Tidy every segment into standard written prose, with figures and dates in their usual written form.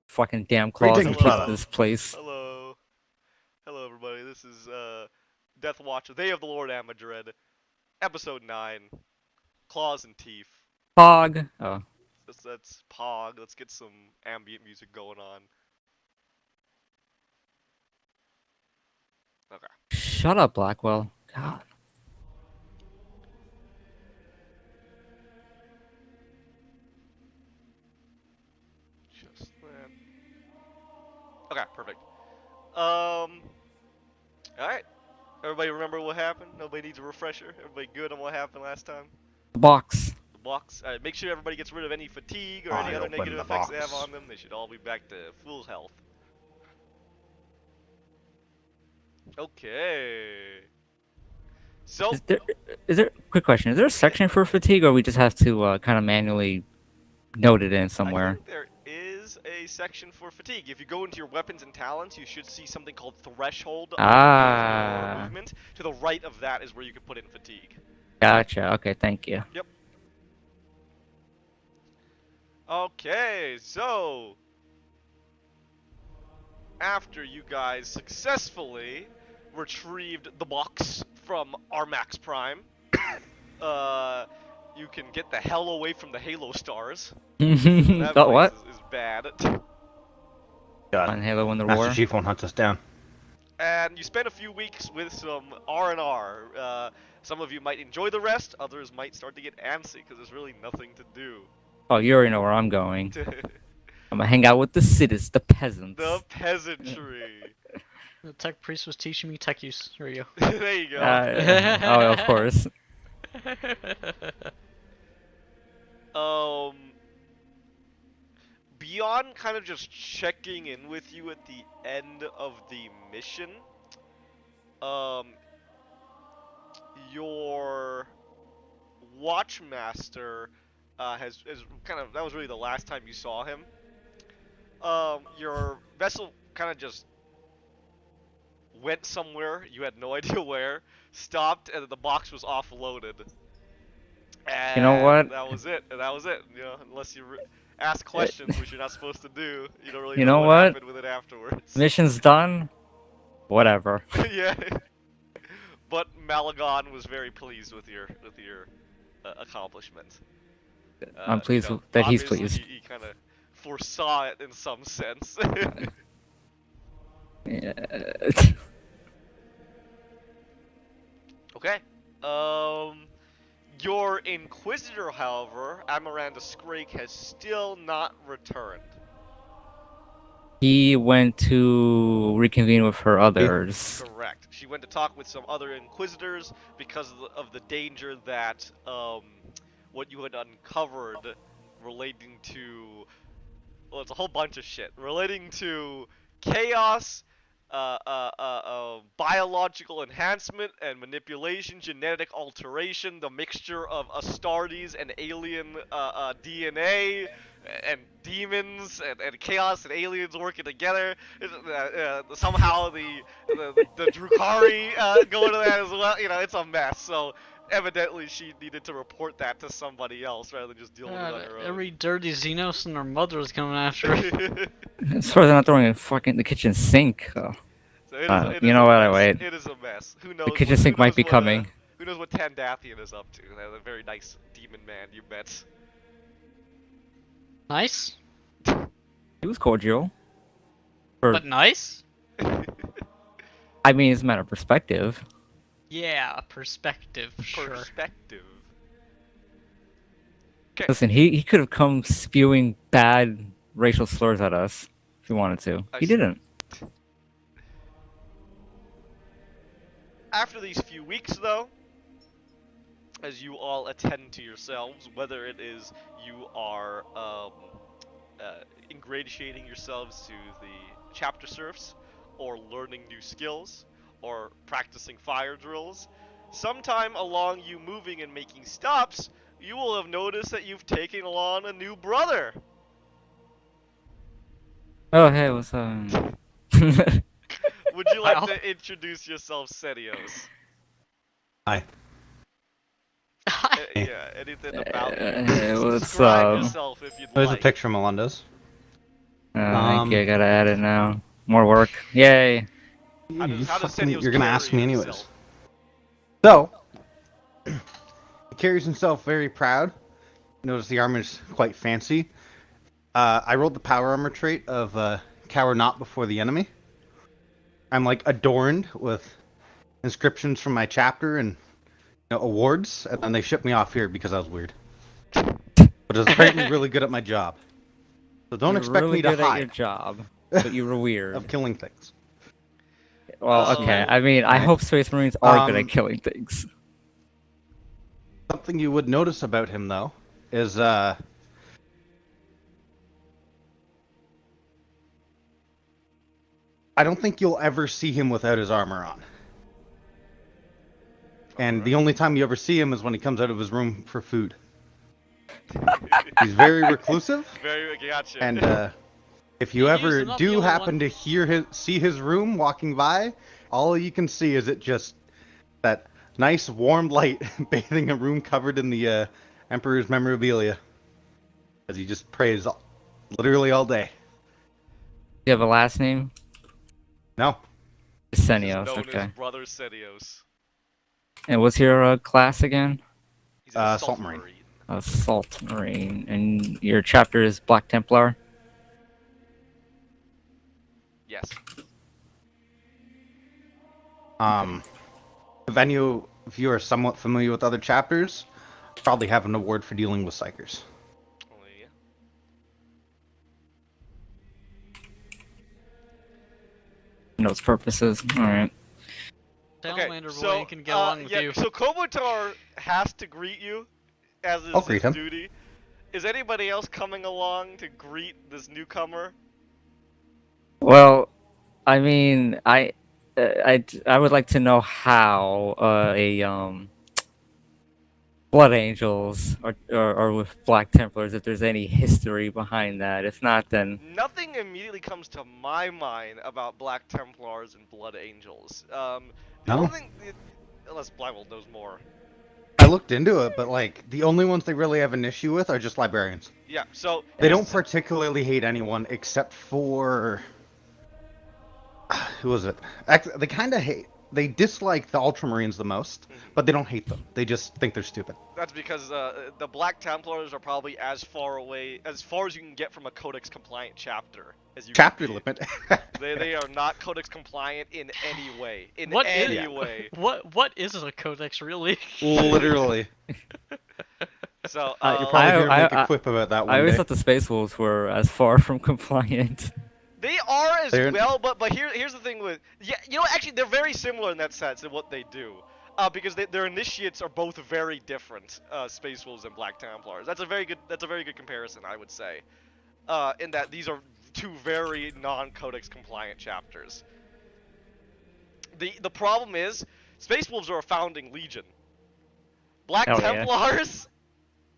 Fucking damn claws and Greetings, kick brother. this place. Hello. Hello, everybody. This is Deathwatch, They of the Lord Amidred, Episode 9, Claws and Teef. Pog. Oh, That's Pog. Let's get some ambient music going on. Okay. shut up, Blackwell. God. Just that. Okay, perfect. Um. Alright. Everybody remember what happened? Nobody needs a refresher? Everybody good on what happened last time? The box. The box. Alright, make sure everybody gets rid of any fatigue or any I other open negative the effects they have box. on them. They should all be back to full health. Okay. So, Is there quick question? Is there a section for fatigue, or we just have to kind of manually note it in I somewhere? think there is a section for fatigue. If you go into your weapons and talents, you should see something called threshold of charisma or Ah, movement. To the right of that is where you can put in fatigue. gotcha. Okay, thank you. Yep. Okay, so after you guys successfully retrieved the box from our Max Prime, you can get the hell away from the Halo stars. That Oh, place what? is bad. God, On Halo Win the Master War. Chief won't hunt us down. And you spend a few weeks with some R&R. Some of you might enjoy the rest, others might start to get antsy because there's really nothing to do. Oh, you already know where I'm going. I'm gonna hang out with the citizens, the peasants. The peasantry. The tech priest was teaching me tech use. There you There you go. Oh, of course. go. Beyond kind of just checking in with you at the end of the mission, um, your Watchmaster has kind of, that was really the last time you saw him. Your vessel kind of just went somewhere, you had no idea where, stopped, and the box was offloaded. And You know what? that was it. And that was it. You know, unless you ask questions, which you're not supposed to do, you don't really You know know what what? happened with it afterwards. Mission's done. Whatever. Yeah. But Malagon was very pleased with your accomplishment. I'm pleased that he's obviously pleased. He kind of foresaw it in some sense. Yeah. Okay. Your Inquisitor, however, Amaranda Scrake, has still not returned. He went to reconvene with her others. Correct. She went to talk with some other Inquisitors because of the danger that what you had uncovered relating to, well, it's a whole bunch of shit relating to chaos, biological enhancement and manipulation, genetic alteration, the mixture of Astartes and alien DNA, and demons and chaos and aliens working together. Somehow the Drukari go into that as well. You know, it's a mess. So evidently she needed to report that to somebody else rather than just deal with it on her own. Every dirty Xenos and their mother is coming after her. As far as they're not throwing a fucking the kitchen sink. Oh. So it You is know a what? mess. Wait. It is a mess. Who knows? The kitchen who sink might knows be what, coming. Who knows what Tandathian is up to? That a very nice demon man you met. Nice, He was cordial. but nice. I mean, it's a matter of perspective. Yeah, perspective. Sure. Perspective. Listen, he could have come spewing bad racial slurs at us if he wanted to. I He see. didn't. After these few weeks, though, as you all attend to yourselves, whether it is you are ingratiating yourselves to the chapter serfs, or learning new skills, or practicing fire drills, sometime along you moving and making stops, you will have noticed that you've taken along a new brother. Oh, hey, what's up? Would you like Wow. to introduce yourself, Setios? Hi. Yeah, anything about you. What's Describe up? yourself if you'd There's like. a picture of Melunda's. Thank you. I gotta add it now. More work. Yay. How does Senios You're gonna carry ask me anyways. himself? So, he carries himself very proud. Notice the armor's quite fancy. I rolled the power armor trait of cower not before the enemy. I'm like adorned with inscriptions from my chapter and awards, and then they shipped me off here because I was weird. But I was apparently really good at my job. So don't You're expect really me to good at your hide job, but you were weird. of killing things. Well, So- okay. I mean, I Right. hope Space Marines are good Um, at killing things. Something you would notice about him, though, is I don't think you'll ever see him without his armor on. And the only time you ever see him is when he comes out of his room for food. He's very reclusive, Very gotcha. and if you He's ever not the do only happen one. to see his room walking by, all you can see is it just that nice warm light bathing a room covered in the Emperor's memorabilia, as he just prays literally all day. You have a last name? No, He's Senios. known Okay. as Brother Senios. And what's your class again? He's an assault Salt Marine. Assault Marine. And your chapter is Black Templar? Yes. If you are somewhat familiar with other chapters, probably have an award for dealing with psychers. Only, yeah. Notes purposes. Alright. Salamander so boy can get along with yeah, you. so Komotar has to greet you, as is I'll greet his him. duty. Is anybody else coming along to greet this newcomer? Well, I mean, I would like to know how Blood Angels or with Black Templars, if there's any history behind that. If not, then Nothing immediately comes to my mind about Black Templars and Blood Angels. The No? only thing, unless Blackwell knows more. I looked into it, but like the only ones they really have an issue with are just librarians. Yeah, so They don't here's- particularly hate anyone except for who was it? They kind of hate. They dislike the Ultramarines the most, but they don't hate them. They just think they're stupid. That's because the Black Templars are probably as far as you can get from a Codex compliant chapter as you Chapter can be. limit. They are not Codex compliant in any way. In What any is- way. What is a codex really? Literally. So You're probably gonna make I- a quip about that one I always day. thought the Space Wolves were as far from compliant. they are as They're- well, but here's the thing with actually they're very similar in that sense in what they do. Because their initiates are both very different, Space Wolves and Black Templars. That's a very good comparison, I would say. In that these are two very non-Codex compliant chapters. The problem is Space Wolves are a founding legion. Black Hell yeah. Templars,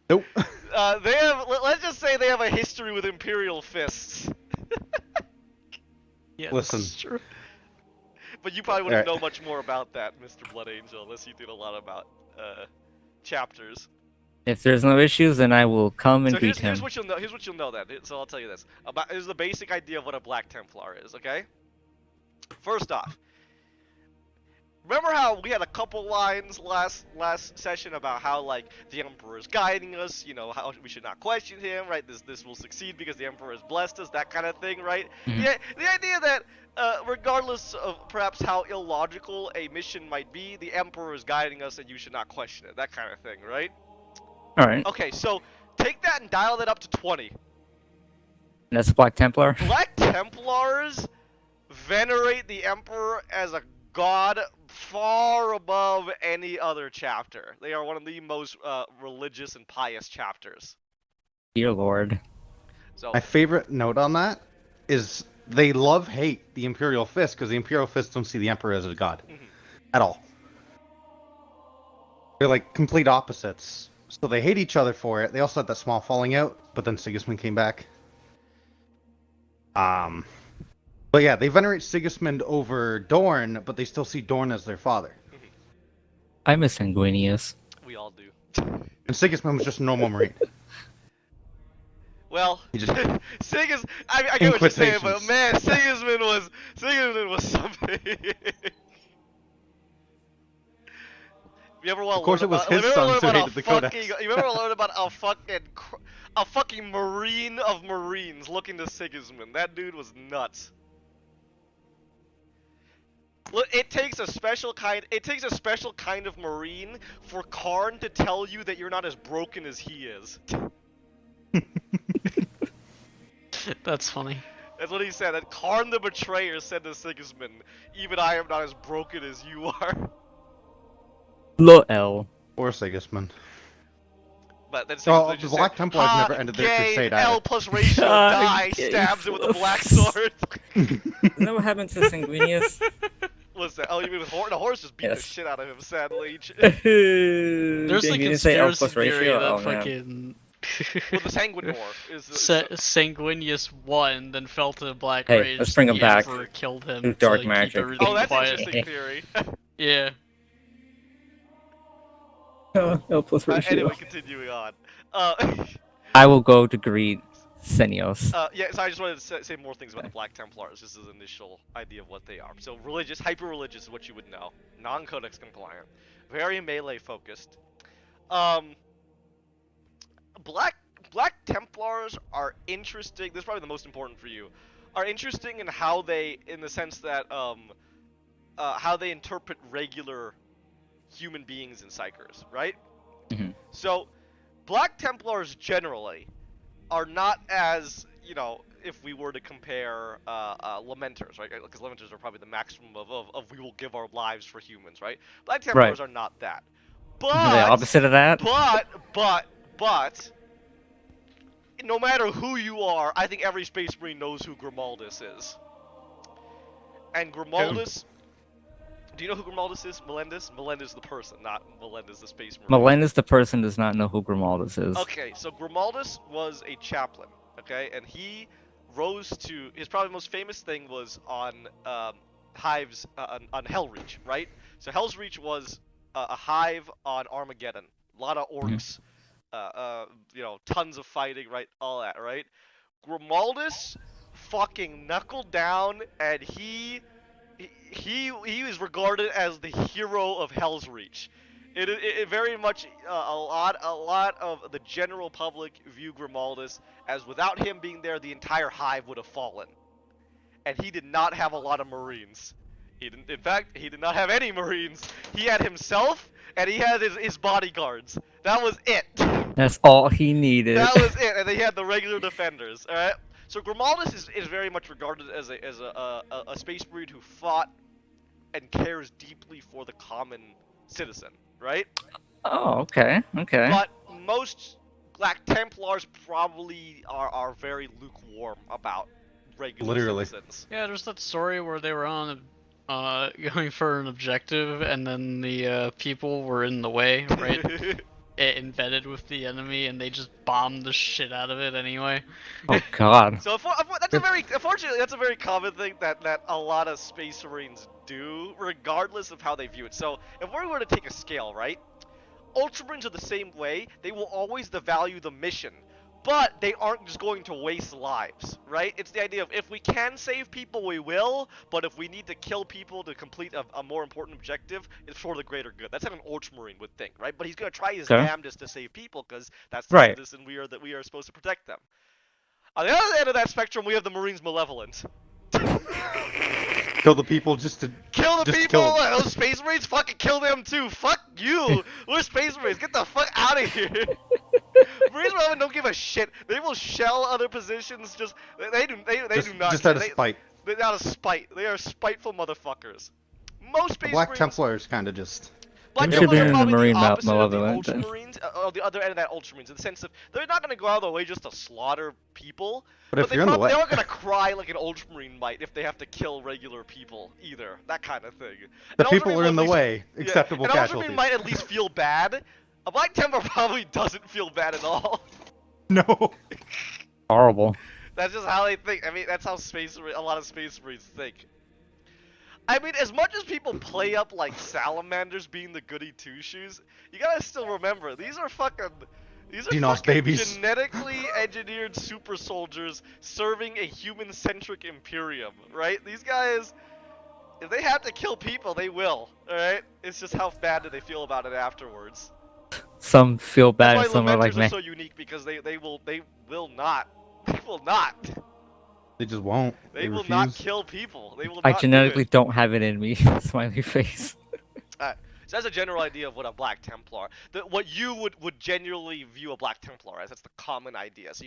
Nope. they have let's just say they have a history with Imperial fists. Yeah, Listen. that's true. But you probably wouldn't Alright. know much more about that, Mr. Blood Angel, unless you did a lot about chapters. If there's no issues, then I will come and So greet here's him. what you'll know. Here's what you'll know then. So I'll tell you this. Here's the basic idea of what a Black Templar is. Okay. First off, remember how we had a couple lines last session about how like the Emperor is guiding us. You know how we should not question him, right? This will succeed because the Emperor has blessed us. That kind of thing, right? Mhm. Yeah. The idea that regardless of perhaps how illogical a mission might be, the Emperor is guiding us and you should not question it. That kind of thing, right? Alright. Okay, so take that and dial that up to 20. That's Black Templar? Black Templars venerate the Emperor as a god far above any other chapter. They are one of the most religious and pious chapters. Dear Lord. So, My favorite note on that is they hate the Imperial Fist because the Imperial Fist don't see the Emperor as a god Mhm. at all. They're like complete opposites. So they hate each other for it. They also had that small falling out, but then Sigismund came back. But yeah, they venerate Sigismund over Dorn, but they still see Dorn as their father. I miss Sanguinius. we all do. And Sigismund was just a normal marine. Well, He just I get what you're saying, but quotations. man, Sigismund was something. You ever Of want to course, learn it was about? You his ever learn sons who about a hated the fucking? Codex. You ever learn about a fucking marine of marines looking to Sigismund? That dude was nuts. Look, it takes a special kind. It takes a special kind of marine for Karn to tell you that you're not as broken as he is. That's funny. That's what he said. That Karn the Betrayer said to Sigismund, "Even I am not as broken as you are." Lol. Or Sigismund. But then Oh, Sigismund the just said, Black Templars "Ha, never ended their gay, crusade either. L plus ratio, die." Stabs him with a black sword. Isn't that what happened to Sanguinius? What's that? Oh, you mean with the horse just beat the Yes. shit out of him, sadly. Dang, There's you the didn't say L conspiracy plus theory ratio? that Oh man. fucking Well, the Sanguinor is Sanguinius won, then fell to the Black Hey, Rage. let's bring him the back. Emperor killed him Through to dark keep magic. everything Oh, that's quiet. interesting theory. Yeah. L plus ratio. Anyway, continuing on. Uh, I will go to greet Senios. yeah, so I just wanted to say more things about the Black Templars. This is an initial idea of what they are. So religious, hyper-religious is what you would know. Non-codex compliant. Very melee focused. Um, Black Templars are interesting. This is probably the most important for you. Are interesting in how they, in the sense that how they interpret regular human beings and psychers, right? Mhm. So, Black Templars generally are not as, you know, if we were to compare Lamenters, right? Because Lamenters are probably the maximum of we will give our lives for humans, right? Black Templars Right. are not that. The But, opposite of that? but, no matter who you are, I think every Space Marine knows who Grimaldus is. And Grimaldus... Do you know who Grimaldus is? Melendez? Melendez the person, not Melendez the Space Marine. Melendez the person does not know who Grimaldus is. Okay, so Grimaldus was a chaplain, okay? And he rose to... His probably most famous thing was on Hive's... on Hellreach, right? So Hell's Reach was a hive on Armageddon. A lot of orcs. You know, tons of fighting, right? All that, right? Grimaldus fucking knuckled down, and he is regarded as the hero of Hell's Reach. It very much a lot of the general public view Grimaldus as without him being there, the entire hive would have fallen, and he did not have a lot of Marines. In fact, he did not have any Marines. He had himself, and he had his bodyguards. That was it. That's all he needed. That was it, and they had the regular defenders. All right. So Grimaldus is very much regarded as a space marine who fought and cares deeply for the common citizen, right? Oh, okay, okay. But most Black Templars probably are very lukewarm about regular Literally. citizens. Yeah, there's that story where they were on going for an objective, and then the people were in the way, right? It embedded with the enemy, and they just bombed the shit out of it anyway. Oh god. So unfortunately, that's a very common thing that a lot of Space Marines do, regardless of how they view it. So if we were to take a scale, right? Ultramarines are the same way. They will always devalue the mission, but they aren't just going to waste lives, right? It's the idea of if we can save people, we will, but if we need to kill people to complete a more important objective, it's for the greater good. That's how an Ultramarine would think, right? But he's going to try his Okay. damnedest to save people because that's the Right. citizen we are supposed to protect them. On the other end of that spectrum, we have the Marines Malevolent. Kill the people just to Kill the just people! kill 'em. Those Space Marines, fucking kill them too! Fuck you! We're Space Marines, get the fuck out of here! Marines don't give a shit. They will shell other positions just... They do not... Just out of spite. They're out of spite. They are spiteful motherfuckers. Most The Space Black Marines... Templars kind of just. Black They should Templars be are in the probably Marine the opposite of the Malevolent, then. Ultramarines, or the other end of that Ultramarines, in the sense of they're not going to go out of their way just to slaughter people, But if they you're in the way, they aren't going to cry like an Ultramarine might if they have to kill regular people either. That kind of thing. the An people Ultramarine are will in at the least- way. Acceptable an casualties. Ultramarine might at least feel bad. A Black Templar probably doesn't feel bad at all. No. Horrible. That's just how they think. I mean, that's how a lot of Space Marines think. I mean, as much as people play up like salamanders being the goody two shoes, you gotta still remember these are These are Xenos fucking babies. genetically engineered super soldiers serving a human-centric imperium, right? These guys, if they have to kill people, they will, alright? It's just how bad do they feel about it afterwards. Some feel That's bad why and some are like, Lamenters are meh. so unique, because they will not, they will not, They just won't. they They will not refuse. kill people. They will I not do it. genetically don't have it in me. Smiley face. So that's a general idea of what a Black Templar, what you would genuinely view a Black Templar as. That's the common idea. So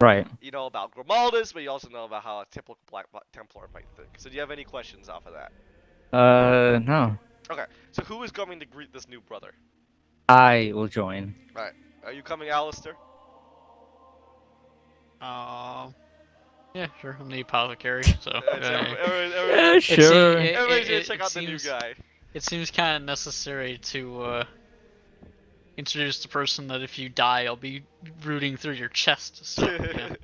Right. you know about Grimaldus, but you also know about how a typical Black Templar might think. So do you have any questions off of that? No. Okay. So who is coming to greet this new brother? I will join. Right. Are you coming, Alistair? Yeah, sure. I'm the apothecary, so. Yeah, sure. Everybody's gonna check out the new guy. It seems kind of necessary to introduce the person that if you die, I'll be rooting through your chest. So yeah.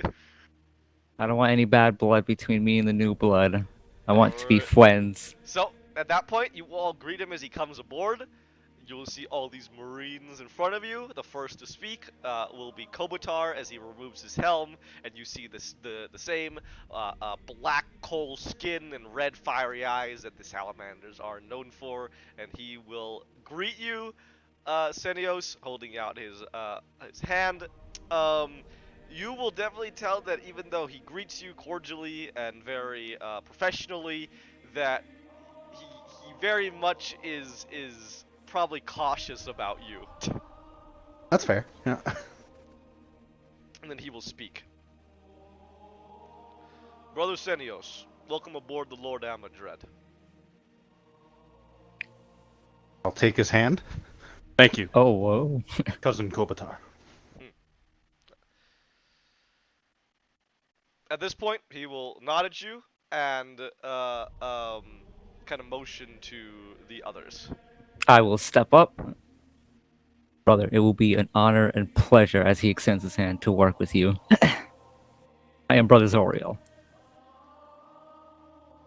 I don't want any bad blood between me and the new blood. I want to be Alright. friends. So at that point, you all greet him as he comes aboard. You'll see all these Marines in front of you. The first to speak will be Kobatar as he removes his helm, and you see the same black coal skin and red fiery eyes that the Salamanders are known for, and he will greet you, Senios, holding out his hand. You will definitely tell that even though he greets you cordially and very professionally, that he very much is probably cautious about you. That's fair. Yeah. And then he will speak. Brother Senios, welcome aboard the Lord Amidred. I'll take his hand. Thank you, Oh, whoa. cousin Kobatar. At this point, he will nod at you and kind of motion to the others. I will step up. Brother, it will be an honor and pleasure as he extends his hand to work with you. I am Brother Zoriel.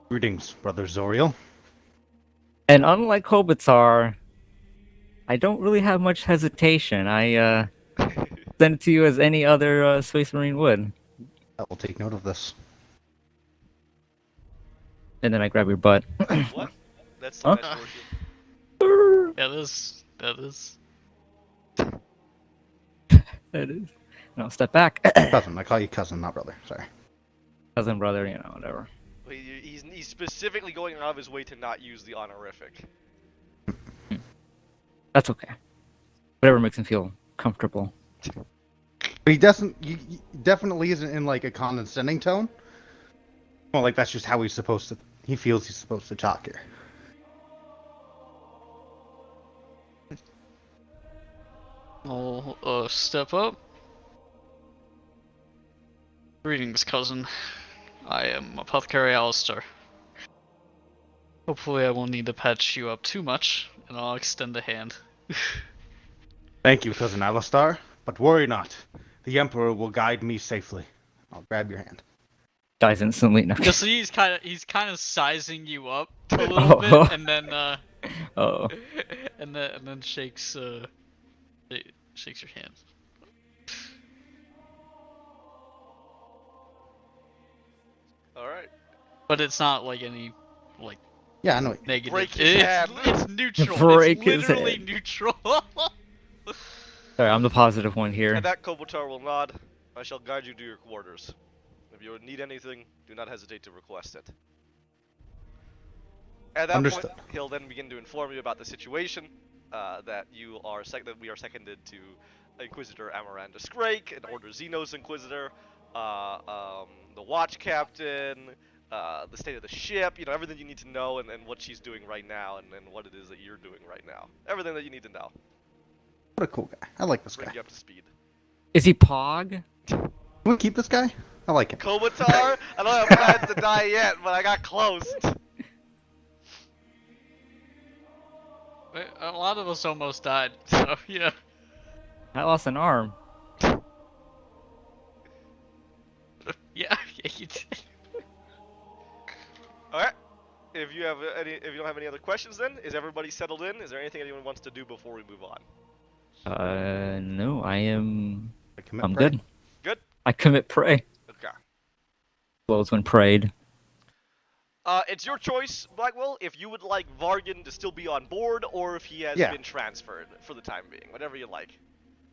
Greetings, brother Zoriel. And unlike Kobatar, I don't really have much hesitation. I send it to you as any other Space Marine would. I will take note of this. And then I grab your butt. What? That's the Huh? next portion. That is. That is. No, step back. Cousin. I call you cousin, not brother. Sorry. Cousin, brother, you know, whatever. He's specifically going out of his way to not use the honorific. That's okay. Whatever makes him feel comfortable. But he doesn't. He definitely isn't in like a condescending tone. Well, like that's just how he's supposed to. He feels he's supposed to talk here. I'll step up. Greetings, cousin. I am Apothecary Alistair. Hopefully I won't need to patch you up too much, and I'll extend a hand. Thank you, cousin Alistar. But worry not. The Emperor will guide me safely. I'll grab your hand. Dies instantly. No. Just so he's kind of sizing you up a little bit, and then Oh. and then shakes shakes your hand. All right. But it's not like any like Yeah, I know. negative. Break his hand. It's neutral. Break it's his literally hand. neutral. Sorry, I'm the positive one here. And that Kobatar will nod. I shall guide you to your quarters. If you need anything, do not hesitate to request it. At that Understood. point, he'll then begin to inform you about the situation. That we are seconded to Inquisitor Amaranda Scrake and Order Xenos Inquisitor, the Watch Captain, the state of the ship. You know everything you need to know, and what she's doing right now, and what it is that you're doing right now. Everything that you need to know. What a cool guy. I like this Bring guy. you up to speed. Is he Pog? Can we keep this guy? I like him. Kobatar, I don't have plans to die yet, but I got close. A lot of us almost died, so yeah. I lost an arm. Yeah, you did. All right. If you don't have any other questions, then is everybody settled in? Is there anything anyone wants to do before we move on? No, I commit I'm prey. good. Good. I commit prey. Okay. Blows when prayed. It's your choice, Blackwell, if you would like Vargan to still be on board, or if he has Yeah. been transferred for the time being. Whatever you like.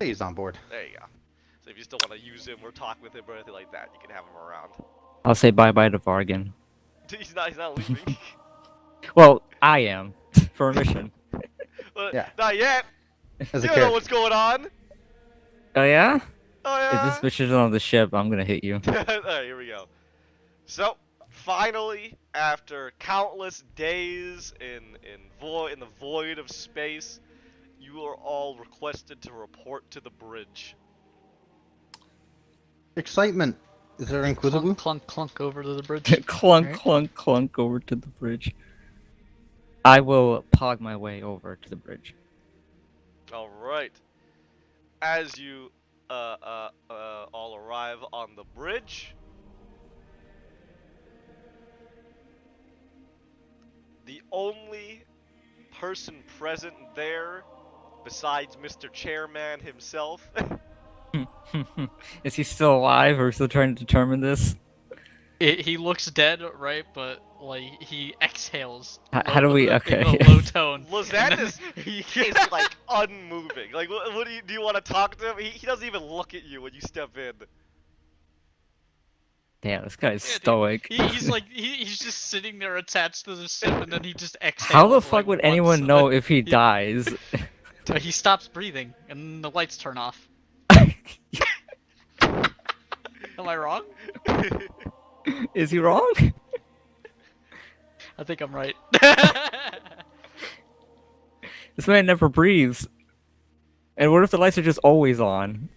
He's on board. There you go. So if you still want to use him or talk with him or anything like that, you can have him around. I'll say bye-bye to Vargan. He's not leaving. Well, I am. For a mission. Well, Yeah. not yet. As You a don't know character. what's going on. Oh, yeah? Oh If yeah. this mission is on the ship, I'm gonna hit you. Alright, here we go. So, finally, after countless days in the void of space, you are all requested to report to the bridge. Excitement. Is there an Clunk, Inquisible? clunk, clunk over to the bridge. Clunk, Alright. clunk, clunk over to the bridge. I will pog my way over to the bridge. All right. As you all arrive on the bridge, the only person present there, besides Mr. Chairman himself, Is he still alive, or still trying to determine this? He looks dead, right? But like he exhales. How do we? In Okay. a low tone. Lizandus He- is like unmoving. Like, what do you want to talk to him? He doesn't even look at you when you step in. Damn, this guy's Yeah, dude. stoic. He's like he's just sitting there attached to the ship, and then he just exhales. How the fuck like, would once, anyone and know then if he dies? he stops breathing, and the lights turn off. Am I wrong? Is he wrong? I think I'm right. This man never breathes. And what if the lights are just always on?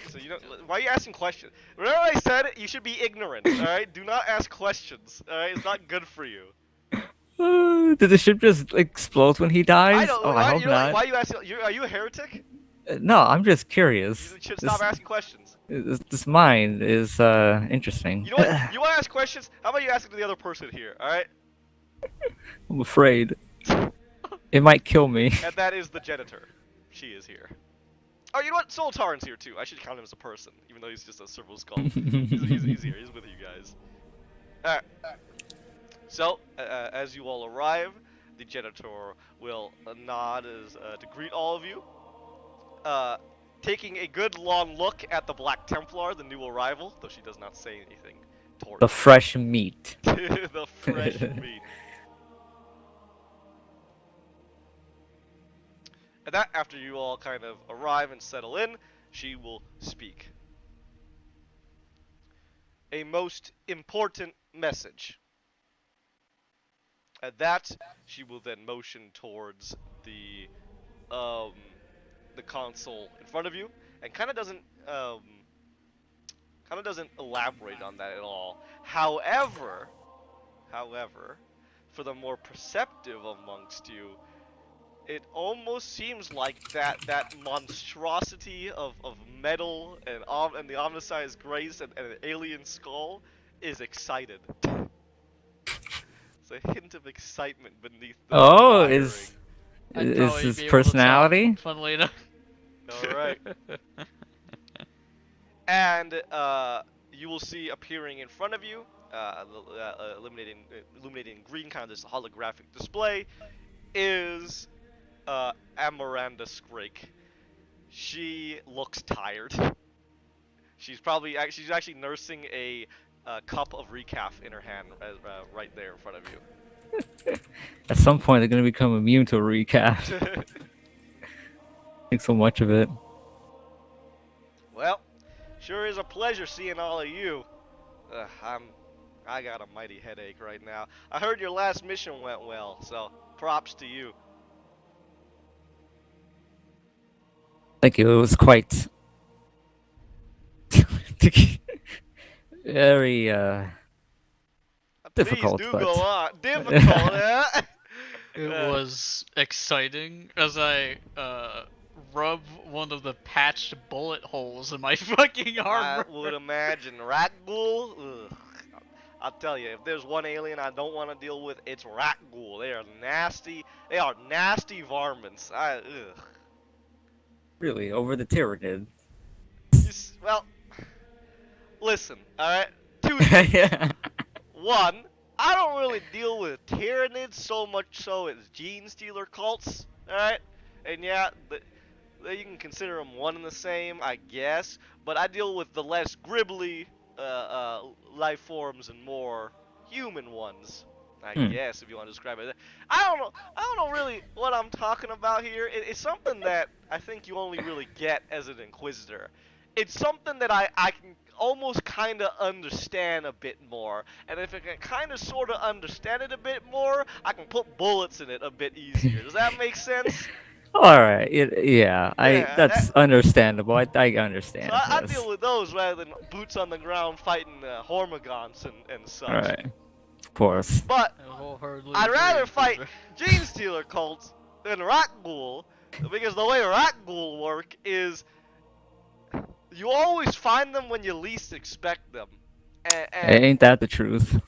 So you know, why are you asking questions? Remember I said you should be ignorant. All right, do not ask questions. All right, it's not good for you. Did the ship just explode when he dies? I don't. Oh, I hope not. Why are you asking? Are you a heretic? No, I'm just curious. You should stop asking questions. This mind is interesting. You know what? You want to ask questions? How about you ask it to the other person here? All right. I'm afraid. It might kill me. And that is the janitor. She is here. Oh, you know what? Soltarin's here too. I should count him as a person, even though he's just a servo skull. He's here. He's with you guys. Alright. So, as you all arrive, the janitor will nod as to greet all of you. Taking a good long look at the Black Templar, the new arrival, though she does not say anything towards The fresh meat. the fresh meat. And that, after you all kind of arrive and settle in, she will speak. A most important message. At that, she will then motion towards the console in front of you, and kind of doesn't elaborate on that at all. However, for the more perceptive amongst you, it almost seems like that monstrosity of metal and the omniscience grace and an alien skull is excited. It's a hint of excitement beneath the Oh, wiring. I'd is probably his be able to tell, personality? funnily enough. Alright. And you will see appearing in front of you, illuminating green, kind of this holographic display, is Amaranda Scrake. She looks tired. She's actually nursing a cup of recaf in her hand, right there in front of you. At some point, they're gonna become immune to a recap. Think so much of it. Well, sure is a pleasure seeing all of you. I got a mighty headache right now. I heard your last mission went well, so props to you. Thank you. It was quite very difficult, Please do but go on. Difficult, eh? It was exciting as I rub one of the patched bullet holes in my fucking I armor. would imagine Rakghoul. Ugh. I'll tell you, if there's one alien I don't want to deal with, it's Rakghoul. They are nasty. They are nasty varmints. Ugh. Really, over the Tyranid. Well, listen, alright? Two things. Yeah. One, I don't really deal with Tyranids so much so as gene stealer cults, alright? And yeah, you can consider them one and the same, I guess, but I deal with the less gribbly life forms and more human ones, I Hmm. guess, if you want to describe it. I don't know really what I'm talking about here. It's something that I think you only really get as an Inquisitor. It's something that I can almost kind of understand a bit more, and if I can kind of sort of understand it a bit more, I can put bullets in it a bit easier. Does that make sense? All right. Yeah. Yeah. That's understandable. I So understand I deal this. with those rather than boots on the ground fighting Hormigons and All such. right. Of course. But I wholeheartedly I'd agree, rather fight Inquisitor. Gene Stealer cults than Rock Ghoul, because the way Rock Ghoul work is you always find them when you least expect them. And Ain't that the truth?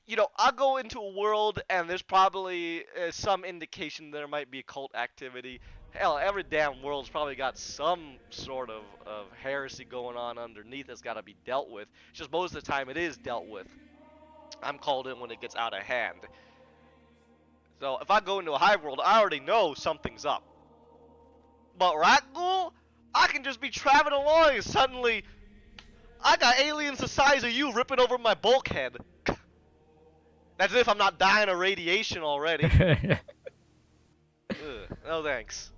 you know, I'll go into a world and there's probably some indication there might be cult activity. Hell, every damn world's probably got some sort of heresy going on underneath that's got to be dealt with. It's just most of the time it is dealt with. I'm called in when it gets out of hand. So if I go into a hive world, I already know something's up. But Rat Ghoul, I can just be traveling along and suddenly I got aliens the size of you ripping over my bulkhead. That's if I'm not dying of radiation already. Ugh, no thanks.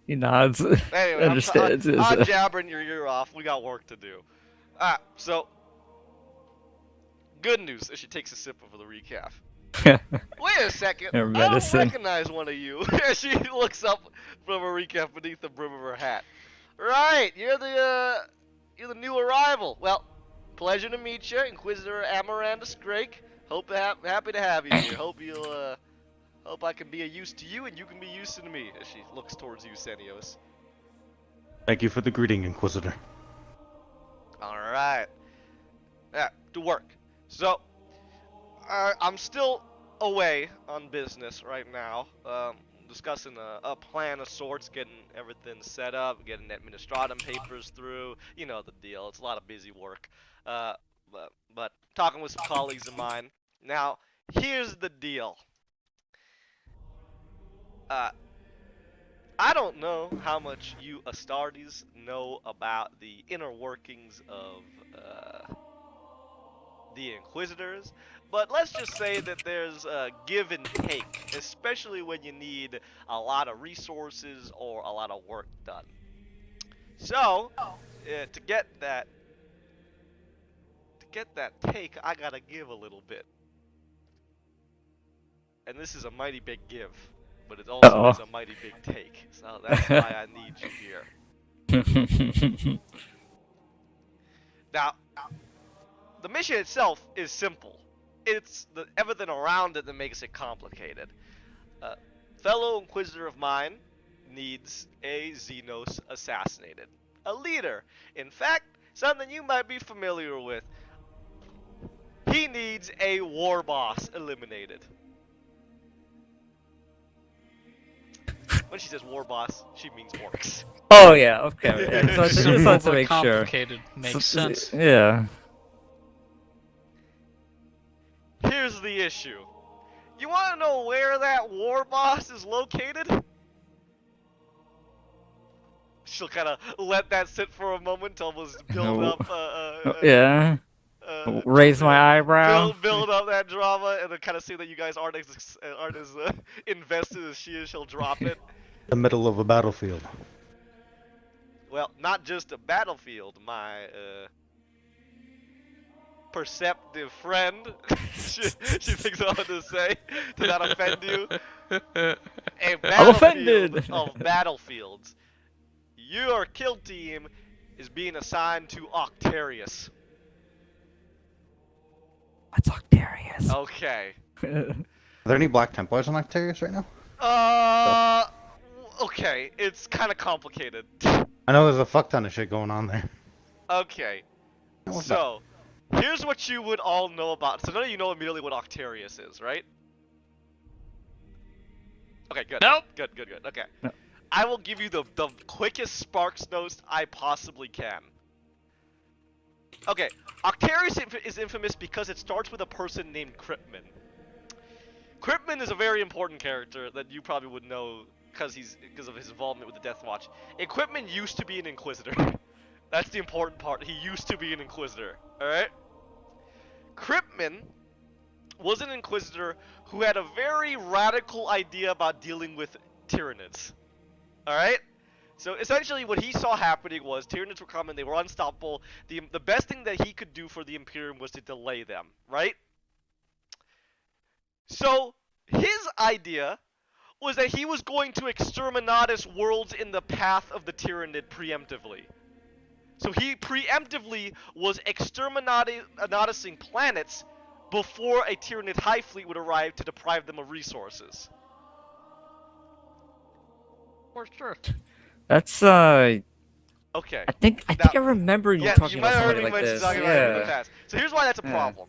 He nods. Anyway, Understands. I'm jabbering your ear off. We got work to do. So good news as she takes a sip of the recap. Wait a second, Her I don't medicine. recognize one of you. She looks up from a recap beneath the brim of her hat. Right, you're the new arrival. Well, pleasure to meet you, Inquisitor Amaranda Drake. Happy to have you here. Hope I can be a use to you and you can be used to me. As she looks towards you, Senios. Thank you for the greeting, Inquisitor. All right. Yeah, to work. So, I'm still away on business right now. Discussing a plan of sorts, getting everything set up, getting administratum papers through. You know the deal. It's a lot of busy work. Uh, but talking with some colleagues of mine. Now, here's the deal. Uh, I don't know how much you Astartes know about the inner workings of the Inquisitors, but let's just say that there's a give and take, especially when you need a lot of resources or a lot of work done. So, to get that take, I gotta give a little bit, and this is a mighty big give, but it also Uh is a mighty big take. So that's why I need you here. oh. Now, the mission itself is simple. It's the everything around it that makes it complicated. Uh, fellow Inquisitor of mine needs a Xenos assassinated. A leader. In fact, something you might be familiar with. He needs a war boss eliminated. When she says war boss, she means orcs. Oh yeah. Okay. Yeah. Just Simple want to but make sure. complicated. Makes sense. Yeah. Here's the issue. You want to know where that war boss is located? She'll kind of let that sit for a moment to almost build No. up Yeah. Raise my eyebrow. build up that drama, and then kind of see that you guys aren't as invested as she is. She'll drop it. The middle of a battlefield. Well, not just a battlefield, my perceptive friend. she thinks I want to say to not offend you. A I'm battlefield offended. of battlefields. Your kill team is being assigned to Octarius. What's Octarius? Okay. Are there any Black Templars on Octarius right now? Okay, it's kind of complicated. I know there's a fuck ton of shit going on there. Okay, What's so here's what you would all know about. So none of you know immediately what Octarius is, right? Okay, good. Nope. Good. Okay. No. I will give you the quickest Sparks notes I possibly can. Okay, Octarius is infamous because it starts with a person named Cryptman. Cryptman is a very important character that you probably would know because of his involvement with the Deathwatch. And Cryptman used to be an Inquisitor. That's the important part. He used to be an Inquisitor. All right. Cryptman was an Inquisitor who had a very radical idea about dealing with Tyranids. Alright? So essentially what he saw happening was Tyranids were coming, they were unstoppable. The best thing that he could do for the Imperium was to delay them, right? So his idea was that he was going to exterminatus worlds in the path of the Tyranid preemptively. So he preemptively was exterminatusing planets before a Tyranid high fleet would arrive to deprive them of resources. For sure. That's Okay. I think I remember you Yeah, talking you might about have heard somebody me like mention this. talking about him in the Yeah. past. So here's why that's a Yeah. problem.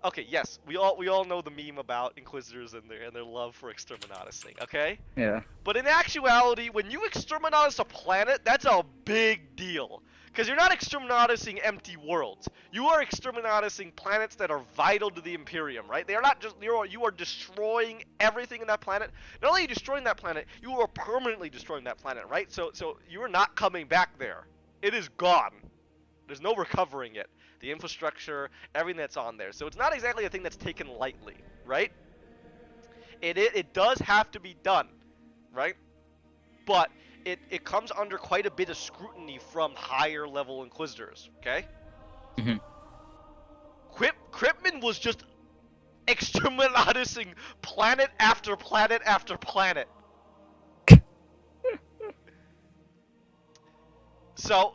Okay, yes, we all know the meme about Inquisitors and their love for exterminatusing, okay? Yeah. But in actuality, when you exterminatus a planet, that's a big deal. Because you're not exterminatusing empty worlds. You are exterminatusing planets that are vital to the Imperium, right? They are not just you are destroying everything in that planet. Not only are you destroying that planet, you are permanently destroying that planet, right? So you are not coming back there. It is gone. There's no recovering it. The infrastructure, everything that's on there. So it's not exactly a thing that's taken lightly, right? It does have to be done, right? But it comes under quite a bit of scrutiny from higher level Inquisitors, okay? Mhm. Cryptman was just exterminatusing planet after planet after planet. So,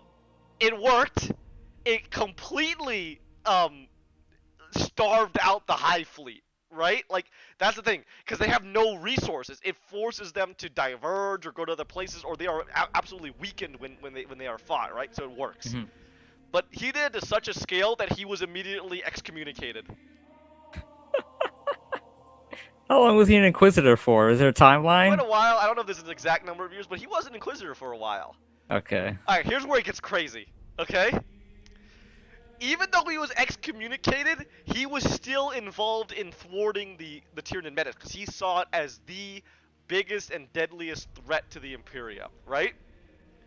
it worked. It completely, starved out the High Fleet, right? Like, that's the thing, because they have no resources. It forces them to diverge or go to other places, or they are absolutely weakened when they are fought, right? So it works. Mhm. But he did it to such a scale that he was immediately excommunicated. How long was he an Inquisitor for? Is there a Quite timeline? a while. I don't know if this is an exact number of years, but he was an Inquisitor for a while. Okay. Alright, here's where it gets crazy, okay? Even though he was excommunicated, he was still involved in thwarting the Tyranid menace, because he saw it as the biggest and deadliest threat to the Imperium, right?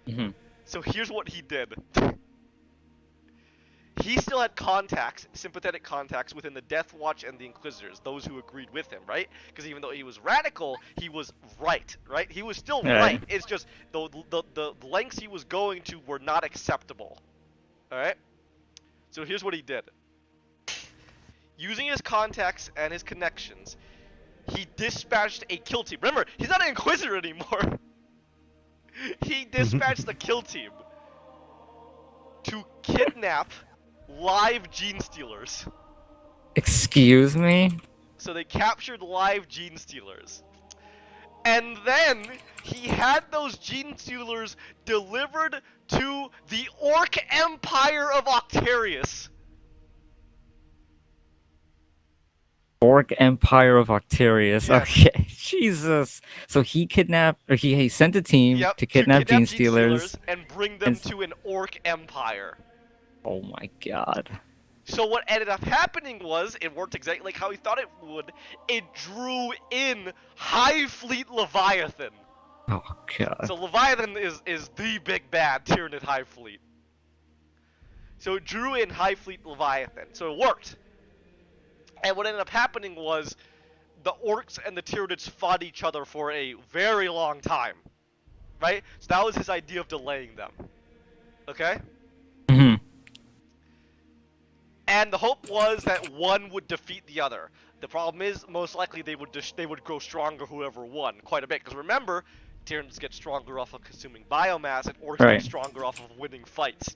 hmm So here's what he did. He still had contacts, sympathetic contacts within the Deathwatch and the Inquisitors, those who agreed with him, right? Because even though he was radical, he was right? He was still right. It's just the lengths he was going to were not acceptable. Alright? So here's what he did. Using his contacts and his connections, he dispatched a kill team. Remember, he's not an Inquisitor anymore. He dispatched the kill team to kidnap live gene stealers. Excuse me? So they captured live gene stealers. And then he had those gene stealers delivered to the Orc Empire of Octarius. Orc Empire of Octarius. Yes. Okay. Jesus. So he kidnapped, or he sent a team to kidnap Gene Stealers. and bring them to an Orc Empire. Oh my god. So what ended up happening was, it worked exactly like how he thought it would. It drew in High Fleet Leviathan. Oh god. So Leviathan is the big bad Tyranid High Fleet. So it drew in High Fleet Leviathan. So it worked. And what ended up happening was the Orcs and the Tyranids fought each other for a very long time. Right? So that was his idea of delaying them. Okay? hmm And the hope was that one would defeat the other. The problem is, most likely they would grow stronger whoever won quite a bit. Because remember, Tyranids get stronger off of consuming biomass, and Orcs Right. get stronger off of winning fights.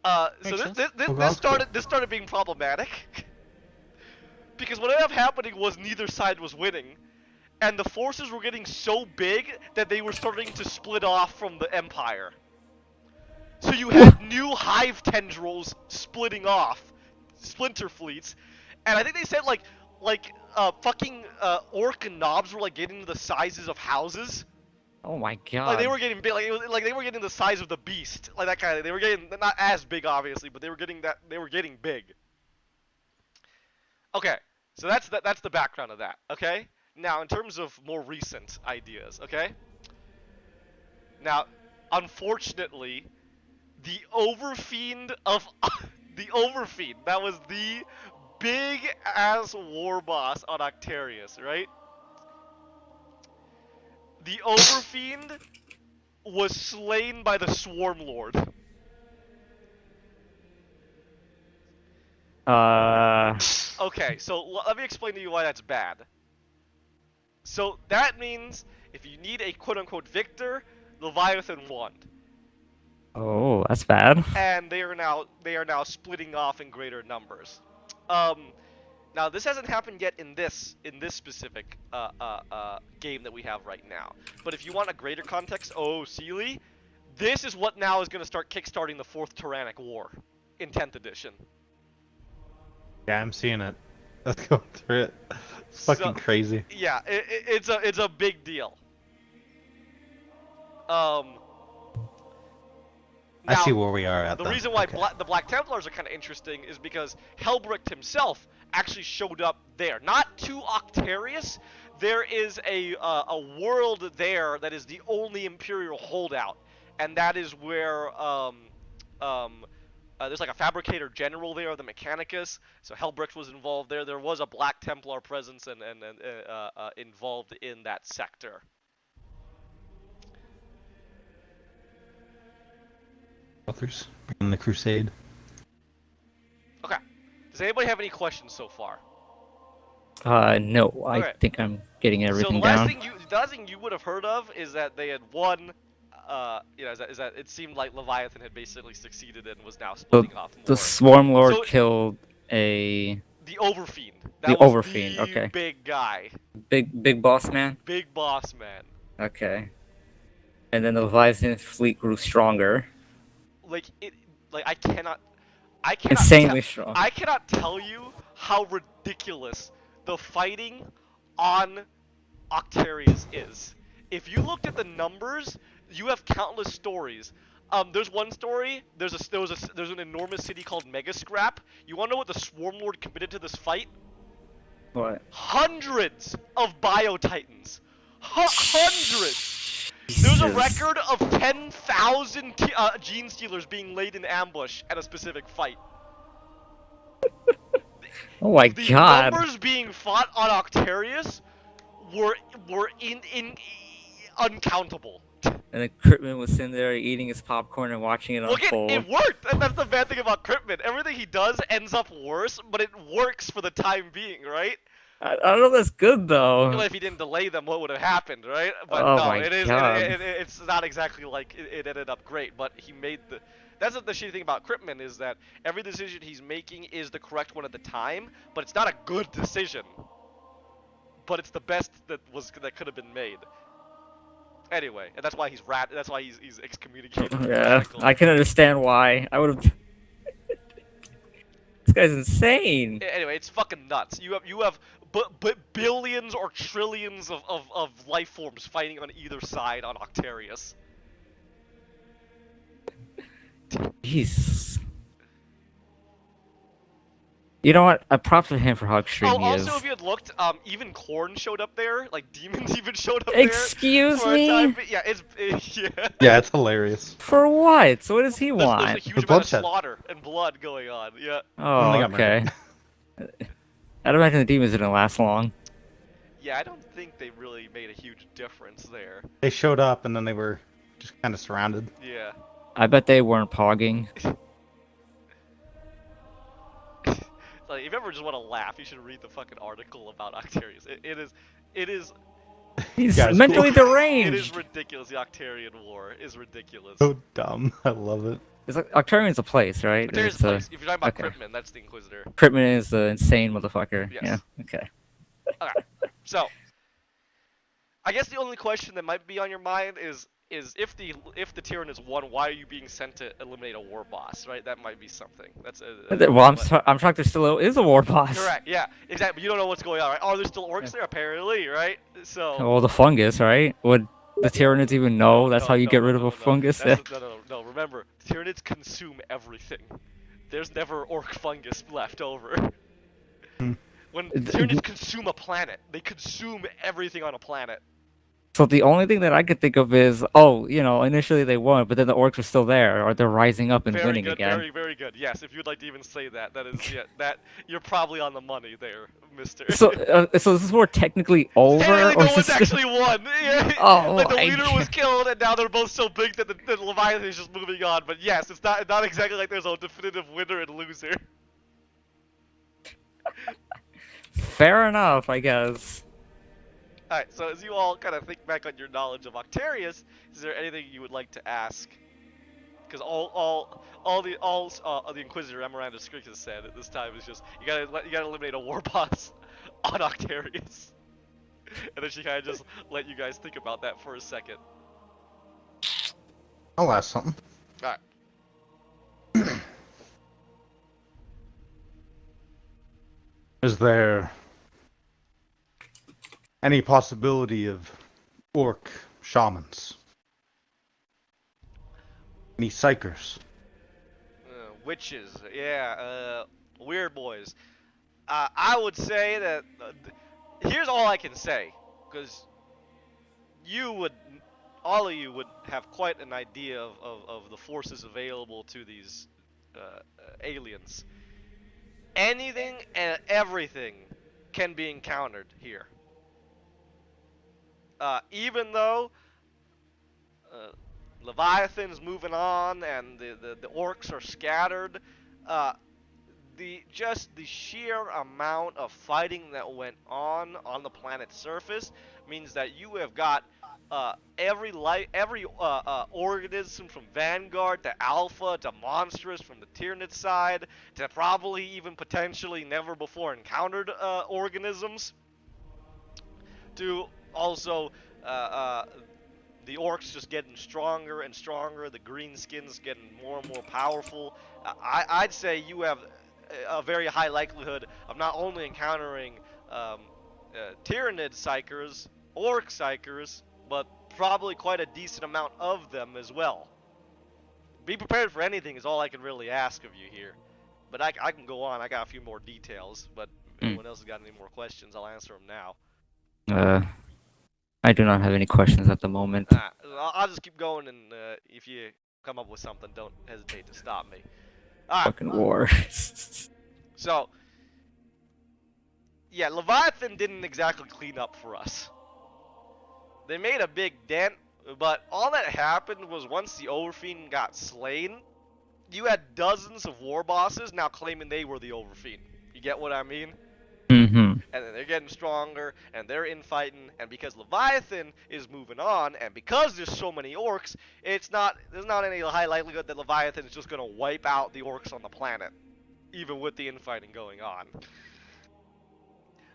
So Makes this started being problematic. Because what ended up happening was neither side was winning. And the forces were getting so big that they were starting to split off from the Empire. So you had new hive tendrils splitting off, splinter fleets, and I think they said like fucking orc knobs were like getting to the sizes of houses. Oh my Like they god. were getting big, like it was, like they were getting the size of the beast, like that kind of. They were getting not as big, obviously, but they were getting that. They were getting big. Okay, so that's the background of that. Okay, now in terms of more recent ideas. Okay, now unfortunately, the Overfiend of the Overfiend, that was the big ass war boss on Octarius, right? The Overfiend was slain by the Swarm Lord. Okay, so let me explain to you why that's bad. So that means if you need a quote-unquote victor, Leviathan won, Oh, that's bad. and they are now splitting off in greater numbers. Now this hasn't happened yet in this specific game that we have right now. But if you want a greater context, oh Sealy, this is what now is going to start kickstarting the 4th Tyrannic War in 10th edition. Yeah, I'm seeing it. Let's go through it. It's fucking crazy. Yeah, it's a big deal. I Now, see where we are at. the though. reason why Okay. the Black Templars are kind of interesting is because Helbricht himself actually showed up there. Not to Octarius. There is a world there that is the only Imperial holdout, and that is where there's like a Fabricator General there, the Mechanicus. So Helbricht was involved there. There was a Black Templar presence and involved in that sector. Authors in the Crusade. Okay. Does anybody have any questions so far? No, I Alright. think I'm getting So everything the last down. thing you would have heard of is that they had won. Is that it seemed like Leviathan had basically succeeded and was now splitting off more. The Swarm Lord So- killed the The Overfiend. The That was Overfiend, the okay. big guy, big boss man. big boss man. Okay. And then the Leviathan fleet grew stronger. Like I cannot Insanely strong. I cannot tell you how ridiculous the fighting on Octarius is. If you looked at the numbers, you have countless stories. There's one story. There's an enormous city called Megascrap. You want to know what the Swarm Lord committed to this fight? What? Hundreds of Biotitans. Hundreds. There's a Jesus. record of 10,000 Gene Stealers being laid in ambush at a specific fight. Oh my The god. numbers being fought on Octarius were uncountable. And then Critman was sitting there eating his popcorn and watching it Look, unfold. it worked, and that's the bad thing about Cryptman. Everything he does ends up worse, but it works for the time being, right? I don't know if that's good though. Well, if he didn't delay them, what would have happened, right? But Oh no, my God. it's not exactly like it ended up great, but he made the. That's the shitty thing about Cryptman is that every decision he's making is the correct one at the time, but it's not a good decision. But it's the best that could have been made. Anyway, and that's why he's That's why he's excommunicated. from the Yeah, cycle. I can understand why. I would have. This guy's insane. Anyway, it's fucking nuts. You have billions or trillions of life forms fighting on either side on Octarius. Jeez. You know what? I props to him for how extreme Oh, he also, is. if you had looked, even Korn showed up there. Like demons even showed up there. Excuse for a time. me? Yeah, yeah. Yeah, it's hilarious. For what? So what does he There's a want? huge The amount of bloodshed. slaughter and blood going on. Yeah. Oh, They got okay. murdered. I'd imagine the demons didn't last long. Yeah, I don't think they really made a huge difference there. They showed up and then they were just kind of surrounded. Yeah. I bet they weren't pogging. Like, if you ever just want to laugh, you should read the fucking article about Octarius. It is He's Yeah, it's mentally cool. It is deranged. ridiculous. The Octarian War is ridiculous. So dumb. I love it. It's like Octarian's a place, right? Octarian's It's, a place. If you're talking about okay. Cryptman, that's the Inquisitor. Cryptman is the insane motherfucker. Yes. Yeah. Okay. Okay. So, I guess the only question that might be on your mind is is if the Tyranids won, why are you being sent to eliminate a war boss? Right, that might be something. That's Well, I'm shocked there still is a war boss. correct. Yeah, exactly. But you don't know what's going on, right? Are there still orcs there? Apparently, right? So. Well, the fungus, right? Would the Tyranids even know? That's how you get rid of a fungus. That's no. Remember, Tyranids consume everything. There's never orc fungus left over. When Tyranids consume a planet, they consume everything on a planet. So the only thing that I could think of is, oh, initially they won, but then the orcs are still there, or they're rising up and Very winning good, again. very good. Yes, if you'd like to even say that, that is that you're probably on the money there, Mister. So this is war technically over, Technically, or no one's just... actually won. Yeah. Oh, like the my leader was God. killed, and now they're both so big that the Leviathan is just moving on. But yes, it's not exactly like there's a definitive winner and loser. Fair enough, I guess. Alright, so as you all kind of think back on your knowledge of Octarius, is there anything you would like to ask? Because all the Inquisitor Amaranda Scrictus said at this time is just you gotta eliminate a war boss on Octarius, and then she kind of just let you guys think about that for a second. I'll ask something. Alright. Is there any possibility of orc shamans? Any psychers? Witches, yeah, weird boys. I would say that here's all I can say, because all of you would have quite an idea of the forces available to these aliens. Anything and everything can be encountered here. Even though Leviathan's moving on and the orcs are scattered, the sheer amount of fighting that went on the planet's surface means that you have got every organism from Vanguard to Alpha to Monstrous from the Tyranid side to probably even potentially never before encountered organisms to also the orcs just getting stronger and stronger, the greenskins getting more and more powerful. I'd say you have a very high likelihood of not only encountering Tyranid psychers, orc psychers, but probably quite a decent amount of them as well. Be prepared for anything is all I can really ask of you here. But I can go on, I got a few more details, but if anyone else has got any more questions, I'll answer them now. I do not have any questions at the moment. I'll just keep going, and if you come up with something, don't hesitate to stop me. Fucking war. So, yeah, Leviathan didn't exactly clean up for us. They made a big dent, but all that happened was once the Overfiend got slain, you had dozens of war bosses now claiming they were the Overfiend. You get what I mean? Mm-hmm. And then they're getting stronger, and they're infighting, and because Leviathan is moving on, and because there's so many orcs, there's not any high likelihood that Leviathan is just gonna wipe out the orcs on the planet, even with the infighting going on.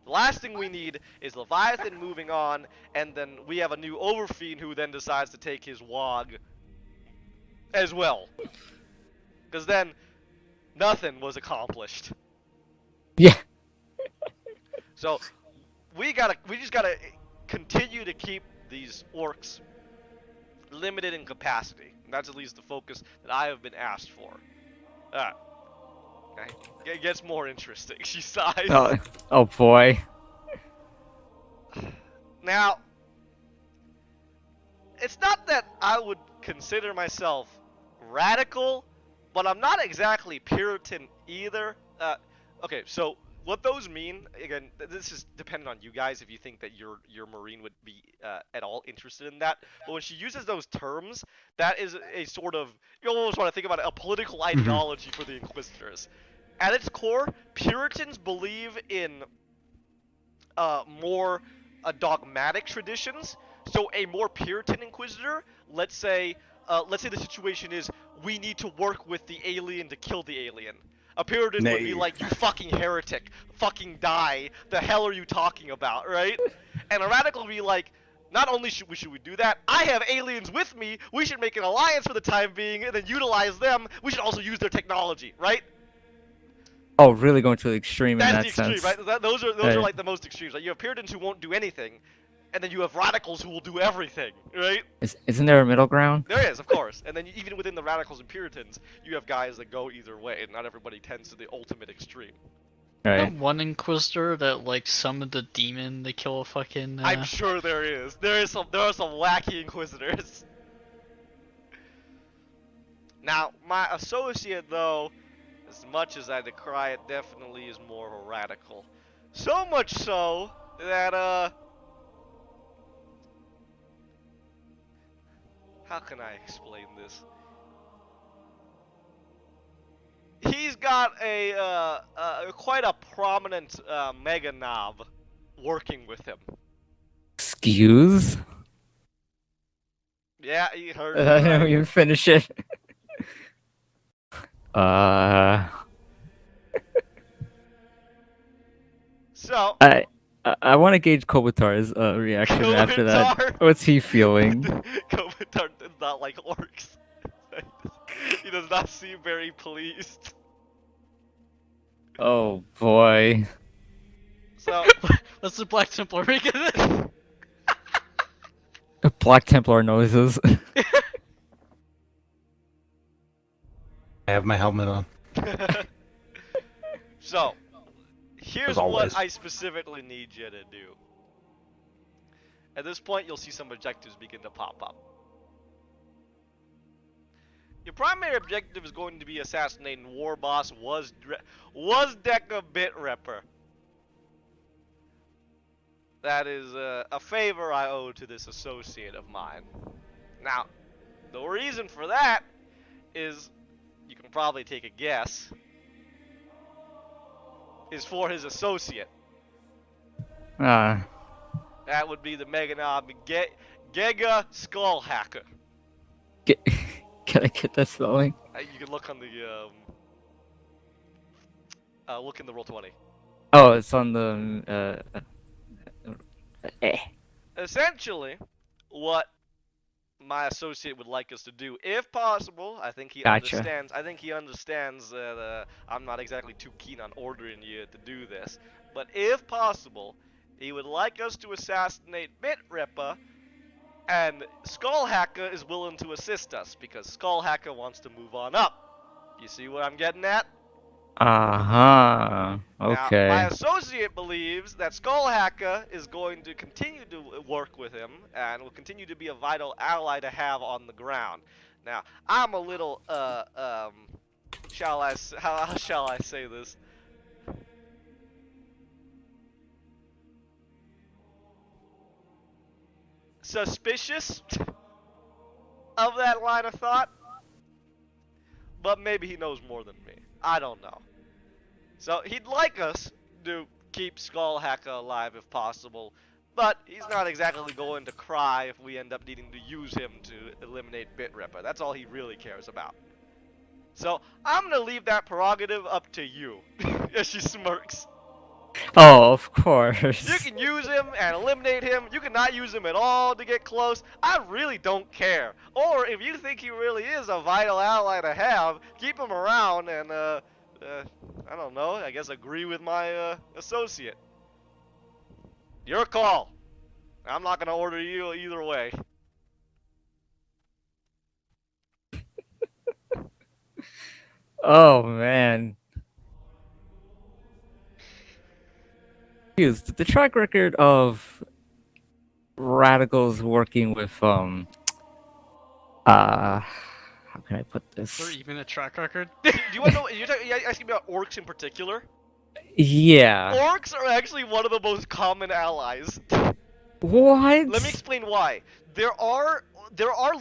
The last thing we need is Leviathan moving on, and then we have a new Overfiend who then decides to take his wog as well. Because then, nothing was accomplished. Yeah. So we just gotta continue to keep these orcs limited in capacity. And that's at least the focus that I have been asked for. Okay. It gets more interesting. She sighs. Oh boy. Now, it's not that I would consider myself radical, but I'm not exactly Puritan either. Okay, so what those mean, again, this is dependent on you guys if you think that your Marine would be at all interested in that. But when she uses those terms, that is a sort of, you almost want to think about it, a political ideology for the Inquisitors. At its core, Puritans believe in more dogmatic traditions. So a more Puritan Inquisitor, let's say the situation is we need to work with the alien to kill the alien. A Puritan would be like, you fucking heretic, fucking die, the hell are you talking about, right? And a radical would be like, not only should we do that, I have aliens with me. We should make an alliance for the time being and then utilize them. We should also use their technology, right? Oh, really going to the extreme in That's that the extreme, sense. right? Those are Right. like the most extremes. Right? You have Puritans who won't do anything, and then you have radicals who will do everything, right? Isn't there a middle ground? There is, of course. And then even within the radicals and Puritans, you have guys that go either way, and not everybody tends to the ultimate extreme. Right. That one Inquisitor that like summoned a demon to kill a fucking. I'm sure there is. There are some wacky Inquisitors. Now, my associate, though, as much as I decry it, definitely is more of a radical. So much so that, how can I explain this? He's got a quite a prominent mega knob working with him. Excuse? Yeah, he heard I me didn't right. even finish it. So, I want to gauge Kobatar's reaction after that. Kobatar- What's he feeling? Kobatar does not like orcs. He does not seem very pleased. Oh boy. So, Let's the Black Templar make it. Black Templar noises. I have my helmet on. so, here's As always. what I specifically need you to do. At this point, you'll see some objectives begin to pop up. Your primary objective is going to be assassinating War Boss was Deca Bit Ripper. That is a favor I owe to this associate of mine. Now, the reason for that is, you can probably take a guess, is for his associate. Ah. That would be the Mega Knob Gega Skull Hacker. Can I get that spelling? You can look on the look in the Roll20. Oh, it's on the Essentially, what my associate would like us to do, if possible, I think he Gotcha. understands. I think he understands that I'm not exactly too keen on ordering you to do this, but if possible, he would like us to assassinate Bit Ripper, and Skull Hacker is willing to assist us because Skull Hacker wants to move on up. You see what I'm getting at? Uh-huh. Now, my Okay. associate believes that Skull Hacker is going to continue to work with him and will continue to be a vital ally to have on the ground. Now, I'm a little, how shall I say this? Suspicious of that line of thought, but maybe he knows more than me. I don't know. So he'd like us to keep Skull Hacker alive if possible, but he's not exactly going to cry if we end up needing to use him to eliminate Bit Ripper. That's all he really cares about. So I'm gonna leave that prerogative up to you. As she smirks. Oh, of course. You can use him and eliminate him. You can not use him at all to get close. I really don't care. Or if you think he really is a vital ally to have, keep him around and I don't know, I guess agree with my associate. Your call. I'm not gonna order you either way. Oh man. The track record of radicals working with how can I put Is there this? even a track record? Do you want to know? You're asking about orcs in particular? Yeah. Orcs are actually one of the most common allies. What? Let me explain why. There are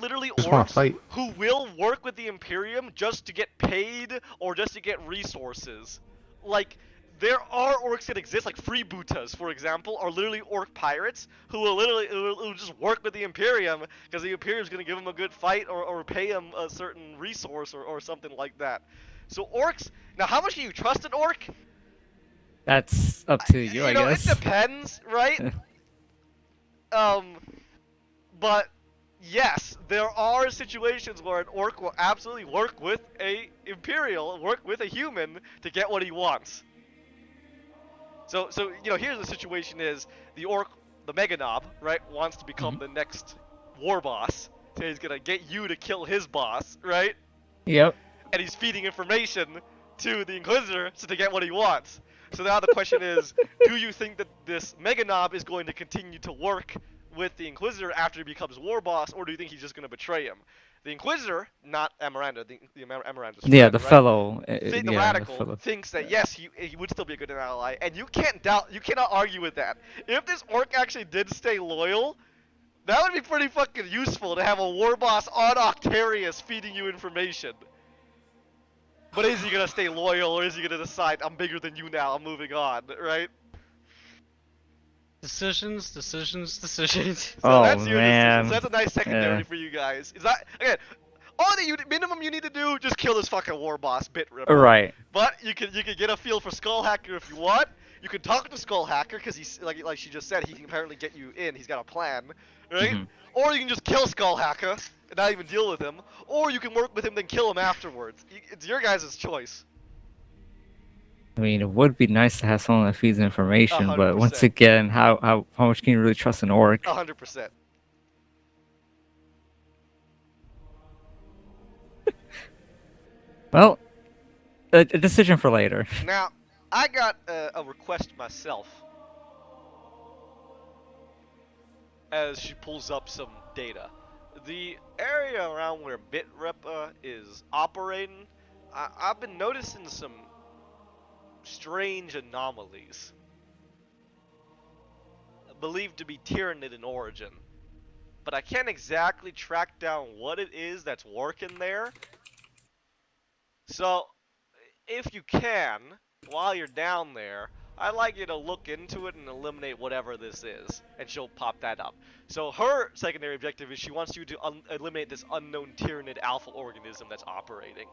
literally Just wanna orcs fight. who will work with the Imperium just to get paid or just to get resources. Like, there are orcs that exist, like freebooters, for example, are literally orc pirates who will just work with the Imperium because the Imperium's gonna give them a good fight or pay them a certain resource or something like that. So orcs. Now, how much do you trust an orc? That's up to you, I know, guess. it depends, right? But yes, there are situations where an orc will absolutely work with a imperial, work with a human to get what he wants. So here's the situation: is the orc, the Mega Knob, right, wants to become the next war boss. So he's gonna get you to kill his boss, right? Yep. And he's feeding information to the Inquisitor to get what he wants. So now the question is, do you think that this Mega Knob is going to continue to work with the Inquisitor after he becomes war boss, or do you think he's just going to betray him? The Inquisitor, not Amaranda, the Amaranda's Yeah, friend, the right? fellow. The Yeah, the radical fellow. thinks that yes, he would still be a good ally, and you can't doubt, you cannot argue with that. If this orc actually did stay loyal, that would be pretty fucking useful to have a war boss on Octarius feeding you information. But is he gonna stay loyal, or is he gonna decide, I'm bigger than you now, I'm moving on, right? Decisions, decisions, decisions. So Oh that's your decision. man. So that's a nice secondary Yeah. for you guys. Is that again? All the minimum you need to do, just kill this fucking war boss, Bit Ripper. Right. But you can get a feel for Skull Hacker if you want. You can talk to Skull Hacker because he's like she just said, he can apparently get you in. He's got a plan, right? Mhm. Or you can just kill Skull Hacker and not even deal with him. Or you can work with him then kill him afterwards. It's your guys' choice. I mean, it would be nice to have someone that feeds information, but once 100%. again, how much can you really trust an orc? 100%. Well, a decision for later. Now, I got a request myself. As she pulls up some data. The area around where Bitrepa is operating, I've been noticing some strange anomalies. Believed to be Tyrannid in origin. But I can't exactly track down what it is that's working there. So, if you can, while you're down there, I'd like you to look into it and eliminate whatever this is, and she'll pop that up. So her secondary objective is she wants you to eliminate this unknown Tyrannid alpha organism that's operating.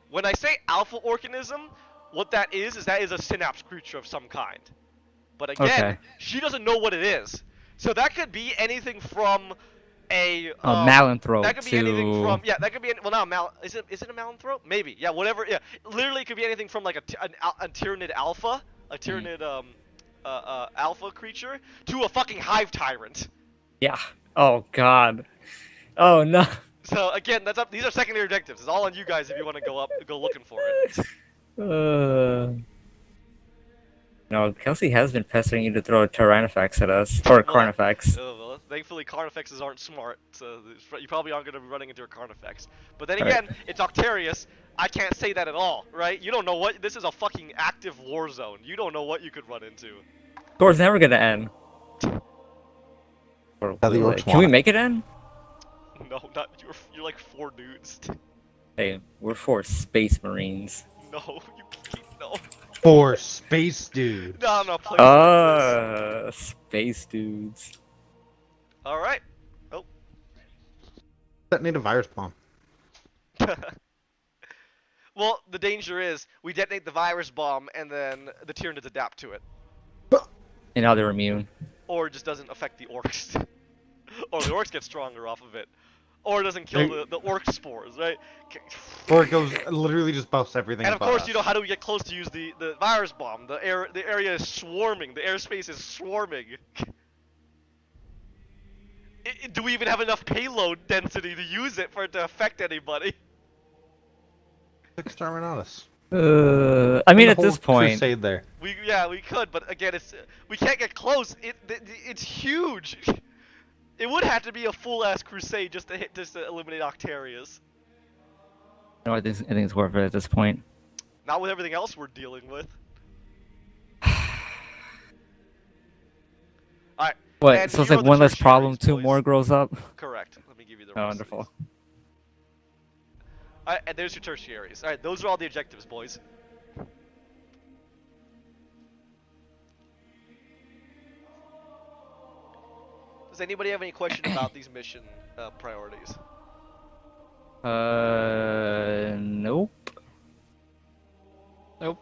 When I say alpha organism, what that is a synapse creature of some kind. But again, Okay. she doesn't know what it is. So that could be anything from a Malanthrope that could be anything to from that could be well not mal is it a Malanthrope? Maybe, yeah, whatever, yeah, literally it could be anything from like a Tyrannid alpha, a Tyrannid alpha creature to a fucking hive tyrant. yeah. Oh god. Oh no. So again, that's up. These are secondary objectives. It's all on you guys if you want to go looking for it. No, Kelsey has been pestering you to throw a Tyrannofax at us, or Well, Carnifex. well, thankfully Carnifexes aren't smart, so you probably aren't going to be running into a Carnifex. But then Right. again, it's Octarius. I can't say that at all, right? You don't know what this is, a fucking active war zone. You don't know what you could run into. War's never gonna end. Or Now the will orcs it? Can we want it. make it end? No, not you're like 4 dudes. Hey, we're 4 space marines. No, you keep no. For space dude. No, I'm not playing like Space dudes. this. All right. Detonate a virus bomb. Well, the danger is we detonate the virus bomb and then the Tyranids adapt to it, And now they're immune. or it just doesn't affect the orcs, or the orcs get stronger off of it, or it doesn't kill the orc spores, right? Or it goes literally just buffs everything. And of above course, us. you know, how do we get close to use the virus bomb? The area is swarming. The airspace is swarming. Do we even have enough payload density to use it for it to affect anybody? Exterminatus. I mean, The at this whole point, crusade there. We could, but again, we can't get close. It's huge. It would have to be a full ass crusade just to eliminate Octarius. no, I think it's worth it at this point. Not with everything else we're dealing with. Alright. What? And So it's here like are the one less problem, tertiaries, 2 boys. more grows up. Correct. Let me give you the Oh, rest of wonderful. these. Alright, and there's your tertiaries. Alright, those are all the objectives, boys. Does anybody have any question about these mission priorities? Nope. Nope.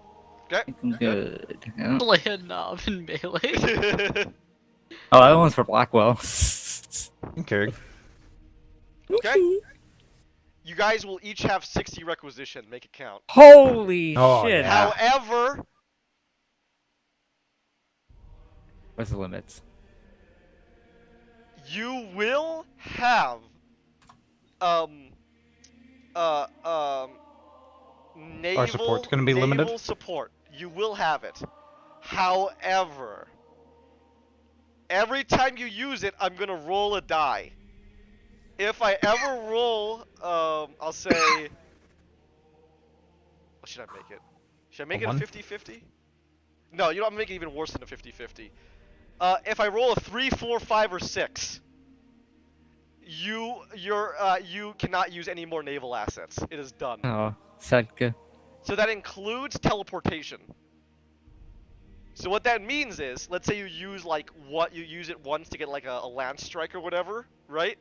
Okay. I'm good. Yeah. Play a knob in melee. Oh, that one's for Blackwell. Okay. Okay? You guys will each have 60 requisition. Make it count. Holy Oh, shit! yeah. However, What's the limits? you will have um uh um Our support's naval gonna be limited. support. You will have it. However, every time you use it, I'm gonna roll a die. If I ever roll, I'll say, what should I make it? Should I make A it a one? 50-50? No, you know, I'm making it even worse than a 50-50. If I roll a 3, 4, 5, or 6, you cannot use any more naval assets. It is done. Oh, Sadka. So that includes teleportation. So what that means is, let's say you use you use it once to get like a lance strike or whatever, right?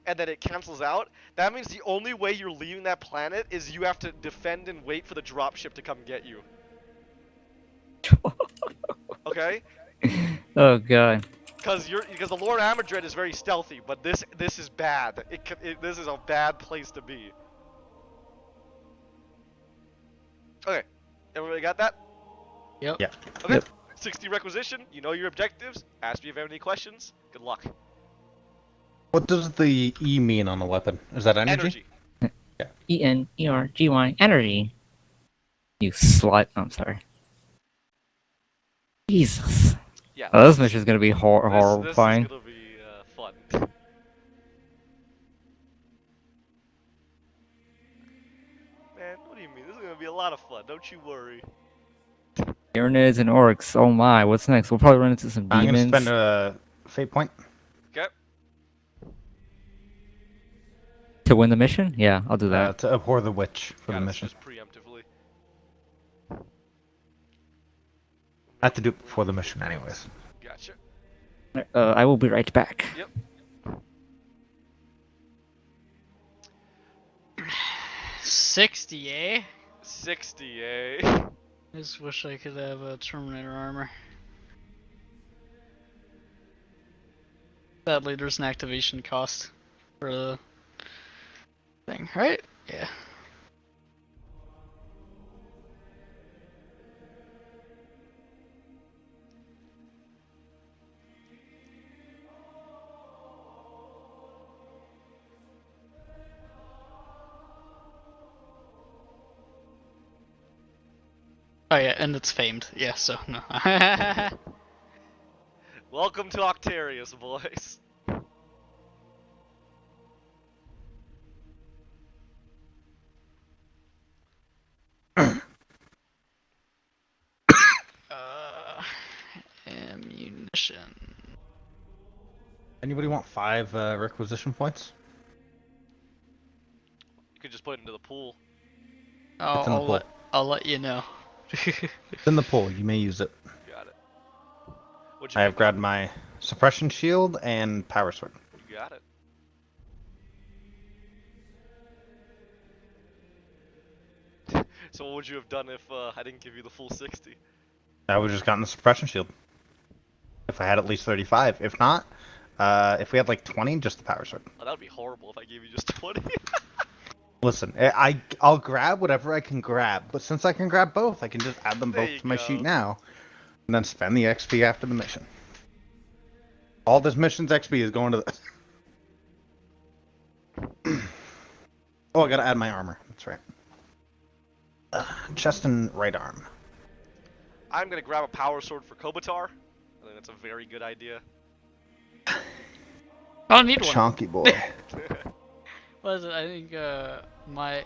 And then it cancels out. That means the only way you're leaving that planet is you have to defend and wait for the dropship to come get you. Okay? Oh god. Because the Lord Amidred is very stealthy, but this is bad. This is a bad place to be. Okay, everybody got that? Yep. Yeah. Okay. Yep. 60 requisition. You know your objectives. Ask me if you have any questions. Good luck. What does the E mean on a weapon? Is that energy? ENERGY energy. You slut. I'm sorry. Jesus. Yeah. Oh, this mission's gonna be This is horrifying. gonna be fun. Man, what do you mean? This is gonna be a lot of fun. Don't you worry. Tyranids and orcs. Oh my. What's next? We'll probably run into some I'm gonna demons. spend a fate point. Okay. To win the mission? Yeah, I'll do that. To abhor the witch for the Got it, mission. just preemptively. I have to do it before the mission, anyways. Gotcha. I will be right back. Yep. 60, eh? 60, eh? I just wish I could have a Terminator armor. Sadly, there's an activation cost for the thing, right? Yeah. Oh yeah, and it's famed. Yeah, so no. Welcome to Octarius, boys. Ammunition. Anybody want 5 requisition points? You could just put it into the pool. Oh, It's in the pool. I'll let you know. It's in the pool. You may use it. Got it. What'd you I have pick grabbed up? my suppression shield and power sword. You got it. So what would you have done if I didn't give you the full 60? I would have just gotten the suppression shield. If I had at least 35. If not, if we had like 20, just the power sword. Oh, that would be horrible if I gave you just 20. Listen, I'll grab whatever I can grab, but since I can grab both, I can just add them There both you to my go. sheet now, and then spend the XP after the mission. All this mission's XP is going to this. Oh, I gotta add my armor. That's right. Chest and right arm. I'm gonna grab a power sword for Kobatar. I think that's a very good idea. I don't need one. Chonky boy. What is it? I think my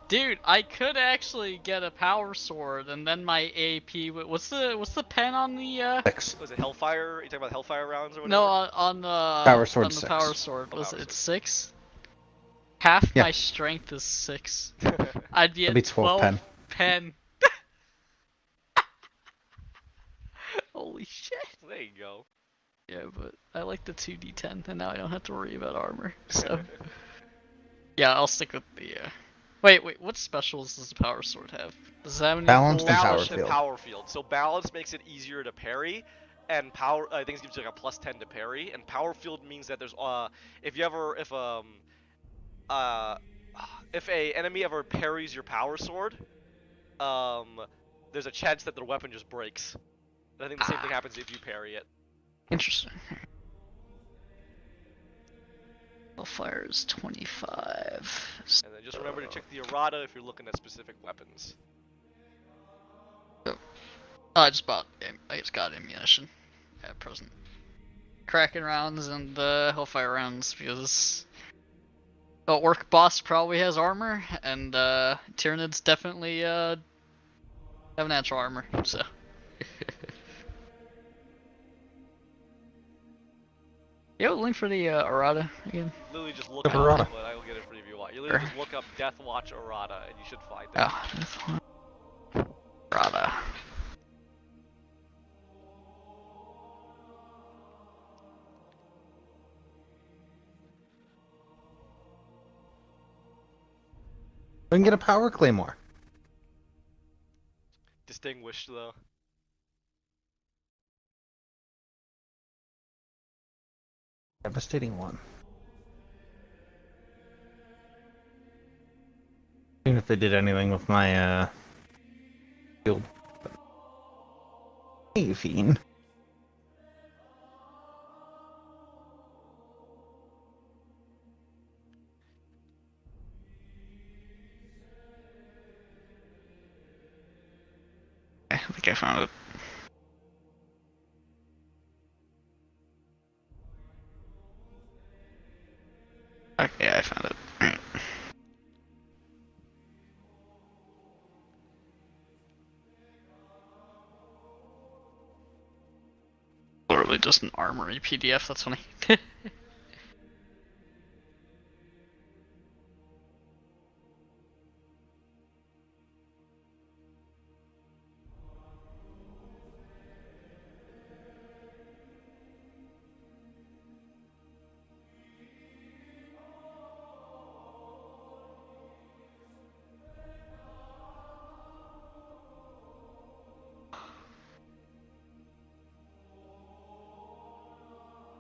dude, I could actually get a power sword and then my AP. What's the pen on the 6. Was it Hellfire? Are you talking about Hellfire rounds or whatever? No, on the Power sword on the 6. power sword. Oh, Was power it sword. 6? Half Yeah. my strength is 6. I'd be That at beats 12 pen. pen. Holy shit. There you go. Yeah, but I like the 2d10, and now I don't have to worry about armor. So yeah, I'll stick with the. Wait, what specials does the power sword have? Does it have any Balanced cool and power Balance and field. power field. So balance makes it easier to parry, and power. I think it gives you like a +10 to parry. And power field means that there's if you ever uh if a enemy ever parries your power sword, um, there's a chance that their weapon just breaks. And I think the same thing happens if you parry it. Interesting. Hellfire is 25. And then just remember to check the errata if you're looking at specific weapons. Oh, I just got ammunition at present. Kraken rounds and Hellfire rounds because Orc boss probably has armor, and Tyranids definitely have natural armor, so. Yo, link for the errata again. Literally just look up Errata. but I will get it for you if you want. You literally just look up Deathwatch errata and you should find it. Oh, that's one. Errata. We can get a power claymore. Distinguished though. Devastating one. Even if they did anything with my field. Hey, Fiend. I think I found it. Okay, I found it. Alright. Literally just an armory PDF, that's funny.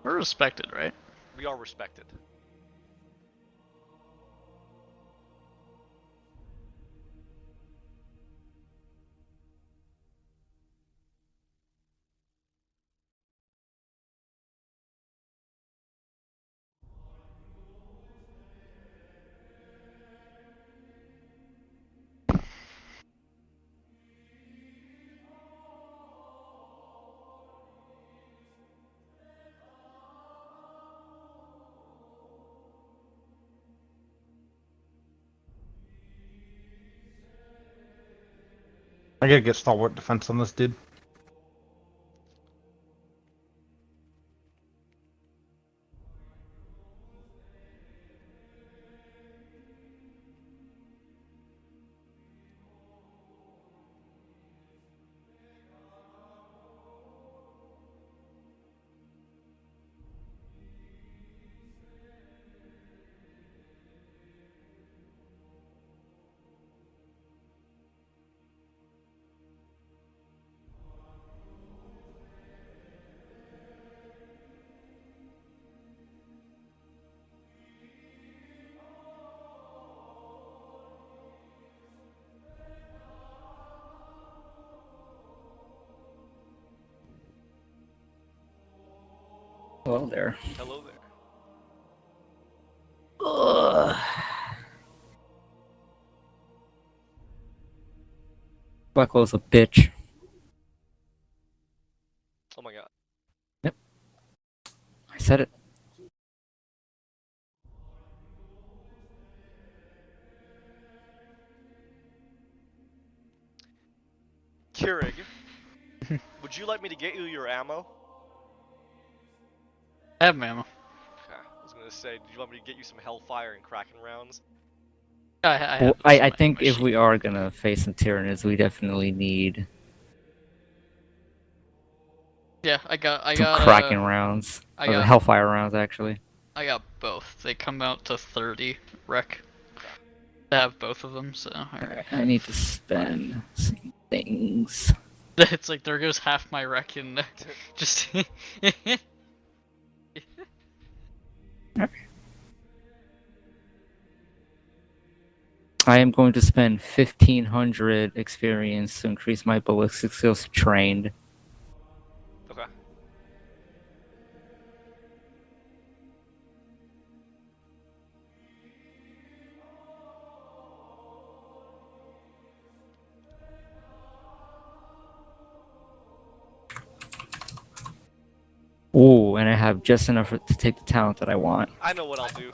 We're respected, right? We are respected. I gotta get stalwart defense on this dude. Well, there. Hello there. Ugh. Buckle's a bitch. Oh my god. I said it. Keurig, would you like me to get you your ammo? I have ammo. Okay. I was gonna say, do you want me to get you some Hellfire and Kraken rounds? I have Well, some I think if ammunition. we are gonna face some Tyranids, we definitely need Yeah, I some got Kraken rounds. I Or got Hellfire rounds, actually. I got both. They come out to 30 rec. Okay. I have both of them, so alright. Alright, I need to spend some things. It's like there goes half my reckon. Just I am going to spend 1,500 experience to increase my ballistic skills trained. Okay. Ooh, and I have just enough to take the talent that I want. I know what I'll do.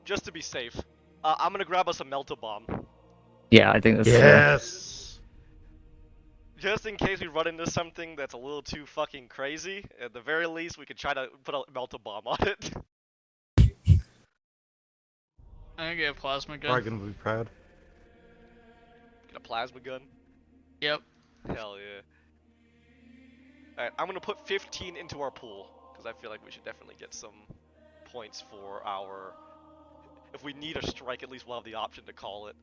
Just to be safe. I'm gonna grab us a melt-a-bomb. Yeah, I think that's fair. Yes. Just in case we run into something that's a little too fucking crazy, at the very least we could try to put a melt-a-bomb on it. I'm gonna get a plasma gun. Probably gonna be proud. Get a plasma gun. Yep. Hell yeah. Alright, I'm gonna put 15 into our pool, because I feel like we should definitely get some points for our... If we need a strike, at least we'll have the option to call it.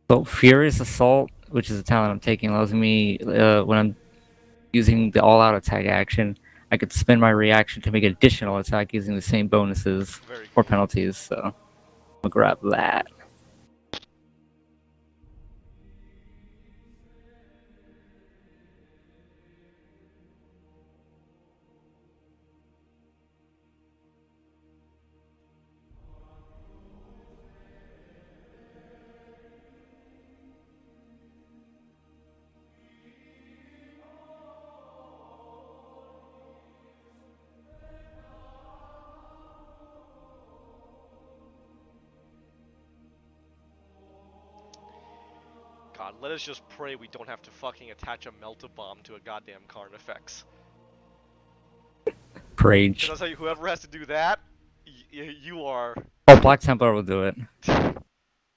So Furious Assault, which is the talent I'm taking, allows me when I'm using the all-out attack action, I could spend my reaction to make an additional attack using the same bonuses Very or cool. penalties. So I'm gonna grab that. God, let us just pray we don't have to fucking attach a melt-a-bomb to a goddamn Carnifex. Rage. Because I'll tell you, whoever has to do that, you are... Oh, Black Templar will do it.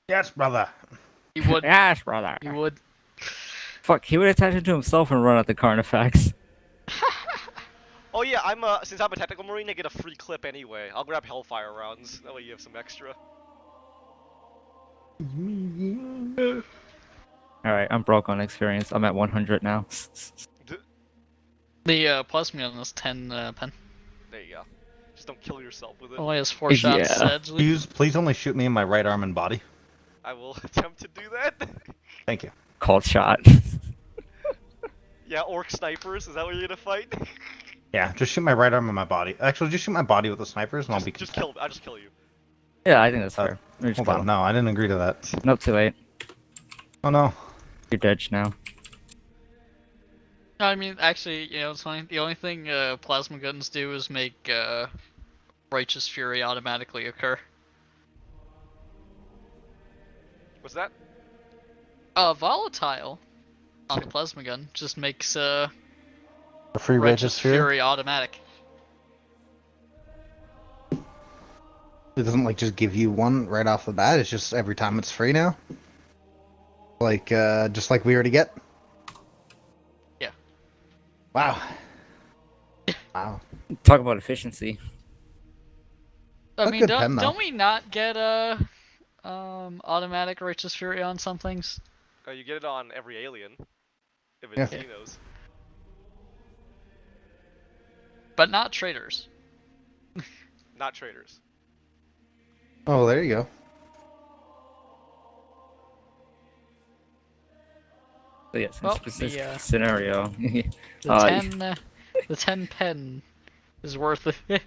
Yes, brother. He would. Yes, brother. He would. Fuck, he would attach it to himself and run at the Carnifex. Oh yeah, since I'm a technical marine, I get a free clip anyway. I'll grab Hellfire rounds, that way you have some extra. Alright, I'm broke on experience. I'm at 100 now. The plasma gun is 10 pen. There you go. Just don't kill yourself with it. Only has 4 shots, Yeah. sadly. Please only shoot me in my right arm and body. I will attempt to do that. Thank you. Called shot. Yeah, orc snipers, is that what you're gonna fight? Yeah, just shoot my right arm and my body. Actually, just shoot my body with the snipers, and I'll be just content. kill I'll just kill you. Yeah, I think that's fair. Hold on, no, I didn't agree to that. Nope, too late. Oh no. You're dead now. I mean, actually, you know, it's fine. The only thing plasma guns do is make Righteous Fury automatically occur. What's that? Volatile on the plasma gun just makes A free Righteous Fury? Fury automatic. It doesn't like just give you one right off the bat. It's just every time it's free now. Like just like we already get. Yeah. Wow. Wow. Talk about efficiency. I A mean, good pen, though. don't we not get automatic Righteous Fury on some things? You get it on every alien. If Yeah. it's Xenos. But not traders. Not traders. Oh, there you go. But yes, in Well, specific the, scenario. The Uh, 10 the 10 pen is worth it.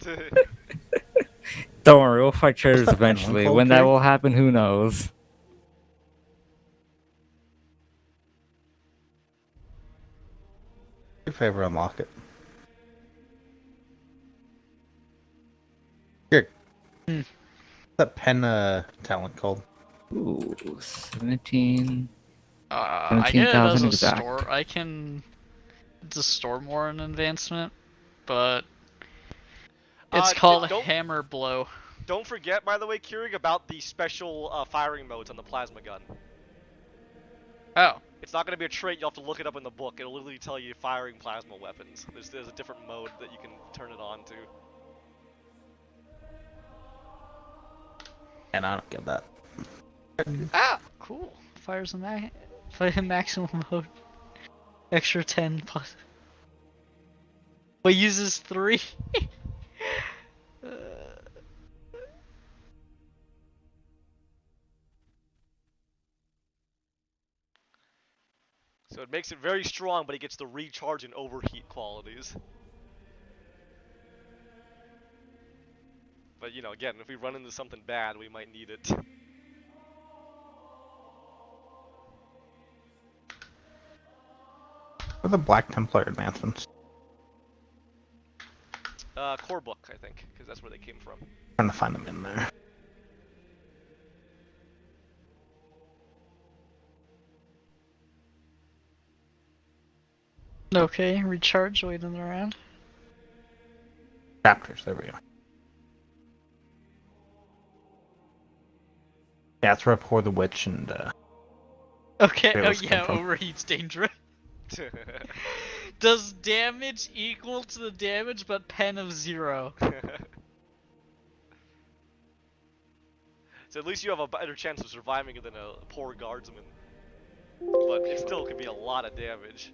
Don't worry, we'll fight traders that pen, eventually. Uncle When that Tree? will happen, who knows? Your favorite unlock it. Here. Hmm. What's that pen talent called? Ooh, 17. I get it as 17,000 a exact. store. I can just store more in advancement, but it's called don't- Hammer Blow. Don't forget, by the way, Keurig, about the special firing modes on the plasma gun. Oh, It's not going to be a trait, you'll have to look it up in the book. It'll literally tell you firing plasma weapons. There's a different mode that you can turn it on to. And I don't get that. Ah, cool. Fires a fire maximum mode. Extra 10 plus. But uses 3. uh, So it makes it very strong, but it gets the recharge and overheat qualities. But you know, again, if we run into something bad, we might need it. What are the Black Templar advancements? Core book, I think, because that's where they came from. Trying to find them in there. okay, recharge, waiting around. Chapters, there we go. Yeah, it's Rapport the Witch and Okay, oh Fearless came yeah, from. overheat's dangerous. Does damage equal to the damage but pen of 0? So at least you have a better chance of surviving it than a poor guardsman. But it still could be a lot of damage.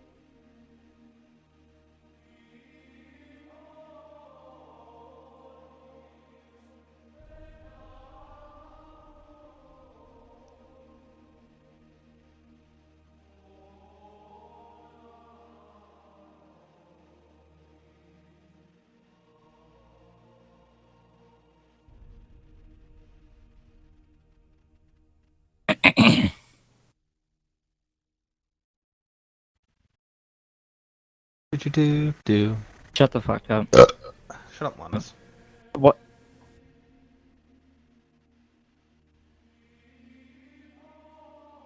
Do. Shut the fuck up. Shut up, Linus. What?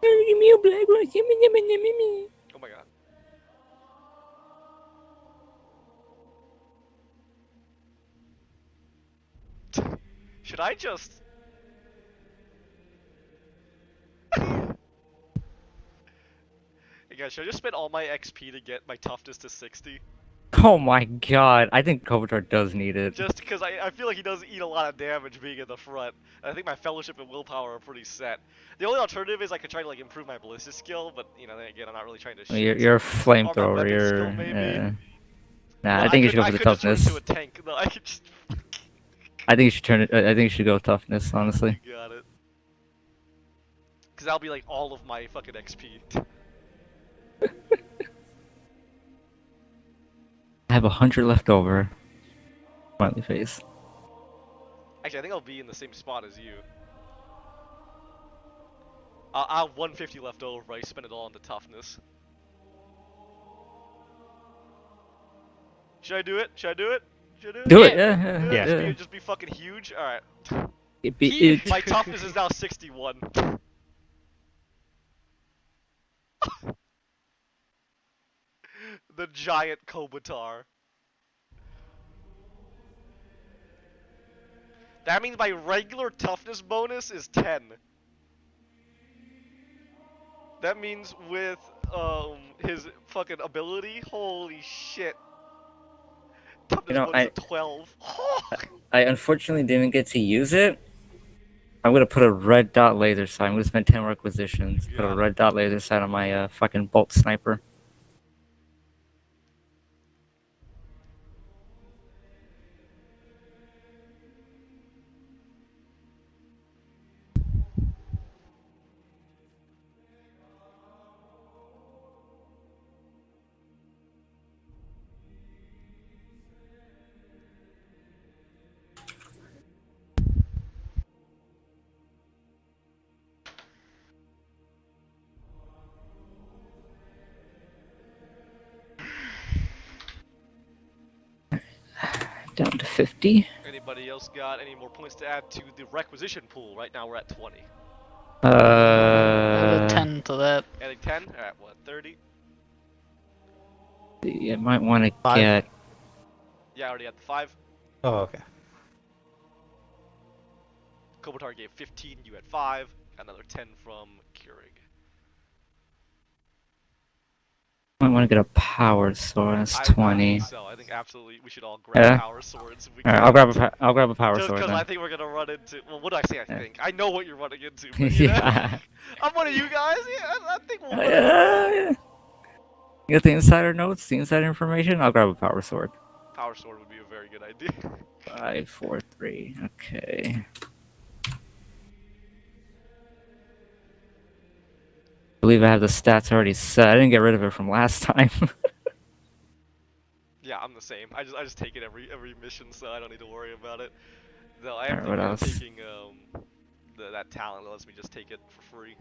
Give me a black one. Oh my god. Should I just... Hey guys, should I just spend all my XP to get my toughness to 60? Oh my god. I think Kovatar does need it. Just because I feel like he does eat a lot of damage being in the front. I think my fellowship and willpower are pretty set. The only alternative is I could try to like improve my ballistic skill, but you know, then again, I'm not really trying to shoot. You're a Or my flamethrower. weapon skill, You're. maybe. Nah, But I think you should go I for the could just turn into toughness. a tank. No, I could just. I think you should turn it. I think you should go with toughness, honestly. You got it. Because that'll be like all of my fucking XP. I have 100 left over. Smiley face. Actually, I think I'll be in the same spot as you. I'll have 150 left over, but I spend it all on the toughness. Should I do it? Should I do it? Should I do it? Do it, Yeah. yeah, Yeah. yeah. Just be fucking huge? Alright. It. My toughness is now 61. The giant Kobatar. That means my regular toughness bonus is 10. That means with his fucking ability, holy shit. Toughness bonus is 12. I unfortunately didn't get to use it. I'm gonna put a red dot laser sight. I'm gonna spend 10 requisitions. Put a Got it. red dot laser sight on my fucking bolt sniper. Down to 50. Anybody else got any more points to add to the requisition pool? Right now we're at 20. Added 10 to that. Adding 10? Alright, what, 30? I might want to 5. get. Yeah, I already had the 5. Oh, okay. Kobatar gave 15, you had 5. Got another 10 from Keurig. I want to get a power sword. That's I 20. think so. I think absolutely we should all grab Yeah. power swords if we All right, can. I'll grab a power Just sword because then. I think we're gonna run into. Well, what do I say? I Yeah. think I know what you're running into, but you know, Yeah. I'm one of you guys. Yeah, I think we'll run into that. Yeah. You got the insider notes, the insider information? I'll grab a power sword. Power sword would be a very good idea. 5, 4, 3. Okay. I believe I have the stats already set. I didn't get rid of it from last time. Yeah, I'm the same. I just take it every mission, so I don't need to worry about it. Though I am Alright, what thinking of else? taking that talent that lets me just take it for free.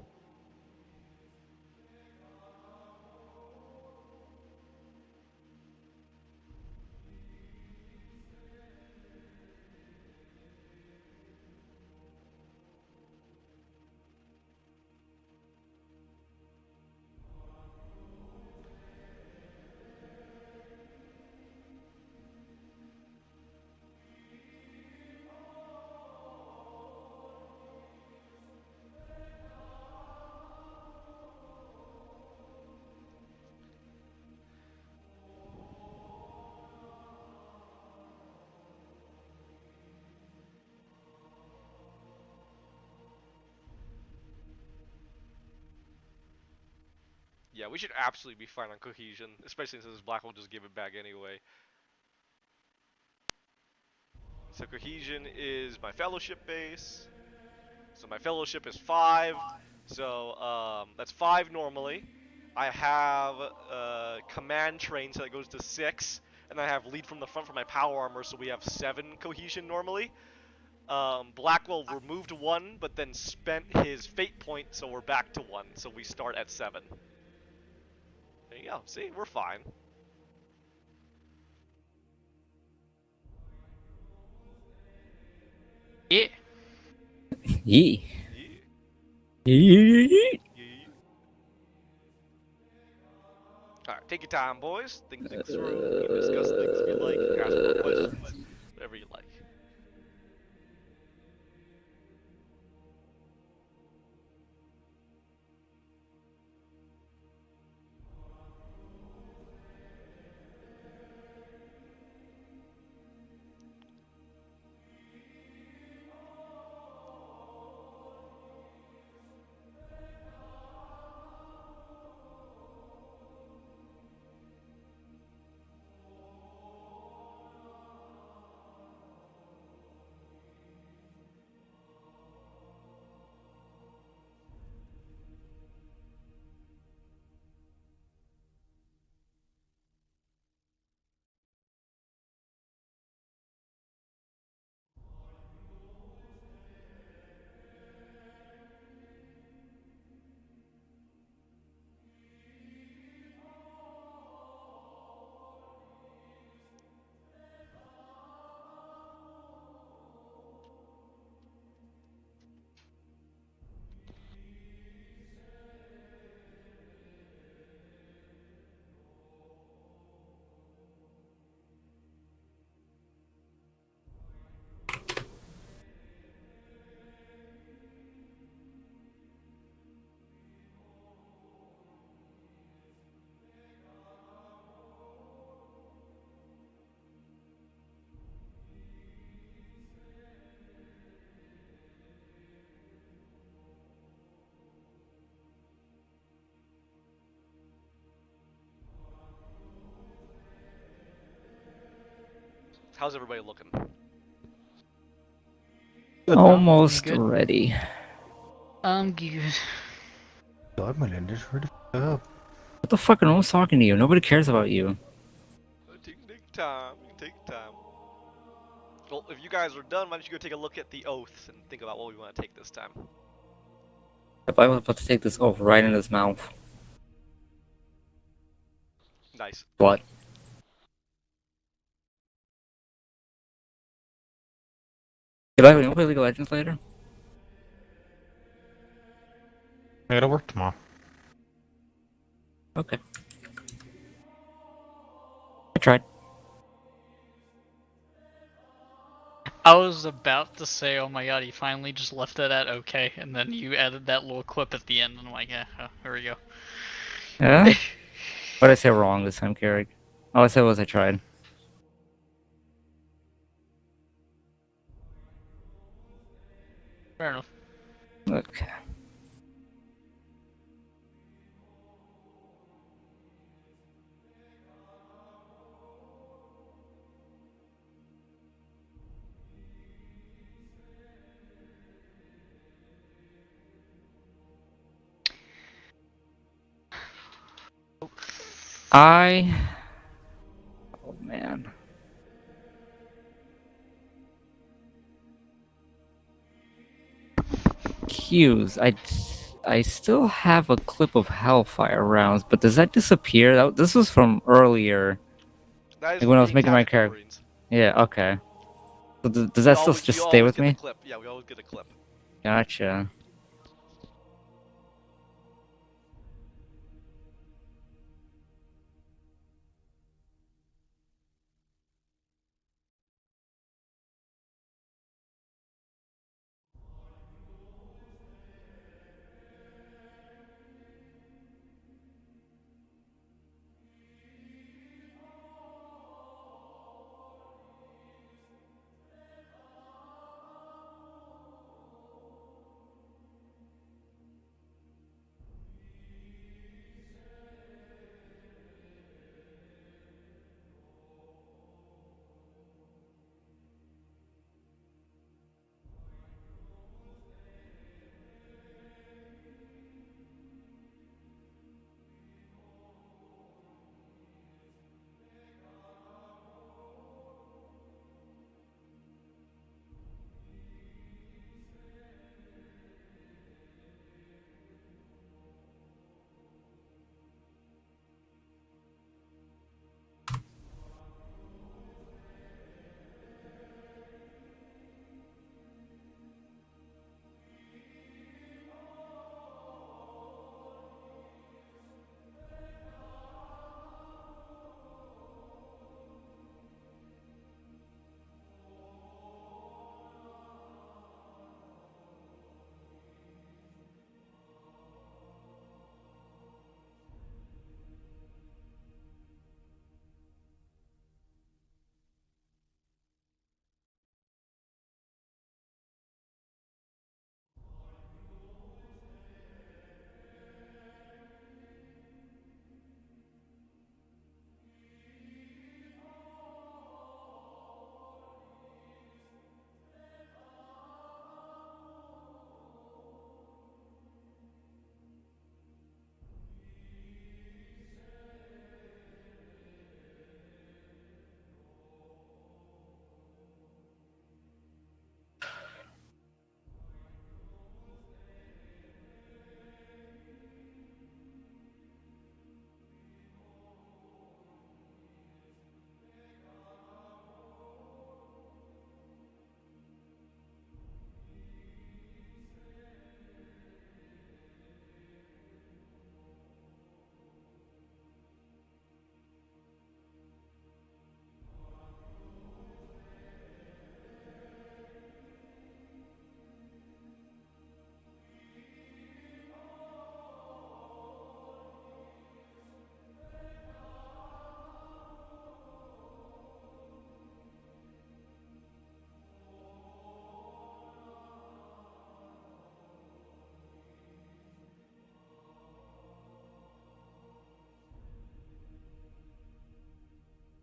Yeah, we should absolutely be fine on cohesion, especially since this black will just give it back anyway. So cohesion is my fellowship base. So my fellowship is 5. So that's 5 normally. I have command train, so that goes to 6, and I have lead from the front for my power armor, so we have 7 cohesion normally. Blackwell removed 1, but then spent his fate point, so we're back to 1. So we start at 7. There you go. See, we're fine. Yeah. Yee. Yeah. Yee. Yeah. Alright, take your time, boys. Think things through. We can discuss things if you like. Ask more questions. Whatever you like. How's everybody looking? Good. Almost Good. ready. Good. God, my end is ready up. What the fuck? No one's talking to you. Nobody cares about you. Take time. Take time. Well, if you guys are done, why don't you go take a look at the oaths and think about what we want to take this time. If I was about to take this oath right in his mouth. Nice. What? Hey, by the way, you wanna play League of Legends later? I gotta work tomorrow. Okay. I tried. I was about to say, oh my god, he finally just left it at okay, and then you added that little clip at the end, and I'm like, yeah, oh, here we go. Yeah? What did I say wrong this time, Carrick? All I said was I tried. Fair enough. Okay. Oh man. Cues. I still have a clip of Hellfire rounds, but does that disappear? This was from earlier, That is like from when I was being making my Tactical character. Marines. Yeah. Okay. So does that still just We stay always with get the me? clip. Yeah, we always get a clip. Gotcha.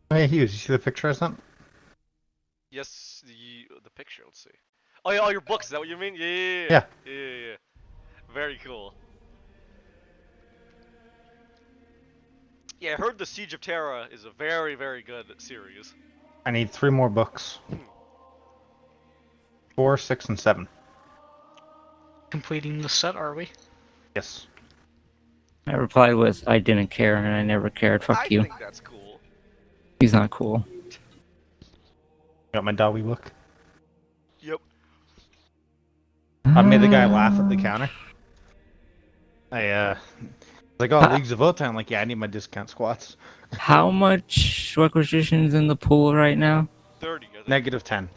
Hey Hughes, you see the picture I sent? Yes, the picture. Let's see. Oh yeah, all your books. Is that what you mean? Yeah. Yeah. Very cool. Yeah, I heard the Siege of Terra is a very, very good series. I need 3 more books. 4, 6, and 7. Completing the set, are we? Yes. I replied with, I didn't care and I never cared. I Fuck you. think that's cool. He's not cool. Got my Dawi book. Yep. I made the guy laugh at the counter. I like, oh, Leagues of Votan. I'm like, yeah, I need my discount squats. How much requisitions in the pool right now? 30, I think. Negative 10.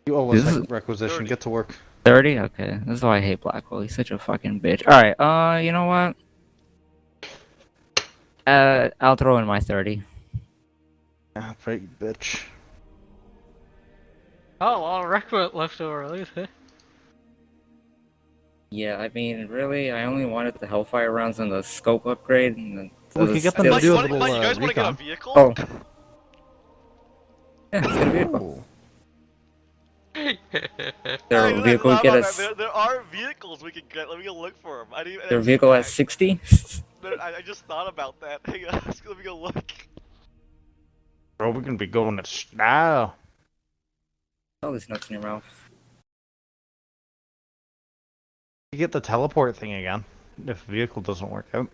You owe This us is a requisition. 30. Get to work. 30? Okay. This is why I hate Blackwell. He's such a fucking bitch. Alright, you know what? I'll throw in my 30. Ah, right, bitch. Oh, a lot of recruit left over, at least, huh? Yeah, I mean, really, I only wanted the Hellfire rounds and the scope upgrade, and We the could get them to Mike, do a stills. little You guys want to get a recon. vehicle? Oh, yeah, let's get a vehicle. Ooh. Their Hey, vehicle hold get on, us. there are vehicles we can get. Let me go look for them. I didn't. Their vehicle has 60. I just thought about that. Hang on, let me go look. Bro, we're gonna be going at style. Oh, there's nuts in your mouth. You get the teleport thing again if the vehicle doesn't work out.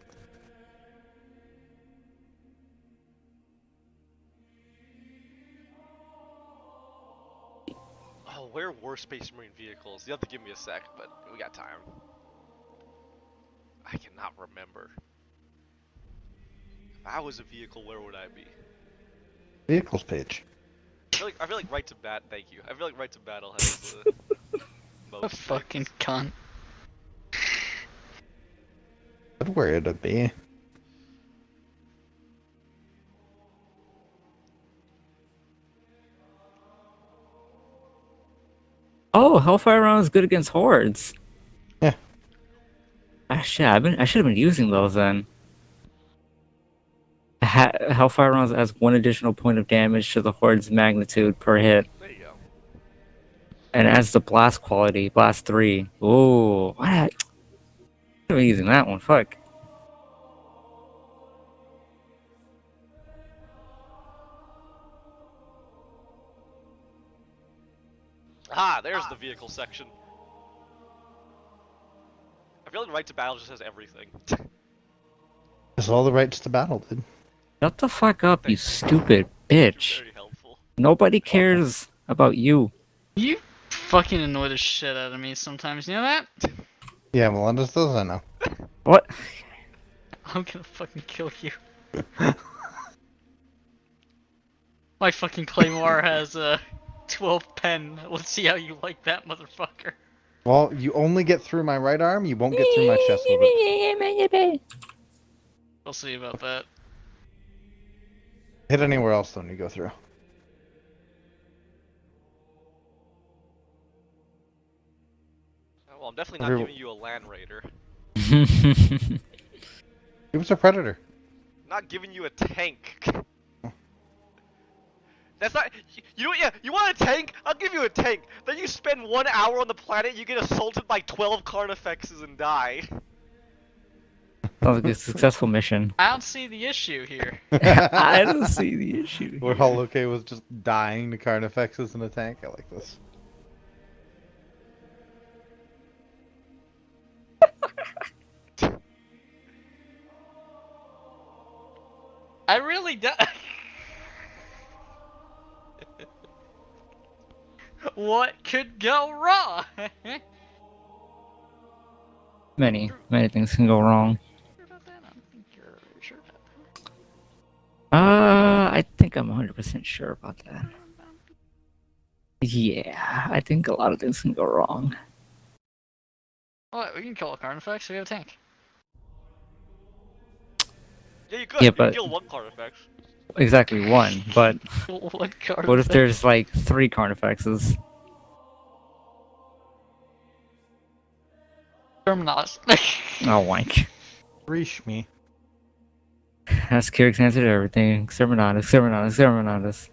Oh, where were Space Marine vehicles? You have to give me a sec, but we got time. I cannot remember. If I was a vehicle, where would I be? Vehicles page. I feel like Right to Bat. Thank you. I feel like Right to Battle has the A most fucking things. cunt. That's where it'd be. Oh, Hellfire round is good against hordes. Yeah. Ah, shit, I should have been using those then. Hellfire rounds adds 1 additional point of damage to the horde's magnitude per hit, There you go. and adds the blast quality, blast 3. Ooh, what? I'm using that one. Fuck. Ah, there's the vehicle section. I feel like Right to Battle just has everything. It's all the rights to battle, dude. Shut the fuck up, you Thank you. stupid You're bitch. very helpful. Nobody cares about you. You fucking annoy the shit out of me sometimes, you know that? Yeah, Melendez does, I know. What? I'm gonna fucking kill you. My fucking Claymore has a 12 pen. Let's see how you like that, motherfucker. Well, you only get through my right arm, you won't get through my chest with it. We'll see about that. Hit anywhere else, though, and you go through. Well, I'm definitely not giving you a Land Raider. He was a predator. Not giving you a tank. That's not. You know what? Yeah, you want a tank? I'll give you a tank. Then you spend 1 hour on the planet, you get assaulted by 12 Carnifexes and die. Sounds like a successful mission. I don't see the issue here. I don't see the issue. We're all okay with just dying to Carnifexes in a tank. I like this. I really do. What could go wrong? Many things can go wrong. Sure about that? I don't think you're sure about I think I'm 100% sure about that. Yeah, I think a lot of things can go wrong. What? We can kill a Carnifex. We have a tank. Yeah, you could. Yeah, You could but kill 1 Carnifex. exactly one. But What Carnifex? what if there's like 3 Carnifexes? Terminus? Oh, wank. Reach me. That's Kyric's answer to everything. Exterminatus.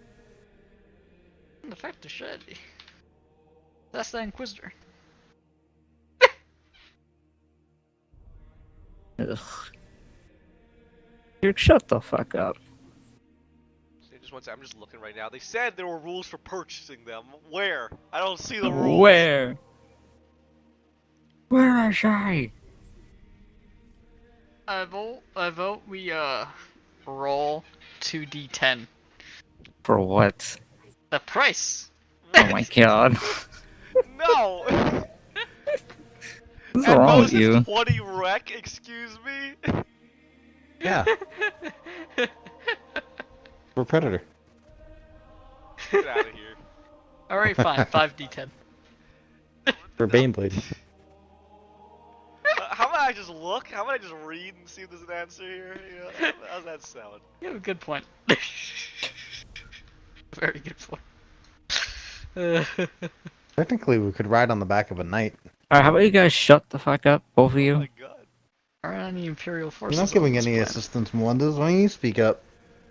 The fact is shady. That's the Inquisitor. Ugh. Kyric, shut the fuck up. Just one second, I'm just looking right now. They said there were rules for purchasing them. Where? I don't see the rules. Where? Where is I? I vote we roll 2d10. For what? The price. Oh my god. No! What's At wrong most with you? it's 20 wreck, excuse me? Yeah, we're a predator. Get out of here. Alright, fine. 5d10. We're Baneblade. How about I just look? How about I just read and see if there's an answer here? You know, how's that sound? You have a good point. Very good point. Technically, we could ride on the back of a knight. Alright, how about you guys shut the fuck up, both of Oh you? my god. Are any Imperial You're forces not giving on this any planet? assistance, Melendez. Why don't you speak up?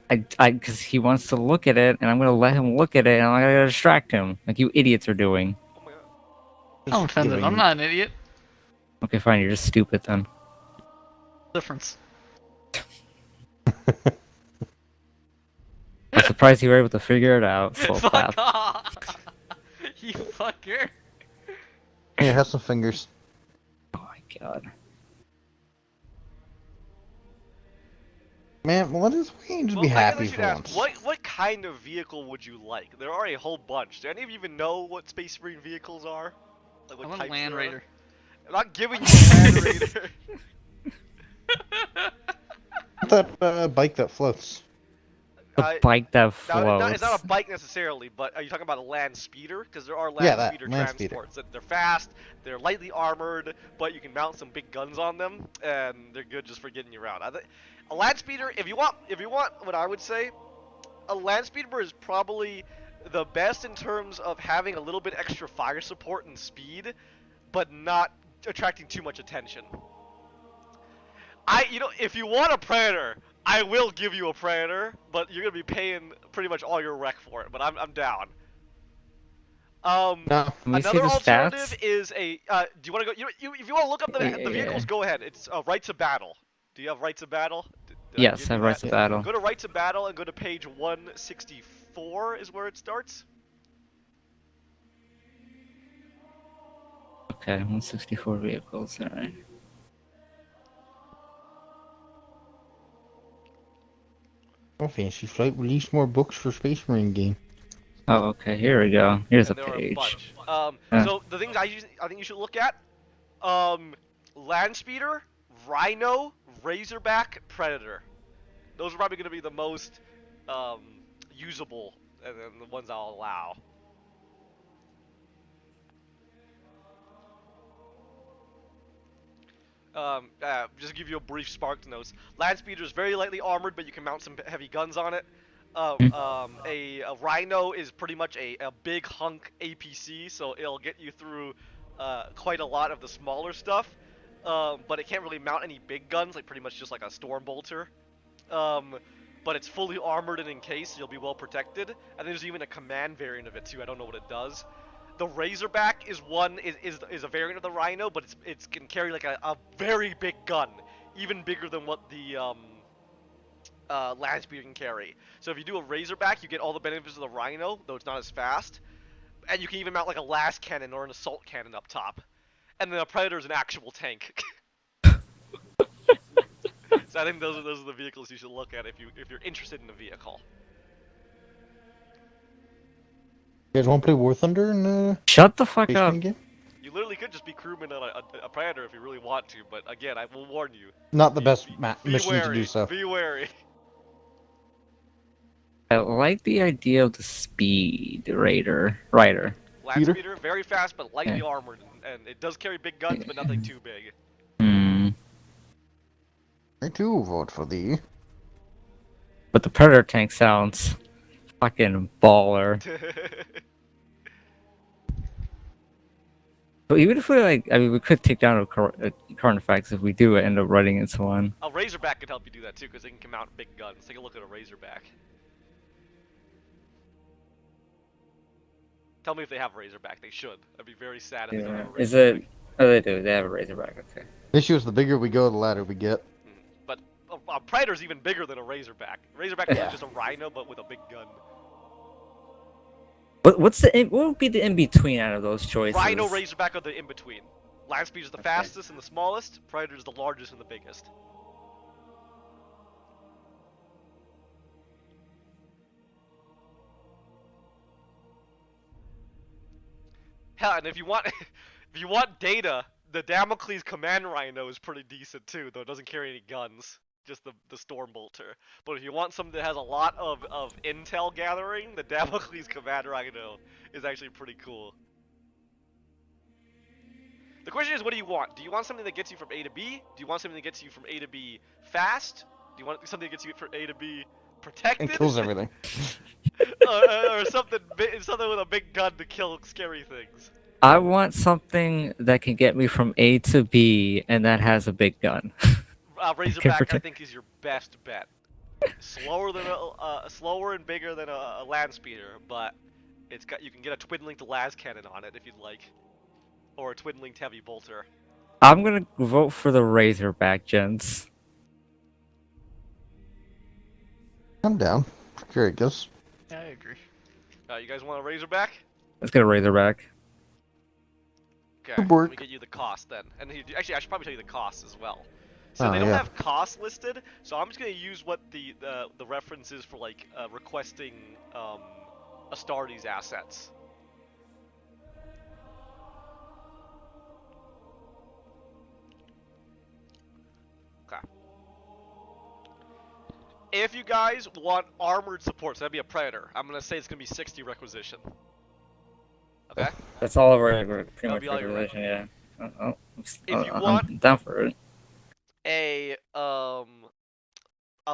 Because he wants to look at it, and I'm gonna let him look at it, and I'm gonna distract him, like you idiots are doing. Oh my god. I'm offended. I'm not an idiot. Okay, fine, you're just stupid then. Difference. I'm surprised you were able to figure it out. Slow Fuck clap. off! You fucker. Here, have some fingers. Oh my god. Man, Melendez, why can't you just Well, be I guess I happy should for ask, once? what kind of vehicle would you like? There are a whole bunch. Do any of you even know what Space Marine vehicles are? Like I what want a types Land there are? Raider. I'm not giving you a Land Raider. That bike that floats. The bike that Now, it's not floats. a bike necessarily, but are you talking about a land speeder? Because there are Yeah, land that, speeder land speeder. transports. They're fast, they're lightly armored, but you can mount some big guns on them, and they're good just for getting you around. A land speeder, if you want what I would say, a land speeder is probably the best in terms of having a little bit extra fire support and speed, but not attracting too much attention. If you want a Predator, I will give you a Predator, but you're gonna be paying pretty much all your wreck for it. But I'm down. No. Can we see Another the alternative stats? is a. Do you want to go? If you want to look up the vehicles, Yeah. go ahead. It's Rights of Battle. Do you have Rights of Battle? Did I Yes, give I you Rights that? of Battle. Go to Rights of Battle and go to page 164 is where it starts. Okay, 164 vehicles, alright. Oh, Fantasy Flight released more books for Space Marine game. Oh, okay, here we go. Here's a And there are a page. bunch. Yeah. So the things I think you should look at, Land Speeder, Rhino, Razorback, Predator. Those are probably going to be the most usable, and then the ones I'll allow. Just to give you a brief spark notes. Land Speeder is very lightly armored, but you can mount some heavy guns on it. A Rhino is pretty much a big hunk APC, so it'll get you through quite a lot of the smaller stuff. But it can't really mount any big guns, like pretty much just like a Storm Bolter. But it's fully armored and encased, so you'll be well protected. And there's even a command variant of it too. I don't know what it does. The Razorback is a variant of the Rhino, but it can carry like a very big gun, even bigger than what the Land Speeder can carry. So if you do a Razorback, you get all the benefits of the Rhino, though it's not as fast. And you can even mount like a las cannon or an assault cannon up top. And then a Predator is an actual tank. So I think those are the vehicles you should look at if you're interested in a vehicle. You guys want to play War Thunder in Shut the fuck Space up. Marine game? You literally could just be crewman on a Predator if you really want to, but again, I will warn you. Not the best Be mission wary. to do so. Be wary. I like the idea of the speed rider. Land Peter? Speeder, very fast but lightly Yeah. armored, and it does carry big guns, but nothing too big. Hmm. I too vote for thee. But the Predator tank sounds fucking baller. So even if we we could take down a current effects if we do end up running into one. A Razorback could help you do that too, because they can mount big guns. Take a look at a Razorback. Tell me if they have a Razorback. They should. I'd be very sad if they don't Yeah. have a Razorback. Is it? Oh, they do. They have a Razorback. Okay. The issue is the bigger we go, the louder we get. But a Predator's even bigger than a Razorback. Razorback is Yeah. just a Rhino, but with a big gun. What would be the in between out of those choices? Rhino, Razorback are the in-between. Land Speed is the fastest and the smallest. Predator is the largest and the biggest. Hell, and if you want, if you want data, the Damocles Command Rhino is pretty decent too, though it doesn't carry any guns, just the Storm Bolter. But if you want something that has a lot of intel gathering, the Damocles Command Rhino is actually pretty cool. The question is, what do you want? Do you want something that gets you from A to B? Do you want something that gets you from A to B fast? Do you want something that gets you from A to B protected? It kills everything. or something with a big gun to kill scary things. I want something that can get me from A to B and that has a big gun. Razorback, I protect- think, is your best bet. Slower and bigger than a land speeder, but you can get a twin-linked las cannon on it if you'd like, or a twin-linked heavy bolter. I'm gonna vote for the Razorback, gents. I'm down. Curious. Yeah, I agree. You guys want a Razorback? Let's get a Razorback. Okay, Good let work. me get you the cost then. And actually, I should probably tell you the costs as well. So Oh, they don't yeah. have costs listed, so I'm just gonna use what the reference is for like requesting Astartes assets. Okay. If you guys want armored support, so that'd be a Predator, I'm gonna say it's gonna be 60 requisition. Okay? That's all over pretty That'll much be all your regulation, yeah. If you want- I'm down for it. A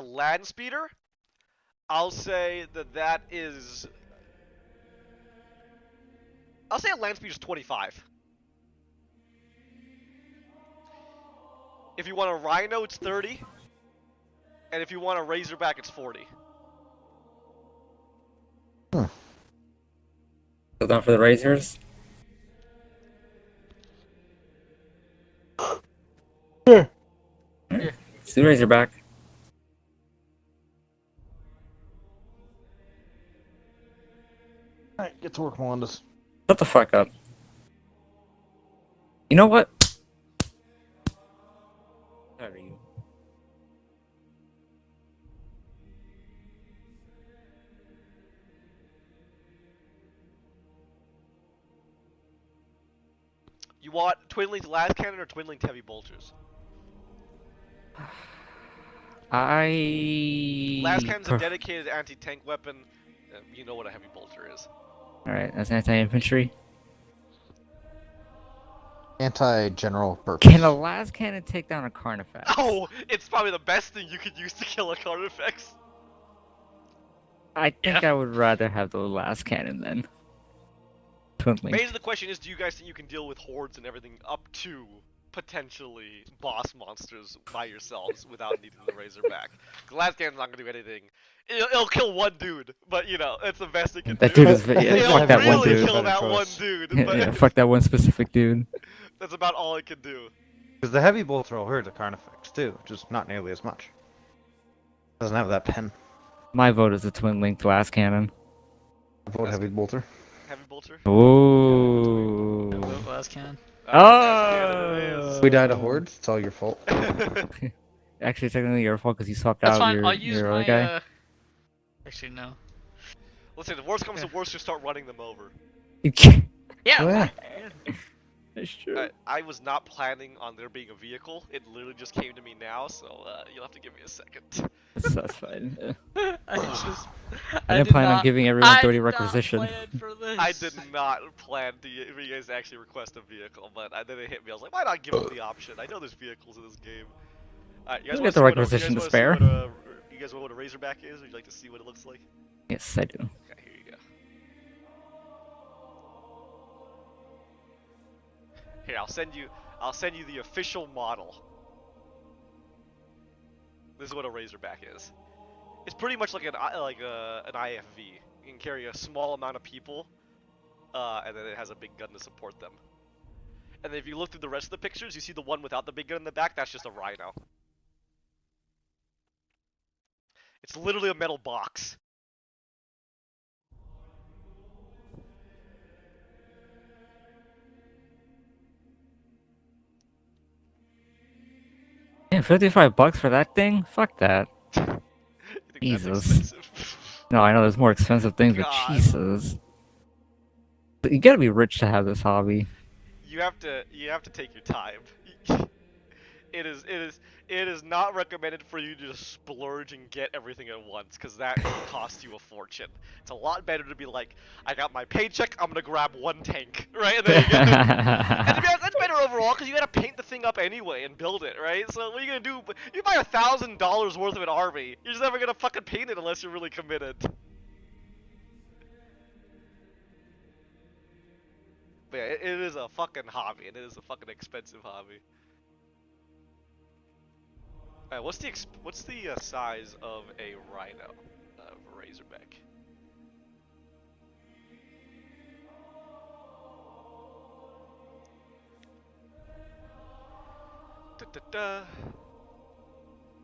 land speeder, I'll say that is. I'll say a land speeder is 25. If you want a Rhino, it's 30. And if you want a Razorback, it's 40. So down for the Razors? Yeah. Let's do Razorback. Alright, get to work, Melinda's. Shut the fuck up. You know what? Tired of you. You want twin-linked las cannon or twin-linked heavy bolters? Las cannon's a dedicated anti-tank weapon. You know what a heavy bolter is. Alright, that's anti-infantry. Anti-general purpose. Can a las cannon take down a Carnifex? Oh, it's probably the best thing you could use to kill a Carnifex. I think I would rather have the las cannon then. Twin link. Mainly the question is, do you guys think you can deal with hordes and everything up to potentially boss monsters by yourselves without needing the Razorback? The las cannon's not gonna do anything. It'll kill one dude, but you know, it's the best it can That do. dude is yeah, It'll fuck that really one dude. kill that Better one choice. dude, Yeah, but yeah, fuck that one specific dude. that's about all it can do. Because the heavy bolter will hurt the Carnifex too, just not nearly as much. Doesn't have that pen. My vote is a twin linked las cannon. Vote heavy bolter. Heavy bolter. Ooh. Vote las cannon. Oh! We died a horde. It's all your fault. Actually, technically your fault because you swapped That's out fine. your, I'll use your my. other guy. Actually, no. Listen, if worst comes to worst, just start running them over. Yeah. Oh, yeah. That's true. I was not planning on there being a vehicle. It literally just came to me now, so you'll have to give me a second. That's fine. I just. I didn't did plan on not- giving everyone I 30 did not requisition. plan for this. I did not plan for you guys to actually request a vehicle, but then it hit me. I was like, why not give them the option? I know there's vehicles in this game. Alright, you guys You want got the requisition to spare. You guys know what a Razorback is? Would you like to see what it looks like? Yes, I do. Okay, here you go. Here, I'll send you the official model. This is what a Razorback is. It's pretty much like an IFV. You can carry a small amount of people, and then it has a big gun to support them. And then if you look through the rest of the pictures, you see the one without the big gun in the back. That's just a Rhino. It's literally a metal box. Yeah, $55 for that thing? Fuck that. You think that's Jesus. expensive? No, I know there's more expensive things, but God. Jesus. But you gotta be rich to have this hobby. You have to take your time. It is not recommended for you to just splurge and get everything at once, because that can cost you a fortune. It's a lot better to be like, I got my paycheck, I'm gonna grab one tank, right? And then you get and to be honest, that's better overall, Well, because you gotta paint the thing up anyway and build it, right? So what are you gonna do? You buy $1,000 worth of an army. You're just never gonna fucking paint it unless you're really committed. But yeah, it is a fucking hobby, and it is a fucking expensive hobby. Alright, what's the size of a rhino, of a razorback? Da, da, da.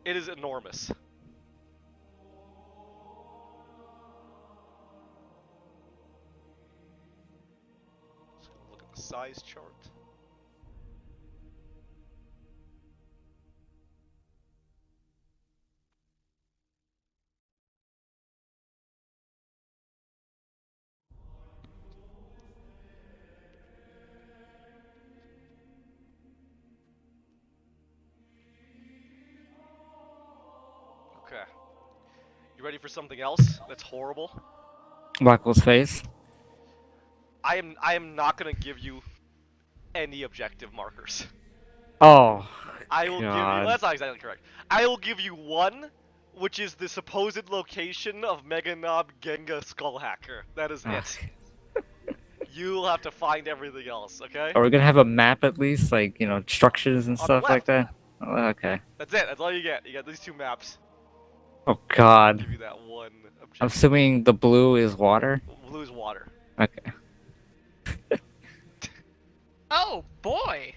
It is enormous. Just gonna look at the size chart. Okay. You ready for something else that's horrible? Blackwell's face. I am not gonna give you any objective markers. Oh, I will give you. Well, God. that's not exactly correct. I will give you one, which is the supposed location of Mega Knob Genga Skull Hacker. That is it. You'll have to find everything else, okay? Are we gonna have a map at least, like, you know, structures and On the stuff like left. that? Oh, okay. That's it. That's all you get. You got these two maps. Oh, I'll God. give you that one I'm objective. assuming the blue is water? Blue is water. Okay. Oh boy!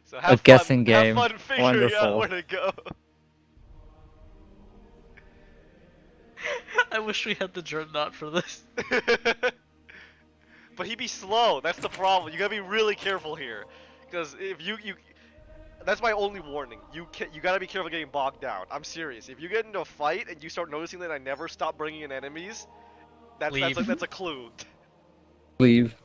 So A have guessing fun. Have game. fun figuring out Wonderful. where to go. I wish we had the dreadnought for this. But he'd be slow. That's the problem. You gotta be really careful here, because if you that's my only warning. You gotta be careful getting bogged down. I'm serious. If you get into a fight and you start noticing that I never stop bringing in enemies, Leave. that's a clue. Leave.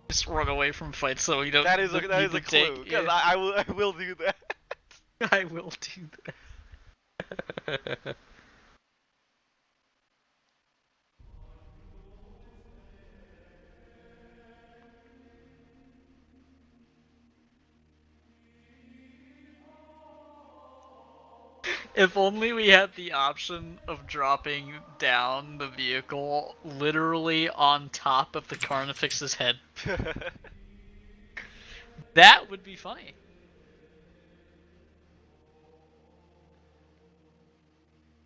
Just run away from fights so you don't. That is a need clue. to Because take- I will do that. I will do that. If only we had the option of dropping down the vehicle literally on top of the Carnifex's head. That would be funny.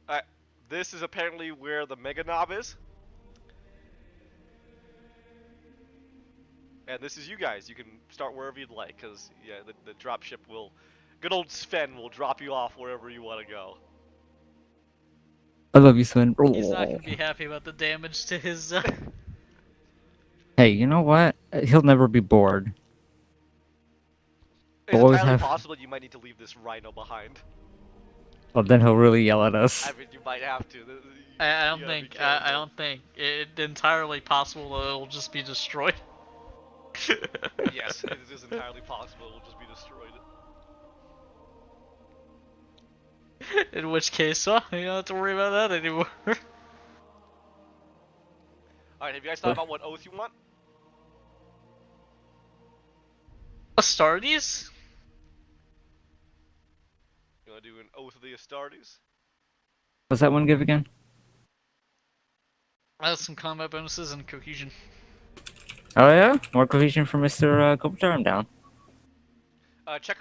Alright, this is apparently where the Mega Knob is. And this is you guys. You can start wherever you'd like, because, yeah, the dropship will... Good old Sven will drop you off wherever you want to go. I love you, Sven. He's not gonna be happy about the damage to his. Hey, you know what? He'll never be bored. It's Always entirely have- possible that you might need to leave this rhino behind. Well, then he'll really yell at us. I mean, you might have to. I You don't gotta be think. I careful. don't think it's entirely possible that it'll just be destroyed. Yes, it is entirely possible it will just be destroyed. In which case, well, you don't have to worry about that anymore. Alright, have you guys thought about what oath you want? Astartes? You wanna do an Oath of the Astartes? What's that one give again? Some combat bonuses and cohesion. Oh yeah? More cohesion for Mr. Kopitar? I'm down. Check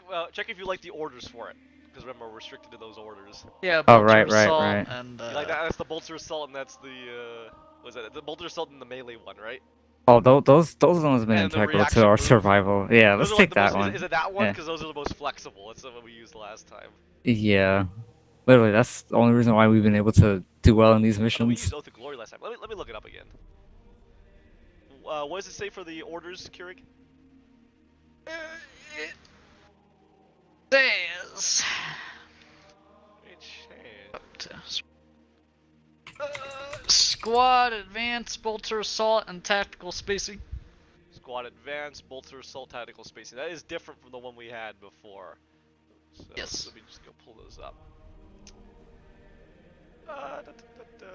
if you like the orders for it. Because remember, we're restricted to those orders. Yeah, Oh, Bolter right, Assault right. and You like that? That's the Bolter Assault, and that's the, was that the Bolter Assault and the melee one, right? Oh, those ones have been And the integral reaction to our move. survival. Yeah, Those let's are like take the that most, one. Is it that one? Yeah. Because those are the most flexible. That's the one we used last time. Yeah. Literally, that's the only reason why we've been able to do well in these Although we missions. used Oath of Glory last time. Let me look it up again. What does it say for the orders, Keurig? it says squad advance, bolter assault, and tactical spacing. Squad Advance, Bolter Assault, Tactical Spacing. That is different from the one we had before. So, Yes. Let me just go pull those up. Da, da, da, da.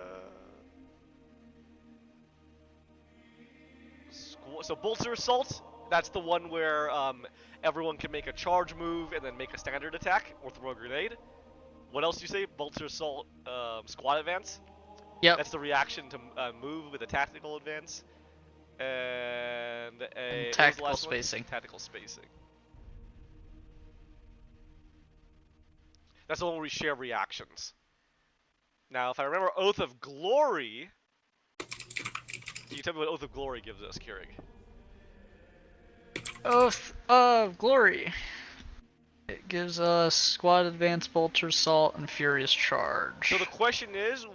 So Bolter Assault, that's the one where everyone can make a charge move and then make a standard attack or throw a grenade. What else do you say? Bolter Assault Squad Advance? Yep. That's the reaction to move with a tactical advance. And what was the tactical last one? spacing. Tactical spacing. That's the one where we share reactions. Now, if I remember Oath of Glory, can you tell me what Oath of Glory gives us, Keurig? Oath of Glory. It gives us Squad Advance, Bolter Assault, and Furious Charge. So the question is,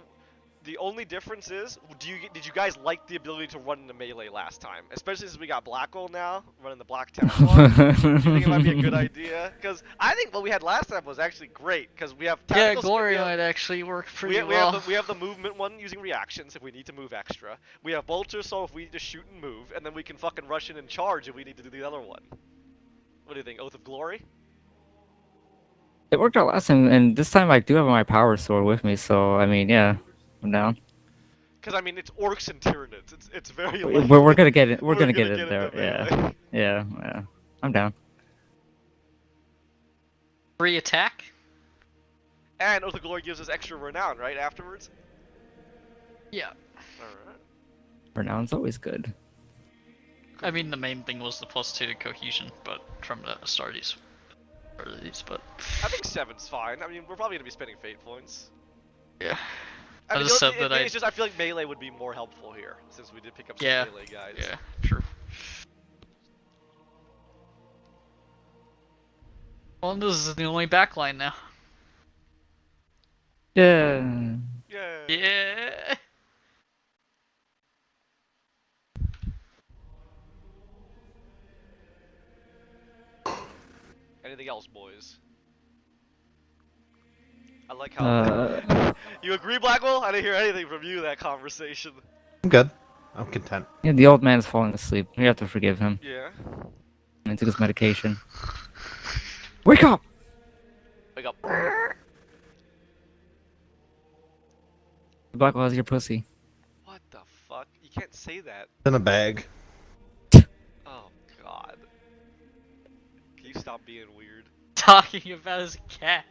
the only difference is, did you guys like the ability to run into melee last time? Especially since we got Blackwell now, running the Black Templar. Do you think it might be a good idea? Because I think what we had last time was actually great, because we have Yeah, tactical Glory might actually work pretty we well. have the movement one using reactions if we need to move extra. We have Bolter, so if we need to shoot and move, and then we can fucking rush in and charge if we need to do the other one. What do you think, Oath of Glory? It worked out last time, and this time I do have my power sword with me, so I mean, yeah, I'm down. Because I mean, it's orcs and Tyranids. It's very We're, like, we're gonna get it. We're we're gonna get it into there. Yeah, melee. yeah. I'm down. Free attack? And Oath of Glory gives us extra renown, right? Afterwards. Yeah. Alright. Renown's always good. I mean, the main thing was the +2 cohesion, but from the Astartes. But I think 7's fine. I mean, we're probably gonna be spending fate points. yeah. I I mean, just said that it's just I feel like melee would be more helpful here since we did pick up some Yeah. melee guys. Yeah, true. Well, this is the only backline now. Yeah. Yeah. Yeah. Anything else, boys? I like how you agree, Blackwell. I didn't hear anything from you that conversation. I'm good. I'm content. Yeah, the old man's falling asleep. We have to forgive him. Yeah. He took his medication. Wake up! Wake up. Blackwell, how's your pussy? What the fuck? You can't say that. It's in a bag. Oh god. Can you stop being weird? Talking about his cat.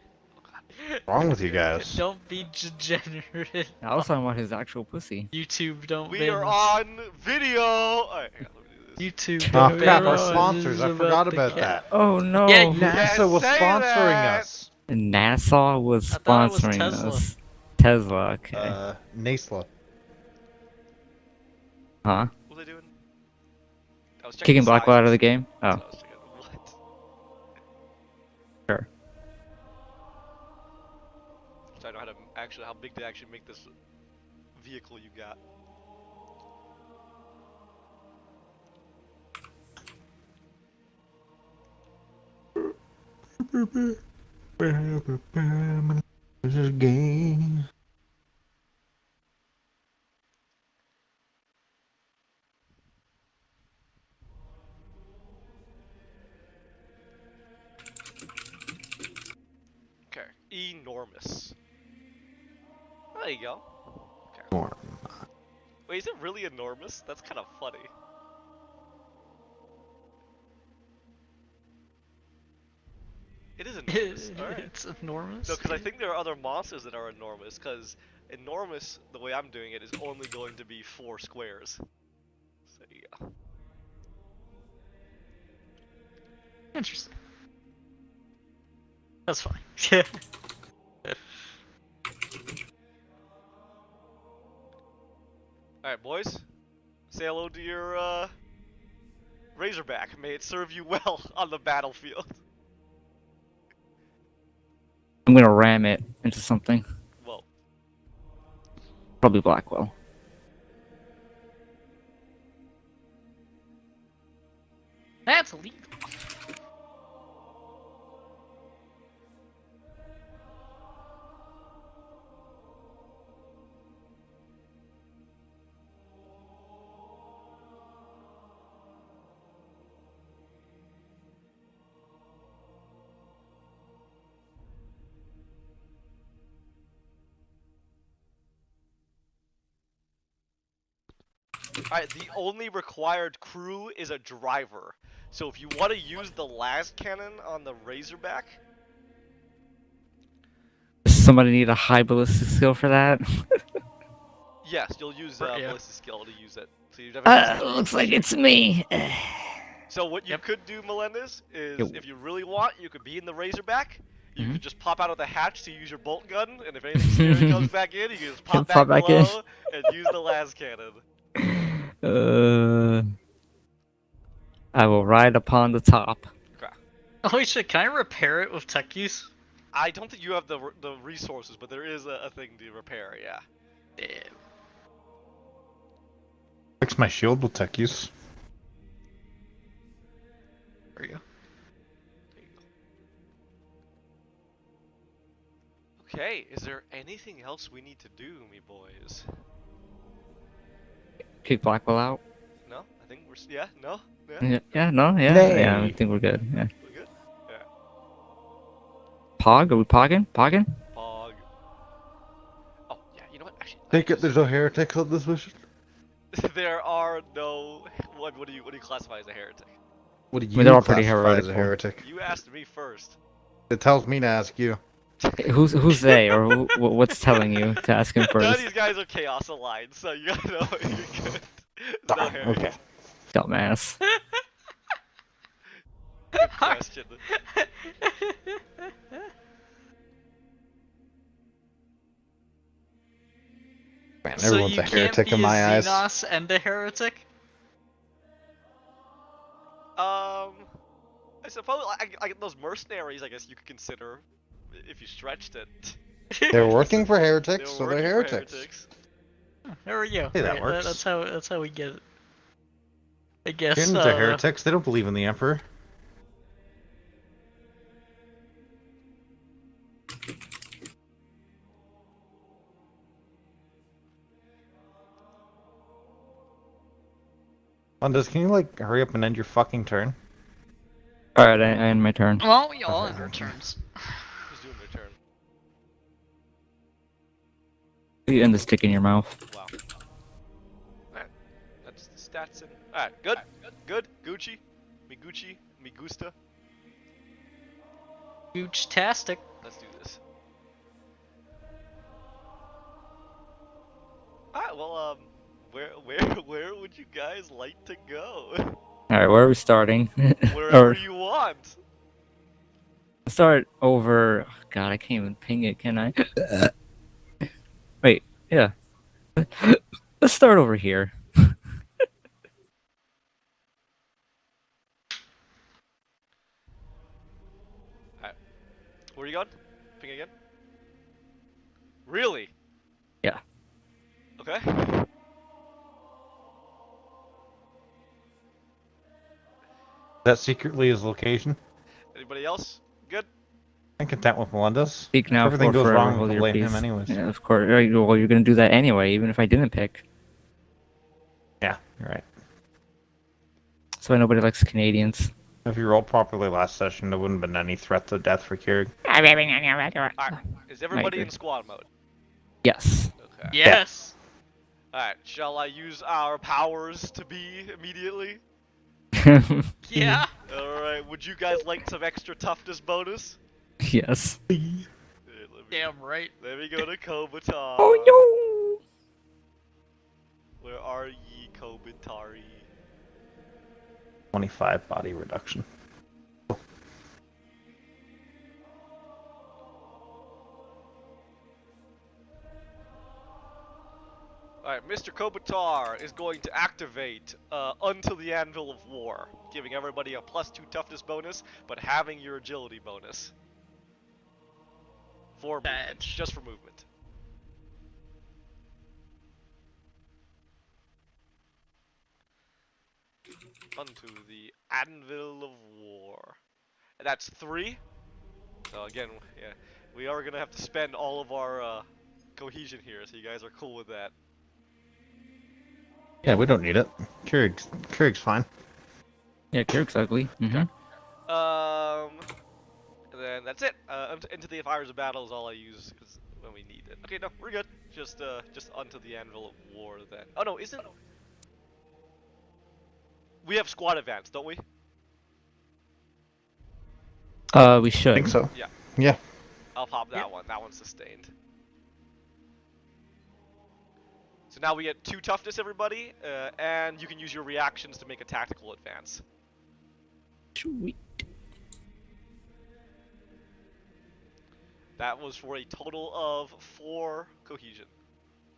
What's wrong with you guys? Don't be degenerate. I was talking about his actual pussy. YouTube, don't We ban are us. on video. Alright, hang on, let me do this. YouTube, Oh don't crap, ban our us. sponsors. I This is forgot the about cat. that. Oh no! Yeah, you NASA was say sponsoring that. us. NASA was I thought it was sponsoring Tesla. us. Tesla, okay. Nasla. Huh? What are they doing? I was checking Kicking Blackwell out of the sizes. game? That's Oh, what I was checking. What? sure. So I know how big to actually make this vehicle you got. This is game. Okay. Enormous. There you go. Wait, is it really enormous? That's kind of funny. It is enormous. Alright. It's enormous. No, because I think there are other monsters that are enormous, because enormous, the way I'm doing it, is only going to be 4 squares. So there you go. Interesting. That's fine. Yeah. Alright, boys. Say hello to your, Razorback. May it serve you well on the battlefield. I'm gonna ram it into something. Well, Probably Blackwell. That's illegal. Alright, the only required crew is a driver. So if you want to use the las cannon on the Razorback, Does somebody need a high ballistic skill for that? yes, you'll use Yeah. ballistic skill to use it. So you definitely Looks like it's me. So what you Yep. could do, Melendez, is Yo. if you really want, you could be in the Razorback. You Mhm. could just pop out of the hatch to use your bolt gun, and if anything scary comes back in, you can just Can pop back pop back in. below and use the las cannon. I will ride upon the top. Okay. Holy shit, can I repair it with tech use? I don't think you have the resources, but there is a thing to repair. Yeah. Damn. Fix my shield with tech use. There you go. There you go. Okay. Is there anything else we need to do, me boys? Kick Blackwell out. No. I think we're yeah. No. Yeah. Yeah, no, yeah, Nay. yeah. I think we're good. Yeah. We're good. Yeah. Pog? Are we pogging? Pogging? Pog. Oh yeah. You know what? Actually, Take it, there's no heretics on this mission. there are no. What do you classify as a heretic? What do I you mean, they're all pretty classify as a heretical. heretic? You asked me first. It tells me to ask you. Who's they, or what's telling you to ask him None of first? these guys are chaos aligned, so you gotta know you're good. No Darn, heretic. okay. Dumbass. Good question. Man, So everyone's you a can't heretic be in my a eyes. Xenos and a heretic? I suppose those mercenaries. I guess you could consider if you stretched it. They're working for They heretics, were so they're working for heretics. There we go. Hey, that Right, works. That's how we get it. I guess. Humans are heretics. They don't believe in the Emperor. Lundas, can you like hurry up and end your fucking turn? Alright, I end my turn. Well, we all Okay. end our turns. Who's doing their turn? You end the stick in your mouth. Wow. Alright, that's the stats in. Alright, good, good. Gucci, me Gucci, me gusta. Gooch-tastic. Let's do this. Alright, well, where would you guys like to go? Alright, where are we starting? Wherever or you want. start over. Oh, God, I can't even ping it, can I? Wait, yeah. Let's start over here. Alright, where are you going? Ping again. Really? Yeah. Okay. That secretly his location. Anybody else? Good. I'm content with Melendez. Speak If now everything or goes forever wrong, hold we'll your blame peace. him anyways. Yeah, of course. Well, you're gonna do that anyway, even if I didn't pick. Yeah, you're right. That's why nobody likes Canadians. If you rolled properly last session, there wouldn't have been any threat to death for Keurig. Alright, is everybody agree. in squad mode? Yes. Okay. Yes. Alright, shall I use our powers to be immediately? Yeah. Alright, would you guys like some extra toughness bonus? Yes. Damn right. Let me go to Kobatar. Oh Where are ye, Kobatari? 25 body reduction. Alright, Mr. Kobatar is going to activate Until the Anvil of War, giving everybody a +2 toughness bonus, but having your agility bonus. For movement, Badge. just for movement. Unto the Anvil of War. And that's 3. So again, yeah, we are gonna have to spend all of our cohesion here, so you guys are cool with that. Yeah, we don't need it. Keurig's fine. Yeah, Kirk's ugly. Mm-hmm. And then that's it. Into the Fires of Battle is all I use when we need it. Okay, no, we're good. Just onto the Anvil of War then. Oh no, isn't We have squad advance, don't we? We I should. think so. Yeah. Yeah. I'll pop that one. That one's sustained. So now we get 2 toughness, everybody, and you can use your reactions to make a tactical advance. Sweet. That was for a total of 4 cohesion.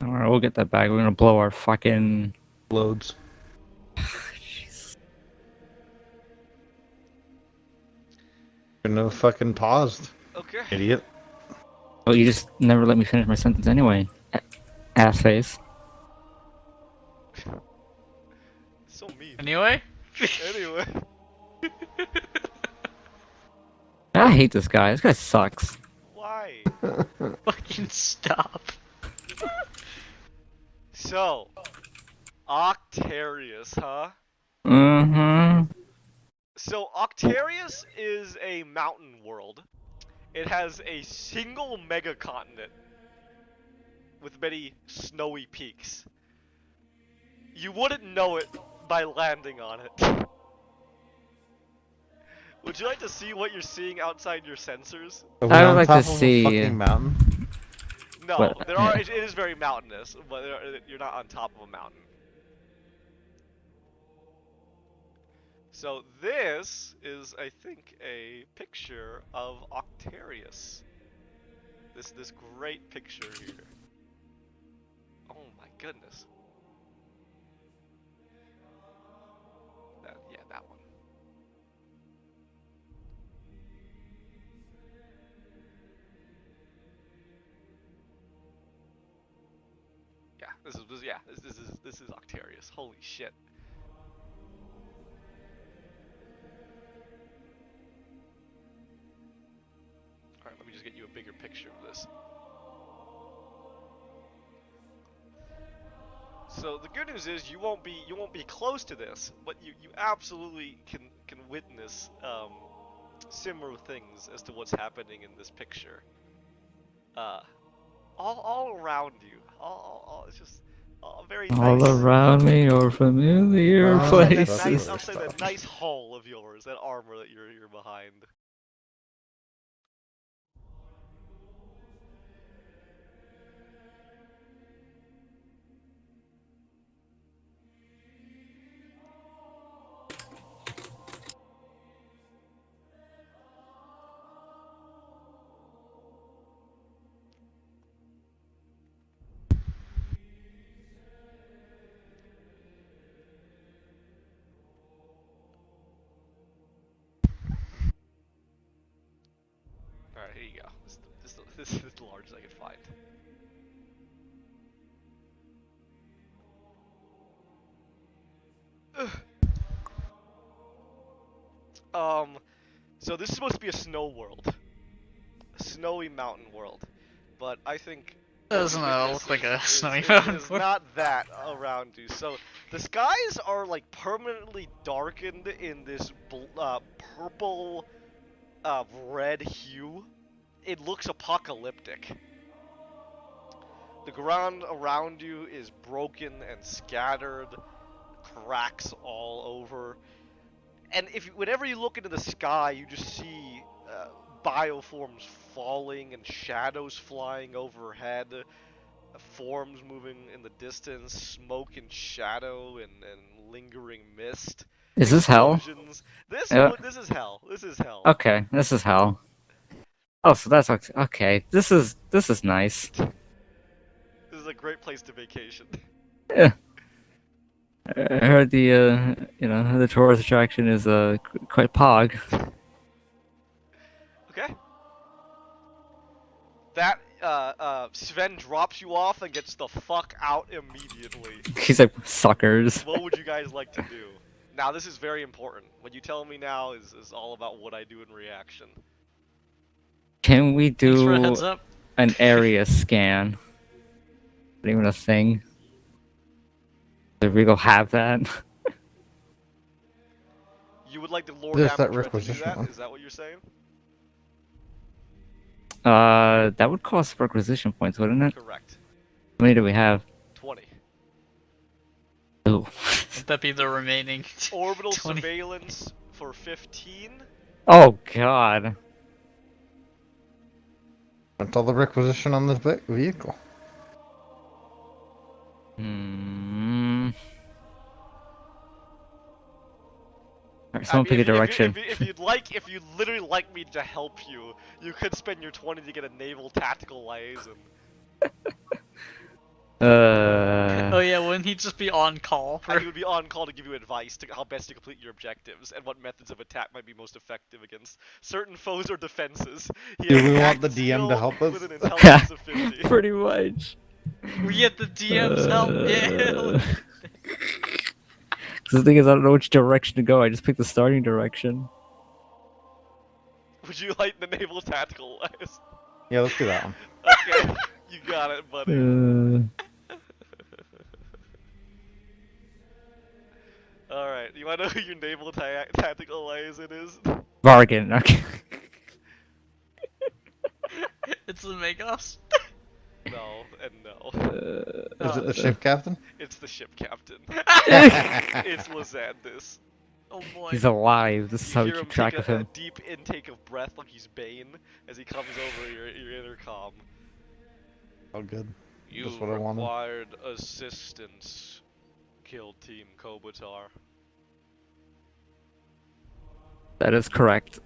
Alright, we'll get that back. We're gonna blow our fucking. Loads. Shouldn't have fucking paused, Okay. idiot. Oh, you just never let me finish my sentence anyway. Ass face. So mean. Anyway? Anyway. I hate this guy. This guy sucks. Why? Fucking stop. So, Octarius, huh? Mm-hmm. So, Octarius is a mountain world. It has a single mega continent with many snowy peaks. You wouldn't know it by landing on it. Would you like to see what you're seeing outside your sensors? Are we I would on like top to of see- a fucking mountain? No, What? there are. It is very mountainous, but you're not on top of a mountain. So this is, I think, a picture of Octarius. This great picture here. Oh my goodness. Yeah, that one. Yeah, this is Octarius. Holy shit. All right, let me just get you a bigger picture of this. So the good news is you won't be close to this, but you absolutely can witness similar things as to what's happening in this picture. All around you, all it's just very All nice. around me, your familiar Oh, Outside that that's places. nice, what outside we're that nice hull of yours, that armor that you're behind. All right, here you go. This is the largest I could find. So this is supposed to be a snow world, a snowy mountain world, but I think what Doesn't you look witness like a is- snowy is- mountain is world. not that around you. So the skies are like permanently darkened in this purple, red hue. It looks apocalyptic. The ground around you is broken and scattered, cracks all over. And whenever you look into the sky, you just see bioforms falling and shadows flying overhead, forms moving in the distance, smoke and shadow and lingering mist. Is this hell? Explosions. Yeah. This is hell. This is hell. Okay, this is hell. Oh, so that's okay. This is nice. This is a great place to vacation. Yeah. I heard the the tourist attraction is quite pog. Okay. That Sven drops you off and gets the fuck out immediately. He's like suckers. What would you guys like to do? Now this is very important. What you tell me now is all about what I do in reaction. Can we Thanks for a do heads up. an area scan? Not even a thing. Does Regal have that? You would like the Lord There's that Amidred to do requisition that? one. Is that what you're saying? That would cost requisition points, wouldn't it? Correct. How many do we have? 20. Ooh. Would that be the remaining? Orbital 20? surveillance for 15. Oh god. That's all the requisition on this vehicle. Hmm. Alright, I someone mean, pick a direction. if you'd literally like me to help you, you could spend your 20 to get a naval tactical liaison. Oh yeah, wouldn't he just be on call And for? he would be on call to give you advice to how best to complete your objectives and what methods of attack might be most effective against certain foes or defenses. He Do has we attack want the DM to skill help us? with an intelligence of 50. Pretty much. We get the DM's help. Yeah. Look at that. 'Cause the thing is, I don't know which direction to go. I just picked the starting direction. Would you like the naval tactical liaison? Yeah, let's do that one. Okay, you got it, buddy. Alright, you wanna know who your naval tactical liaison is? Bargain. Okay. It's the Magos. No, and no. Is it the ship captain? It's the ship captain. That's It's Lizandus. Oh boy. He's alive. This is how You we hear him keep take track of a him. deep intake of breath like he's Bane as he comes over your intercom. Oh, good. You Just what I wanted. required assistance. Kill Team Kobatar. That is correct.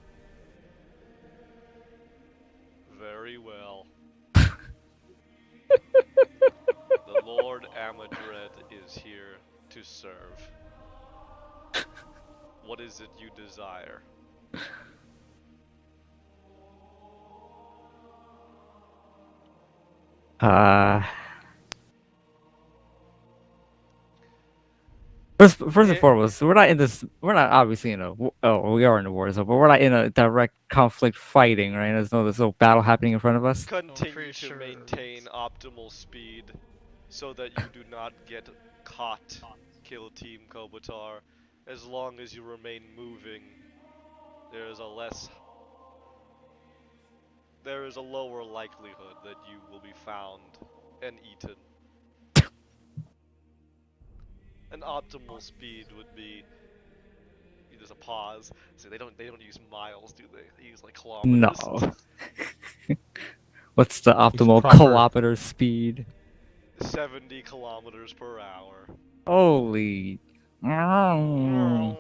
Very well. The Lord Amidred is here to serve. What is it you desire? First and foremost, we're not in this. We're not obviously in a. Oh, we are in a war zone, but we're not in a direct conflict fighting, right? There's no battle happening in front of us. Continue pretty to sure maintain optimal speed so that you do not get caught. Kill Team Kobatar. As long as you remain moving, there is a lower likelihood that you will be found and eaten. An optimal speed would be. There's a pause. So they don't use miles, do they? They use like kilometers. No. What's the optimal proper. kilometer speed? 70 kilometers per hour. Holy. Mm.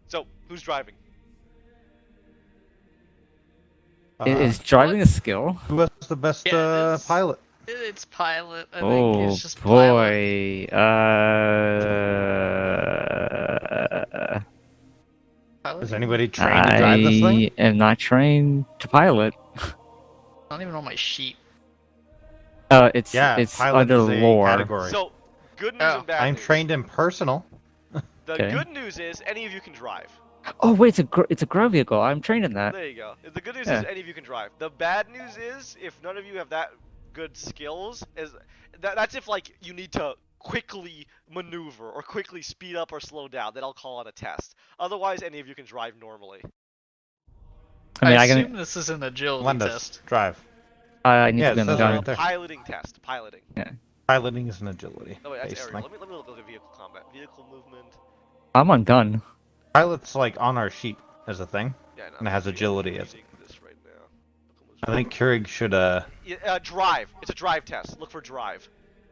So, who's driving? Is driving a skill? Who has the best Yeah, it is. pilot? It's pilot. I think Oh it's just pilot. boy. Pilot. Is anybody trained to drive this I thing? am not trained to pilot. Not even on my sheet. It's Yeah, pilot under is a lore. category. So, good news Oh. and bad I'm news. trained in personal. The Okay. good news is any of you can drive. Oh wait, it's a ground vehicle. I'm trained in that. There you go. The good news Yeah. is any of you can drive. The bad news is if none of you have that good skills, that's if like you need to quickly maneuver or quickly speed up or slow down. Then I'll call on a test. Otherwise, any of you can drive normally. I mean, I I assume can. this is an agility Lend us. test. Drive. I need Yeah, to be it on the says gun. right there. Piloting test. Piloting. Piloting is an agility. Oh wait, that's based aerial. thing. Let me look at vehicle combat. Vehicle movement. I'm on gun. Pilot's like on our sheet as a thing. Yeah, no, And it has I'm agility as- reading this right now. I think Keurig should Drive. It's a drive test. Look for drive.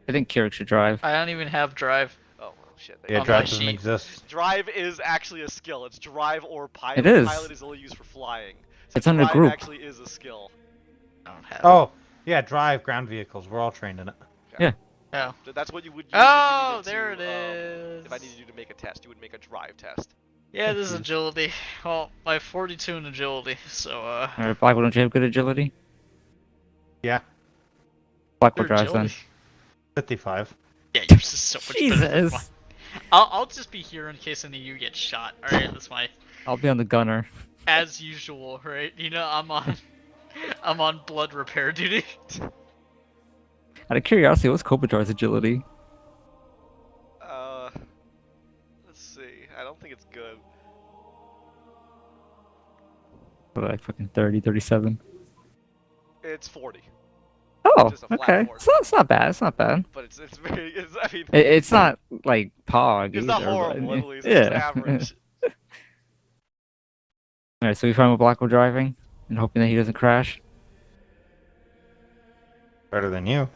I think Keurig should drive. I don't even have drive. Oh well, shit. Yeah, On drive my doesn't sheet. exist. Drive is actually a skill. It's drive or pilot. It is. Pilot is only used for flying. So It's under drive group. actually is a skill. I don't have. Oh, yeah, drive ground vehicles. We're all trained in it. Oh. So that's what you would use Oh, if you there needed it to, is. if I needed you to make a test, you would make a drive test. Yeah, this is agility. Well, I have 42 in agility, so Alright, Blackwell, don't you have good agility? Yeah, Blackwell Your drives then. agility? 55. Yeah, yours is so much better than Jesus. mine. I'll just be here in case any of you get shot. All right, that's my I'll be on the gunner. as usual, right? You know, I'm on blood repair duty. Out of curiosity, what's Kopitar's agility? Let's see. I don't think it's good. What, like fucking 30, 37? It's 40. Oh, Just a flat okay. 40. It's not bad. It's not bad. But it's very. I mean, It's not like Pog it's either, not but horrible at least. It's just yeah. average. Alright, so we find what Black driving and hoping that he doesn't crash. Better than you.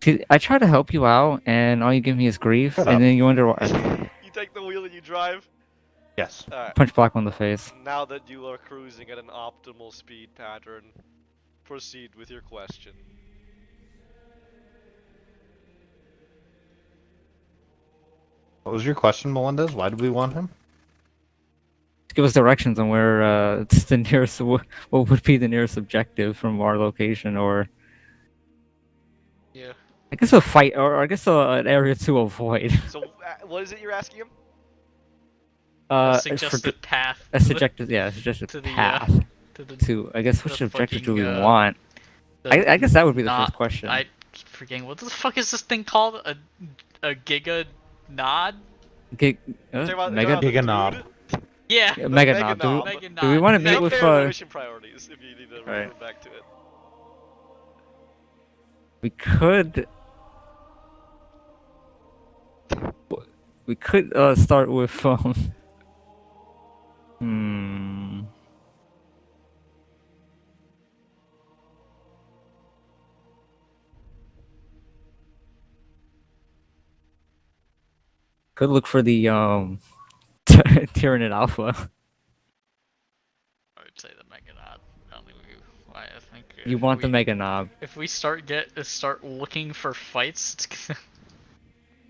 See, I try to help you out, and all you give me is grief, Shut and up. then you wonder why. You take the wheel and you drive. Yes. Alright. Punch Black in the face. Now that you are cruising at an optimal speed pattern, proceed with your question. What was your question, Melendez? Why do we want him? Give us directions on where it's the nearest. What would be the nearest objective from our location, or Yeah. I guess a fight, or I guess an area to avoid. So, what is it you're asking him? A For suggested path. a suggested, yeah, a suggested to the, path to the to. I guess which the objective do fucking, we want? the I guess that would be the not- first question. I keep forgetting what the fuck is this thing called? A giga nod? Gig, Talking about- mega talking Giga about the knob. dude? Yeah. Yeah, Mega Mega Knob. Do Knob. we, Mega do we want to Knob. meet Up with there in the mission priorities if you need to Right. refer back to it. we could start with hmm. Could look for the Tyranid Alpha. I would say the Mega Nod. I don't think I think You if want the we- Mega Knob. If we start looking for fights, it's gonna...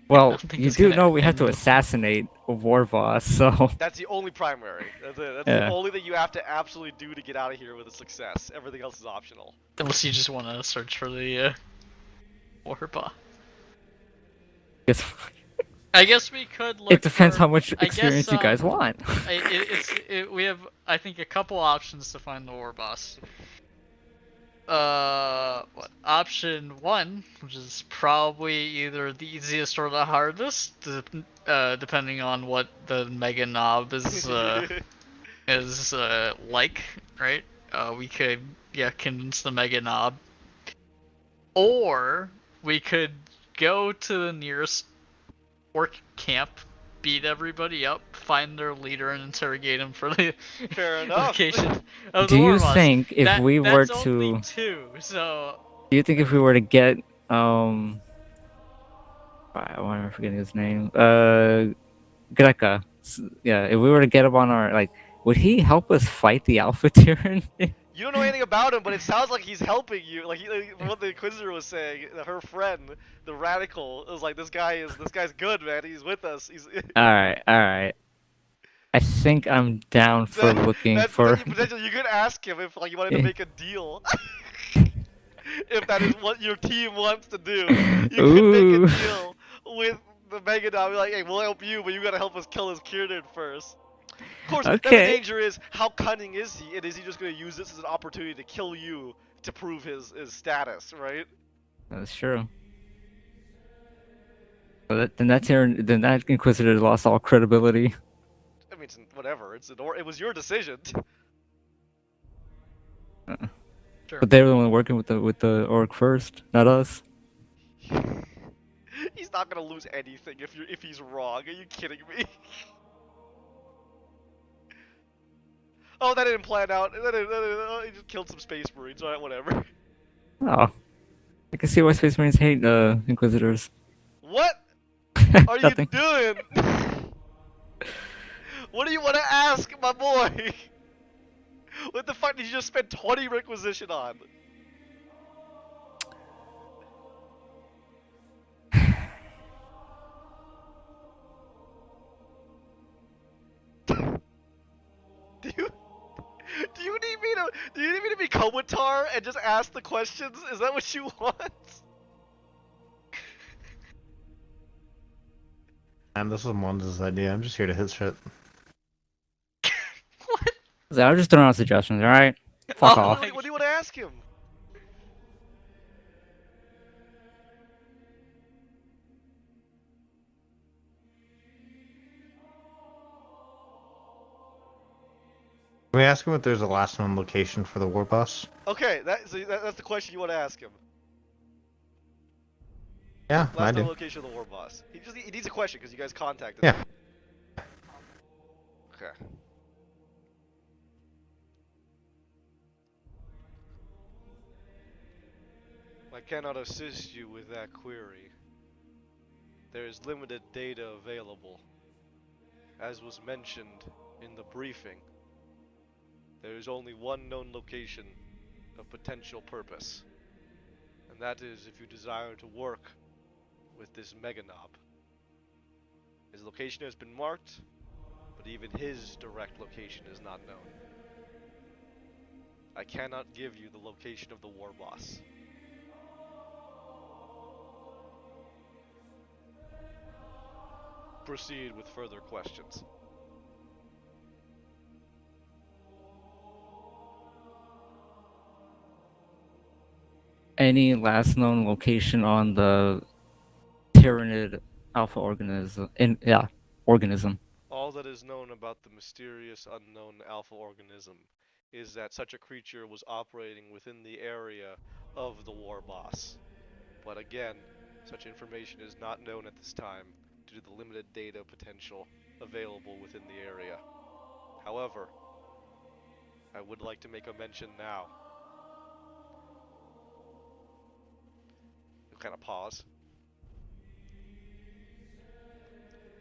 Well, don't think you it's do gonna know we have to end- assassinate a war boss, so That's the only primary. That's it. That's Yeah. the only thing you have to absolutely do to get out of here with a success. Everything else is optional. unless you just want to search for the Warpa. it's, I guess we could look. it depends for, how much I experience guess, you guys want. We have, I think, a couple options to find the war boss. What? Option 1, which is probably either the easiest or the hardest, depending on what the Mega Knob is like, right? We could, convince the Mega Knob, or we could go to the nearest orc camp, beat everybody up, find their leader, and interrogate him for the Fair enough. location of Do the you war boss. think if we were That's to only 2, so do you think if we were to get why am I forgetting his name? Greca. Yeah, if we were to get him on our like, would he help us fight the Alpha Tyranid? You don't know anything about him, but it sounds like he's helping you. Like, from what the Inquisitor was saying, her friend, the Radical, was like, this guy's good, man. He's with us. He's. All right. I think I'm down for looking That's for. potential. You could ask him if like you wanted to make a deal. If that is what your team wants to do, you could Ooh. make a deal with the Megadon. Be like, hey, we'll help you, but you gotta help us kill this Kieran first. Of course, then the Okay. danger is how cunning is he, and is he just gonna use this as an opportunity to kill you to prove his status, right? That's true. But then that Inquisitor lost all credibility. I mean, whatever. It was your decision. sure. But they were the one working with the orc first, not us. He's not gonna lose anything if he's wrong. Are you kidding me? Oh, that didn't plan out. He just killed some space marines. Alright, whatever. Oh, I can see why Space Marines hate Inquisitors. What are you Nothing. doing? What do you want to ask, my boy? What the fuck did you just spend 20 requisition on? Do you need me to be Kowatar and just ask the questions? Is that what you want? Man, this was Melendez's idea. I'm just here to hit shit. What? I was just throwing out suggestions. All right, fuck Oh, off. What do you want to ask him? Can we ask him if there's a last known location for the war boss? Okay, that's the question you want to ask him. Yeah, I Last known do. location of the war boss. He needs a question because you guys contacted Yeah. him. Okay. I cannot assist you with that query. There is limited data available. As was mentioned in the briefing, there is only one known location of potential purpose. And that is if you desire to work with this Meganob. His location has been marked, but even his direct location is not known. I cannot give you the location of the war boss. Proceed with further questions. Any last known location on the Tyrannid alpha organism? All that is known about the mysterious unknown alpha organism is that such a creature was operating within the area of the war boss. But again, such information is not known at this time due to the limited data potential available within the area. However, I would like to make a mention now. You'll kind of pause.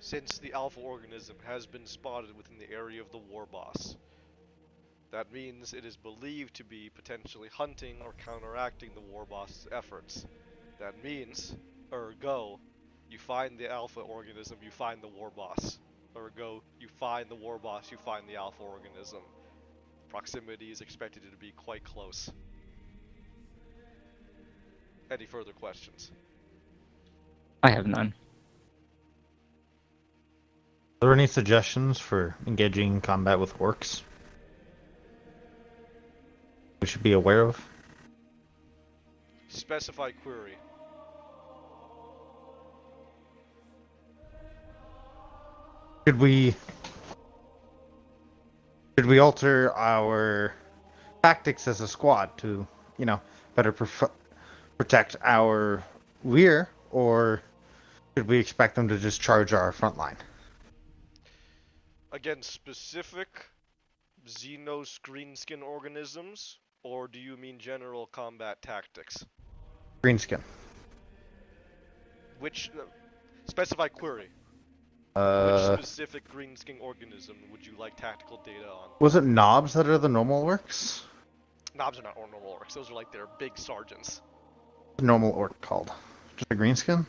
Since the alpha organism has been spotted within the area of the war boss, that means it is believed to be potentially hunting or counteracting the war boss's efforts. That means, ergo, you find the alpha organism, you find the war boss. Ergo, you find the war boss, you find the alpha organism. Proximity is expected to be quite close. Any further questions? I have none. Are there any suggestions for engaging in combat with orcs we should be aware of? Specify query. Should we alter our tactics as a squad to, better protect our rear, or should we expect them to just charge our front line? Again, specific Xenos greenskin organisms, or do you mean general combat tactics? Greenskin. Which, specify query. Which Uh, specific greenskin organism would you like tactical data on? was it knobs that are the normal orcs? Knobs are not normal orcs, those are like their big sergeants. What's a normal orc called? Just a greenskin?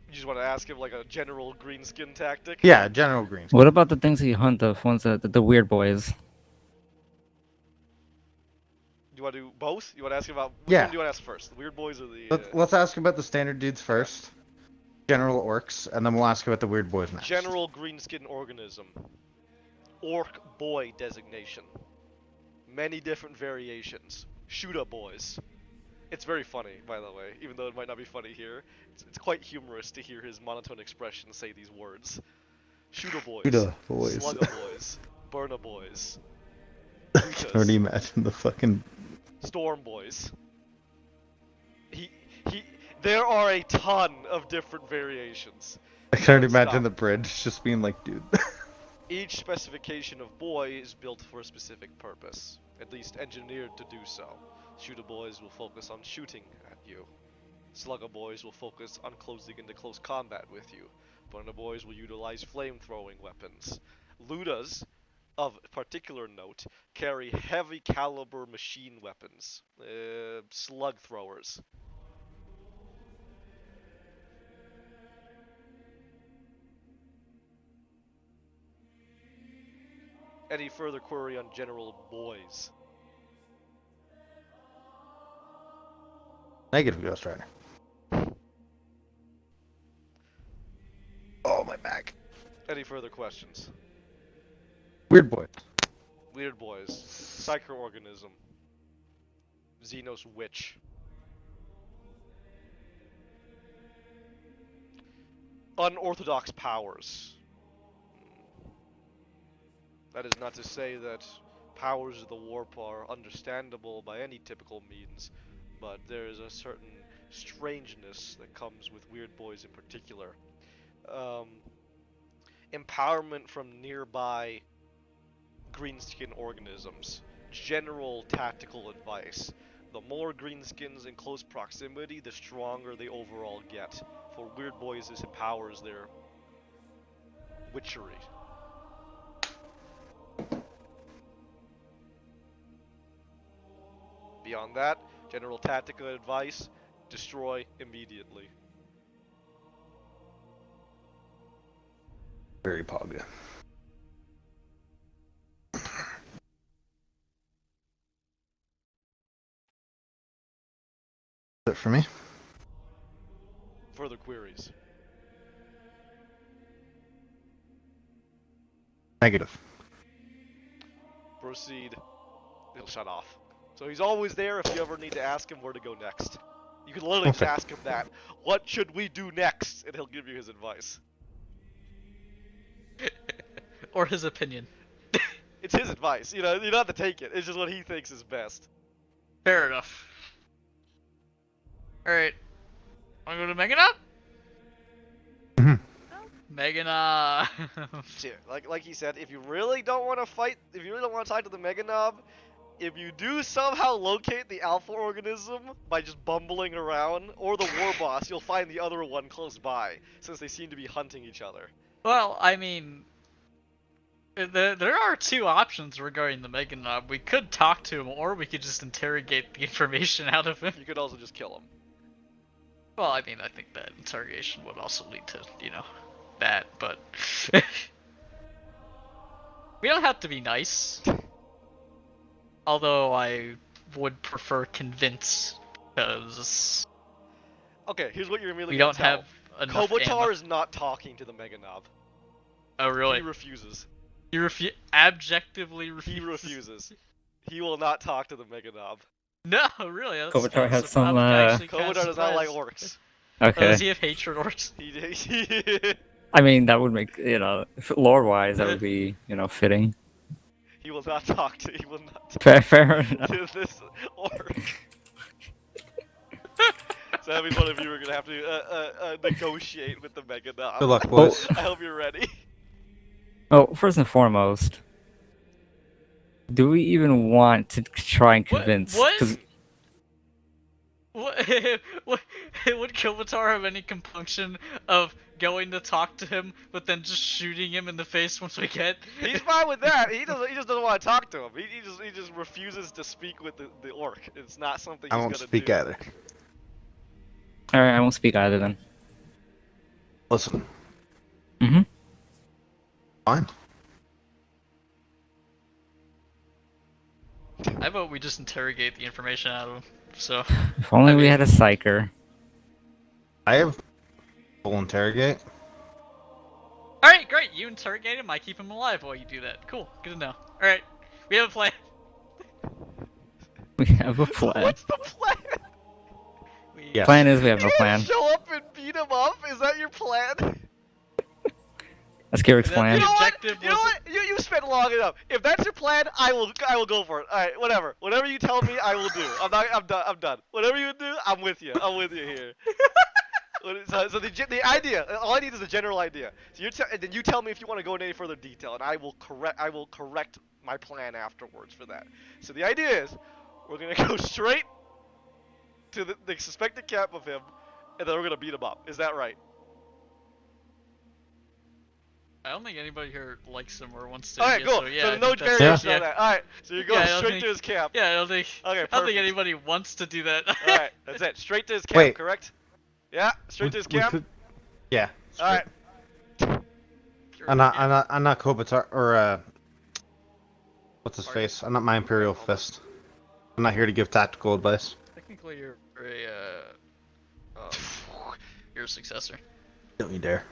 You just want to ask him like a general greenskin tactic? Yeah, general greenskin. What about the things that you hunt? The ones that the weird boys. You want to do both? You want to ask him about which Yeah. one do you want to ask first? The weird boys or the Let's ask about the standard dudes first. General orcs, and then we'll ask about the weird boys next. general greenskin organism. Orc boy designation. Many different variations. Shooter boys. It's very funny, by the way, even though it might not be funny here. It's quite humorous to hear his monotone expression say these words. Shooter boys. Shooter boys. Slugger boys. Burner boys. I can already imagine the fucking... Storm boys. There are a ton of different variations. I can already Non-stop. imagine the bridge just being like, dude. Each specification of boy is built for a specific purpose, at least engineered to do so. Shooter boys will focus on shooting at you. Slugger boys will focus on closing into close combat with you. Burner boys will utilize flame-throwing weapons. Ludas, of particular note, carry heavy caliber machine weapons. Slug throwers. Any further query on general boys? Negative Ghost Rider. Oh, my back. Any further questions? Weird boys. Weird boys. Psychoorganism. Xenos witch. Unorthodox powers. That is not to say that powers of the warp are understandable by any typical means, but there is a certain strangeness that comes with weird boys in particular. Um, Empowerment from nearby greenskin organisms. General tactical advice. The more greenskins in close proximity, the stronger they overall get. For weird boys, this empowers their witchery. Beyond that, general tactical advice, destroy immediately. Very pog. That's it for me. Further queries? Negative. Proceed. He'll shut off. So he's always there if you ever need to ask him where to go next. You can literally just Okay. ask him that. What should we do next? And he'll give you his advice. Or his opinion. It's his advice. You don't have to take it. It's just what he thinks is best. Fair enough. Alright. Wanna go to Meganob? Mhm. Meganob. Shit, like he said, if you really don't want to fight, if you really don't want to talk to the Meganob, if you do somehow locate the alpha organism by just bumbling around, or the war boss, you'll find the other one close by, since they seem to be hunting each other. Well, I mean, there are two options regarding the Meganob. We could talk to him, or we could just interrogate the information out of him. You could also just kill him. Well, I mean, I think that interrogation would also lead to, that, but... We don't have to be nice. Although I would prefer convince, because... Okay, here's what you're immediately We gonna don't tell. have enough Kobatar ammo. is not talking to the Meganob. Oh, really? He refuses. He abjectively refuses. He refuses. He will not talk to the Meganob. No, really? That's Kobatar kinda has some, I'm actually kinda Kobatar does not like surprised. orcs. Oh, Okay. does he have hatred orcs? I mean, that would make, lore-wise, that would be, fitting. He will not talk to. He will not talk Fair enough. to this orc. So that means one of you are gonna have to negotiate with the Meganob. Good luck, boys. I hope you're ready. Oh, first and foremost, do we even want to try and convince? What? 'Cause Would Kobatar have any compunction of going to talk to him, but then just shooting him in the face once we get? He's fine with that. He just doesn't want to talk to him. He just refuses to speak with the orc. It's not something I he's won't gonna speak do. either. Alright, I won't speak either then. Listen, Mm-hmm. fine. I vote we just interrogate the information out of him. So. If only I we mean- had a psyker. I have full interrogate. Alright, great. You interrogate him. I keep him alive while you do that. Cool. Good to know. Alright. We have a plan. We have a plan. What's the plan? Yeah. Plan is we have no You're gonna plan. show up and beat him up? Is that your plan? That's Garrick's And then plan. You know what? objective You know was- what? You spent long enough. If that's your plan, I will go for it. All right, whatever. Whatever you tell me, I will do. I'm done. Whatever you do, I'm with you. I'm with you here. So the idea, all I need is a general idea. So and then you tell me if you want to go into any further detail, and I will correct my plan afterwards for that. So the idea is, we're gonna go straight to the suspected camp of him, and then we're gonna beat him up. Is that right? I don't think anybody here likes him or wants to. All right, yeah, cool. So, yeah, So I no think that's- variation yeah. on that. All right. So you're going Yeah, I don't straight think- to his camp. Yeah, I don't think. Okay, I don't think perfect. anybody wants to do that. All right, that's it. Straight to his camp, Wait. correct? Yeah, straight to his camp. Yeah. All right. I'm not Kobatar or what's his face? I'm not my Imperial Fist. I'm not here to give tactical advice. Technically, you're you're a successor. Don't you dare.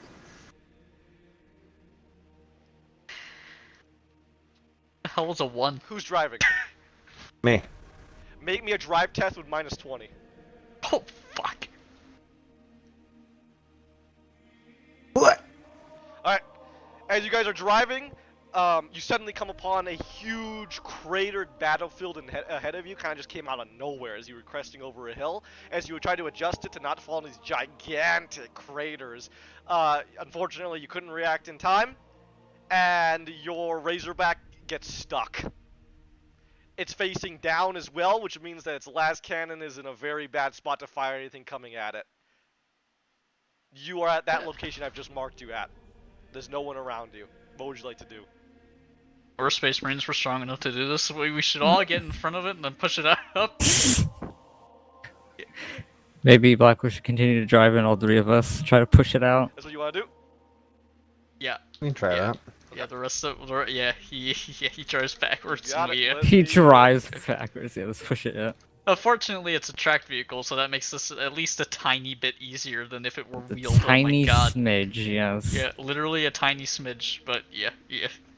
The hell was a 1? Who's driving? Me. Make me a drive test with -20. Oh fuck. What? All right. As you guys are driving, you suddenly come upon a huge cratered battlefield ahead of you. Kind of just came out of nowhere as you were cresting over a hill. As you would try to adjust it to not fall in these gigantic craters. Unfortunately, you couldn't react in time, and your Razorback gets stuck. It's facing down as well, which means that its last cannon is in a very bad spot to fire anything coming at it. You are at that location I've just marked you at. There's no one around you. What would you like to do? We're Space Marines. We're strong enough to do this. We should all get in front of it and then push it up. Maybe Blackwood should continue to drive and all three of us try to push it out. That's what you want to do? Yeah. We can try Yeah. that. Yeah, the rest of he drives backwards Got and it. we. Let He me, drives backwards. Yeah, let's push it. Yeah. Fortunately, it's a tracked vehicle, so that makes this at least a tiny bit easier than if it were A wheeled. tiny Oh my god. smidge. Yes. Yeah, literally a tiny smidge, but yeah.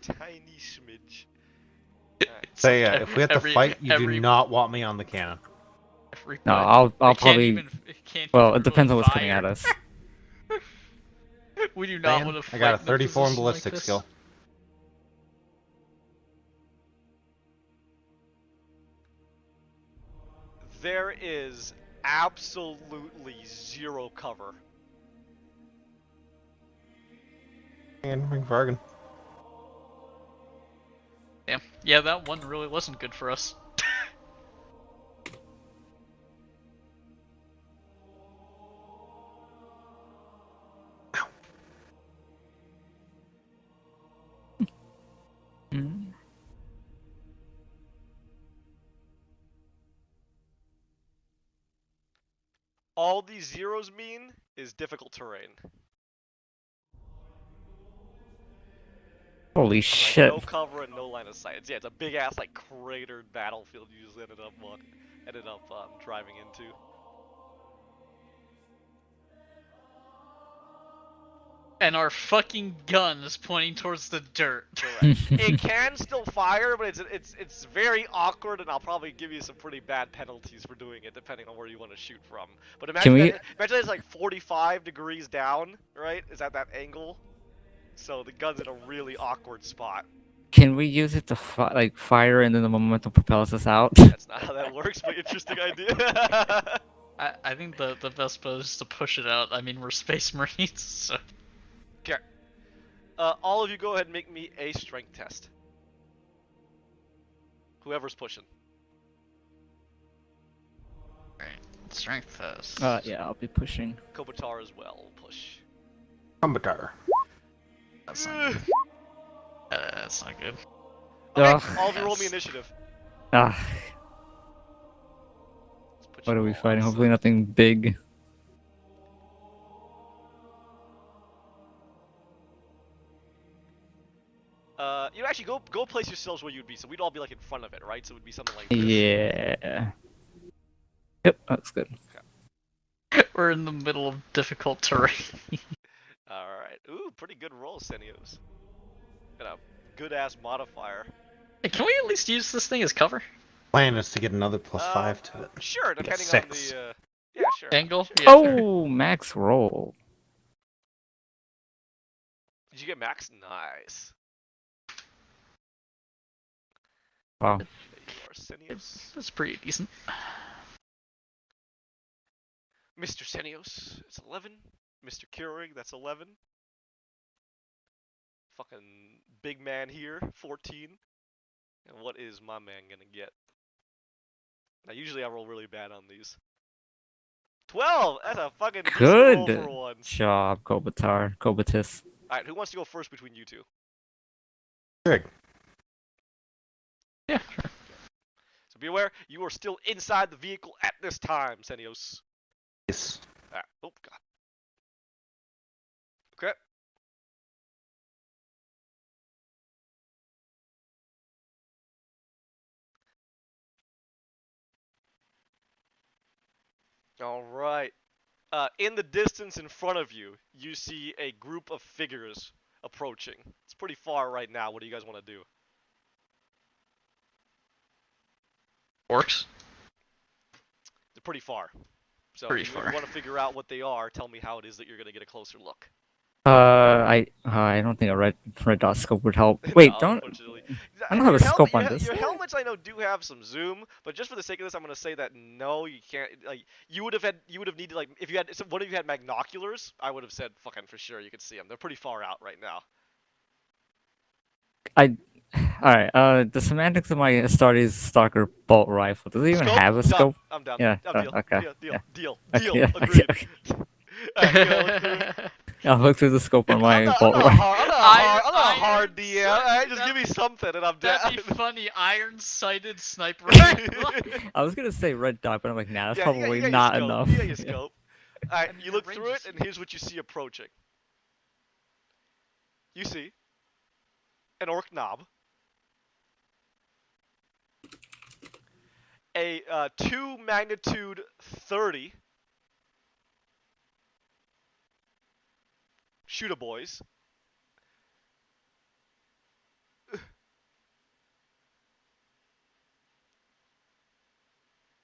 Tiny smidge. So yeah, if we have to fight, you do not want me on the cannon. No, I'll probably. Well, it depends on what's coming at us. We do not Man, want to fight. I got a in 34 in position ballistic like this. skill. There is absolutely zero cover. And we can bargain. Yeah, that one really wasn't good for us. Mm. All these zeros mean is difficult terrain. Holy Like, shit! no cover and no line of sight. Yeah, it's a big ass like cratered battlefield you just ended up driving into. And our fucking gun is pointing towards the dirt. Correct. It can still fire, but it's very awkward, and I'll probably give you some pretty bad penalties for doing it, depending on where you want to shoot from. But imagine imagine it's like 45 degrees down, right? Is at that angle, so the gun's in a really awkward spot. Can we use it to fire and then the momentum propels us out? That's not how that works, but interesting idea. I think the best bet is to push it out. I mean, we're Space Marines, so. Okay. All of you go ahead and make me a strength test. Whoever's pushing. Alright, strength test. Yeah, I'll be pushing. Kopitar as well. Push. Combatar. That's not good. That's not good. Okay, Ugh. all of you roll me initiative. Ah, Let's put what you are we all fighting? on Hopefully nothing big. You actually go place yourselves where you'd be, so we'd all be like in front of it, right? So it would be something like this. Yeah. Yep, that's good. We're in the middle of difficult terrain. Alright. Ooh, pretty good roll, Senios. Got a good ass modifier. Hey, can we at least use this thing as cover? Plan is to get another +5 to it. Sure, Get a depending on 6. the yeah, sure. Angle? Yeah, Oh, max roll. Did you get max? Nice. Wow. There you are, Senios. that's pretty decent. Mr. Senios, it's 11. Mr. Keurig, that's 11. Fucking big man here, 14. And what is my man gonna get? Now, usually I roll really bad on these. 12! That's a fucking decent roll Good for once. job, Kobatis. Alright, who wants to go first between you two? Good. Yeah. So be aware, you are still inside the vehicle at this time, Senios. Yes. Alright, oh god. Okay. Alright. In the distance in front of you, you see a group of figures approaching. It's pretty far right now. What do you guys want to do? Orcs? They're pretty far. So Pretty if you far. want to figure out what they are, tell me how it is that you're going to get a closer look. I don't think a red dot scope would help. Wait, No, don't unfortunately. I don't have a scope on this? Your helmets I know do have some zoom, but just for the sake of this, I'm gonna say that no, you can't. Like you would have needed like if you had one of you had magnoculars, I would have said fucking for sure you could see them. They're pretty far out right now. I. Alright, the semantics of my Astartes Stalker bolt rifle. Does it even Scope have a done. scope? I'm down. Yeah, I'm deal. okay. Deal. Deal. Yeah. Deal. Okay, Deal. yeah, Agreed. okay. Alright, you gotta look through it. I'll look through the scope on my I'm bolt not rifle. hard. I'm not a hard DM. Alright, just give me something and I'm down. That'd be funny. Iron-sighted sniper rifle. I was gonna say red dot, but I'm like, nah, that's Yeah, probably you got not your scope. enough. You got your Yeah. scope. Alright, And you your look range through is it, and here's what you see approaching. You see an orc knob, a 2 magnitude 30 shooter boys,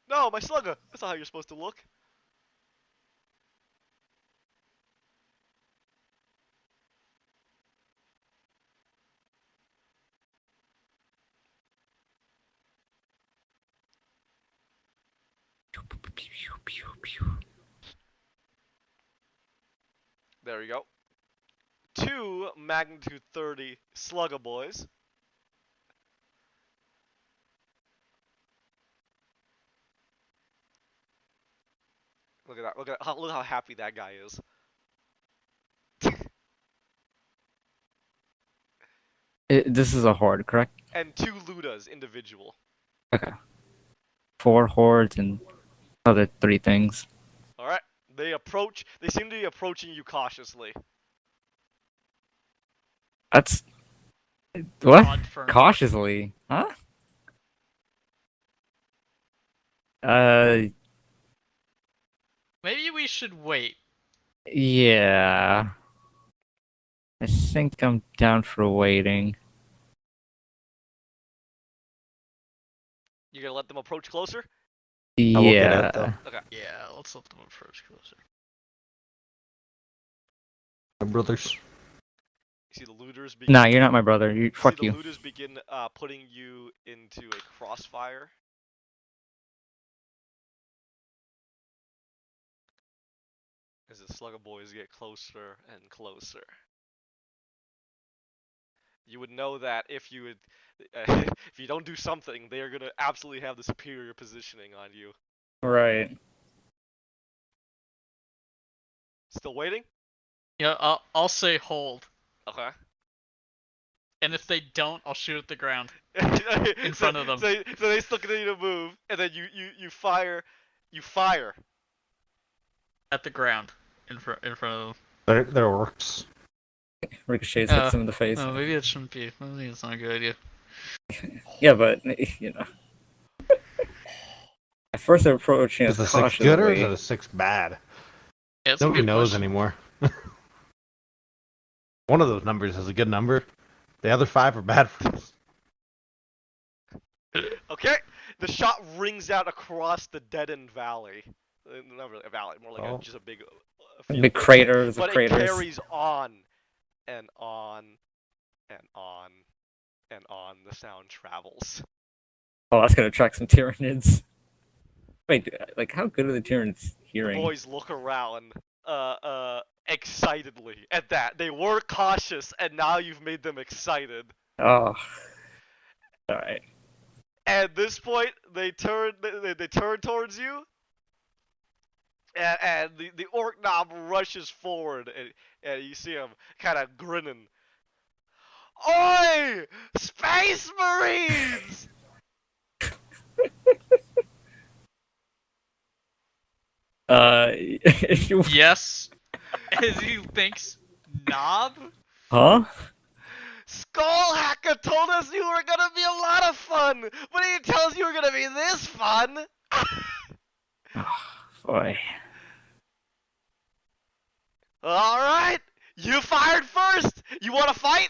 no, my slugger. That's not how you're supposed to look. There we go. 2 magnitude 30 slugger boys. Look at that. Look how happy that guy is. This is a horde, correct? And 2 ludas individual. Okay. 4 hordes and other 3 things. All right. They approach. They seem to be approaching you cautiously. That's what? Odd firm. Cautiously, huh? Maybe we should wait. Yeah. I think I'm down for waiting. You gonna let them approach closer? I will get out, though. Yeah. Okay. Yeah, let's let them approach closer. My brothers. You see the looters begin. Nah, you're not my brother. You fuck see you. the looters begin putting you into a crossfire. As the slugger boys get closer and closer. You would know that if you would, if you don't do something, they are gonna absolutely have the superior positioning on you. Right. Still waiting? Yeah, I'll say hold, Okay. and if they don't, I'll shoot at the ground. In front of them. So they still continue to move, and then you fire, At the ground, in front of them. They're orcs. Ricochets hits him in the face. No, maybe it shouldn't be. Maybe it's not a good idea. Yeah, but you know. At first, they're approaching Is us the 6 good or is cautiously. the 6 bad? Yeah, it's a Nobody good knows question. anymore. One of those numbers is a good number. The other 5 are bad for us. Okay. The shot rings out across the deadened valley. Not really a valley, more like Oh. just a big. Big field. craters of But craters. it carries on, and on, and on, and on. The sound travels. Oh, that's gonna attract some Tyranids. Wait, like, how good are the Tyranids The hearing? boys look around, excitedly at that. They were cautious, and now you've made them excited. Oh. Alright. At this point, they turn towards you, and the orc knob rushes forward, and you see him kind of grinning. Oi! Space Marines! Yes, as he thinks, knob. Huh? Skullhacker told us you were gonna be a lot of fun, but he didn't tell us you were gonna be this fun. Oh, boy. All right, you fired first. You want to fight?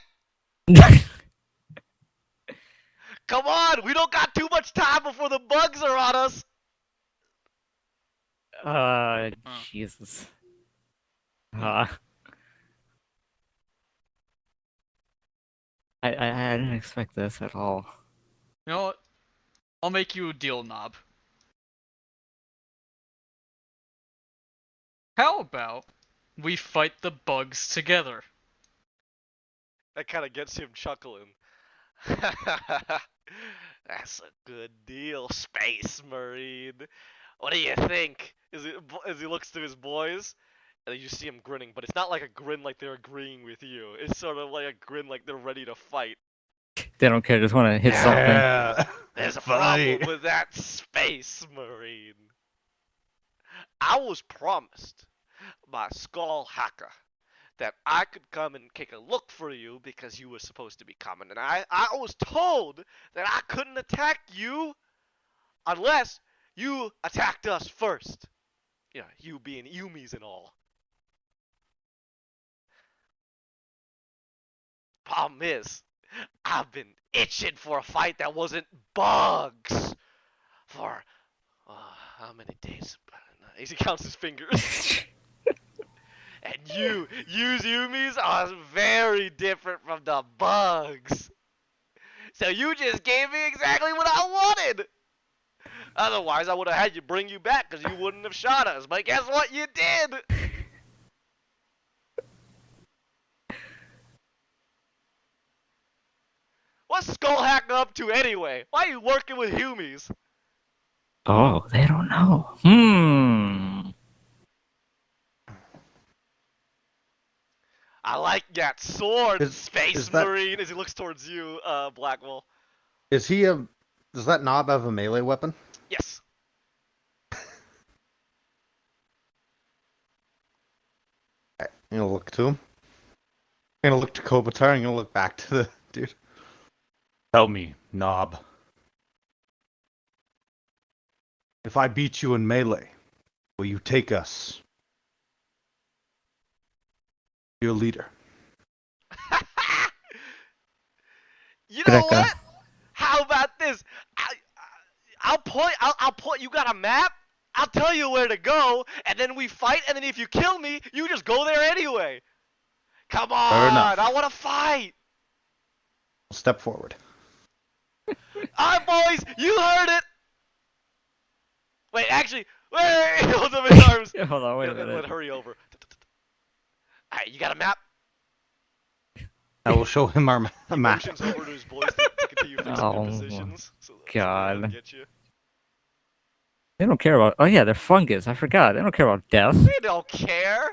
Come on, we don't got too much time before the bugs are on us. Jesus. I didn't expect this at all. You know what? I'll make you a deal, Knob. How about we fight the bugs together? That kind of gets him chuckling. That's a good deal, Space Marine. What do you think? As he looks to his boys, and you see him grinning, but it's not like a grin like they're agreeing with you. It's sort of like a grin like they're ready to fight. They don't care, just want to hit something. Yeah. There's a Fight. problem with that, Space Marine. I was promised by Skull Hacker that I could come and take a look for you because you were supposed to be coming. And I was told that I couldn't attack you unless you attacked us first. You know, you being Yumis and all. Problem is, I've been itching for a fight that wasn't bugs for how many days? He counts his fingers. And Yumis are very different from the bugs. So you just gave me exactly what I wanted. Otherwise, I would have had you bring you back because you wouldn't have shot us. But guess what? You did. What's Skullhack up to anyway? Why are you working with Humies? Oh, they don't know. I like that sword, Is Space that- Marine, as he looks towards you, Blackwell. Is he a? Does that knob have a melee weapon? Yes. I'm gonna look to him. I'm gonna look to Kobatar. I'm gonna look back to the dude. Tell me, knob. If I beat you in melee, will you take us? Your leader. You Good know echo. what? How about this? I'll point. I'll point. You got a map? I'll tell you where to go, and then we fight. And then if you kill me, you just go there anyway. Come on! enough. I want to fight. Step forward. Alright, boys, you heard it. Wait, actually, wait, hold up his arms. Yeah, hold on, wait a Let minute. hurry over. Alright, you got a map? I will show him our He map. motions over to his boys to continue fixing Oh, their positions. So God. they get you. They don't care about. Oh yeah, they're fungus. I forgot. They don't care about death. They don't care.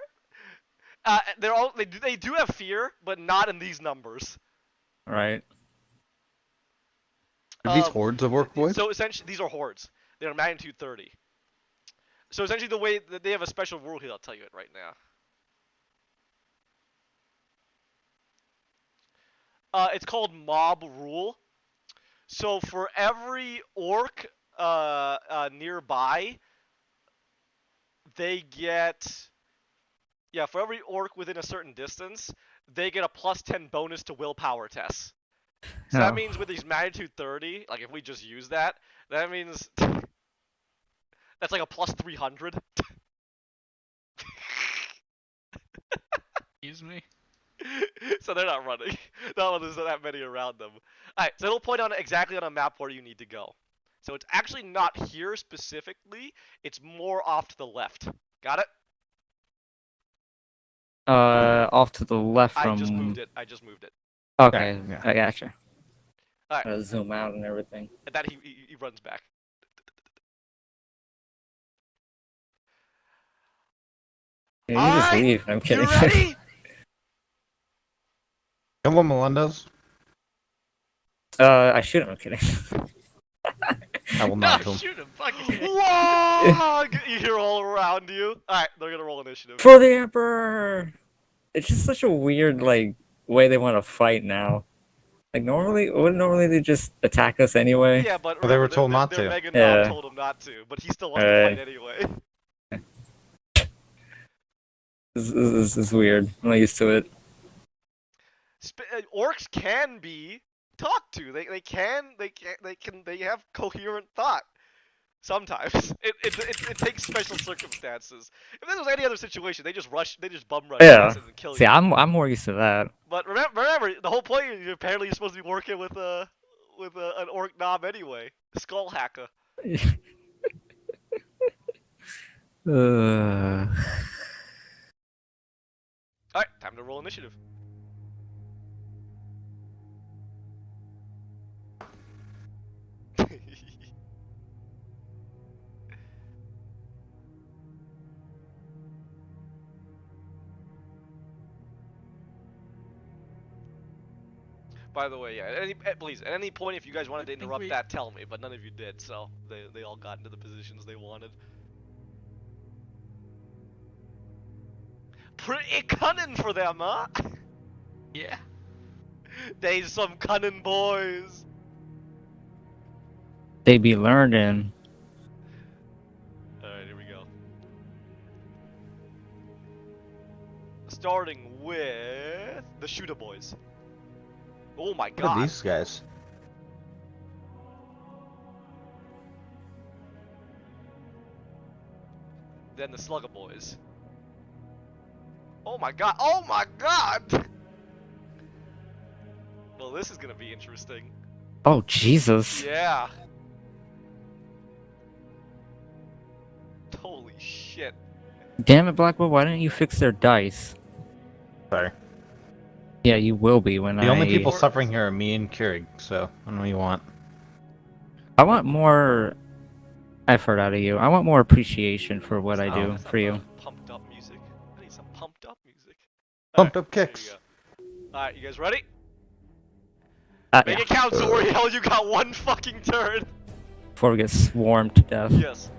They do have fear, but not in these numbers. Right. Are these hordes of orc boys? So essentially, these are hordes. They're magnitude 30. So essentially, the way that they have a special rule here, I'll tell you it right now. It's called mob rule. So for every orc nearby, they get for every orc within a certain distance, they get a +10 bonus to willpower tests. So that Oh. means with these magnitude 30, like if we just use that, that means that's like a +300. Excuse me? So they're not running. No, there's not that many around them. Alright, so it'll point on exactly on a map where you need to go. So it's actually not here specifically, it's more off to the left. Got it? Off to the left from. I just moved it. Okay, Yeah. I gotcha. Alright. Gotta zoom out and everything. And that he runs back. Yeah, you just Alright, leave. I'm kidding. You ready? Kill him, Melendez. I shoot him. I'm kidding. I will No, not kill him. shoot him! Fucking Log! You hear all around you. Alright, they're gonna roll initiative. For the Emperor. It's just such a weird way they want to fight now. Like normally they just attack us anyway. Yeah, but Well, they were remember, told not their to. Mega Yeah. Knob told him not to, but he still wants to fight anyway. This is weird. I'm not used to it. Orcs can be talked to. They have coherent thought. Sometimes it takes special circumstances. If there was any other situation, they just bum rush Yeah. us and kill See, you. I'm more used to that. But remember, the whole point is apparently you're supposed to be working with an orc knob anyway. Skull hacker. Uh, Alright, time to roll initiative. By the way, yeah, please, at any point if you guys wanted to interrupt that, tell me, but none of you did, so they all got into the positions they wanted. Pretty cunning for them, huh? Yeah. They some cunning boys. they be learning. Alright, here we go. Starting with the shooter boys. Oh my What are god. these guys? Then the slugger boys. Oh my god. Oh my god! Well, this is gonna be interesting. Oh Jesus! Yeah. Holy shit. Damn it, Blackwell! Why didn't you fix their dice? Sorry. Yeah, you will be when The only people suffering here are me and Keurig, so I don't know what you want. I want more effort out of you. I want more appreciation for what I do for you. Pumped up music. I need some pumped up music. Pumped up kicks. Alright, you guys ready? Yeah. Make it count, Zoriel. You got one fucking turn. Before we get swarmed to death. Yes.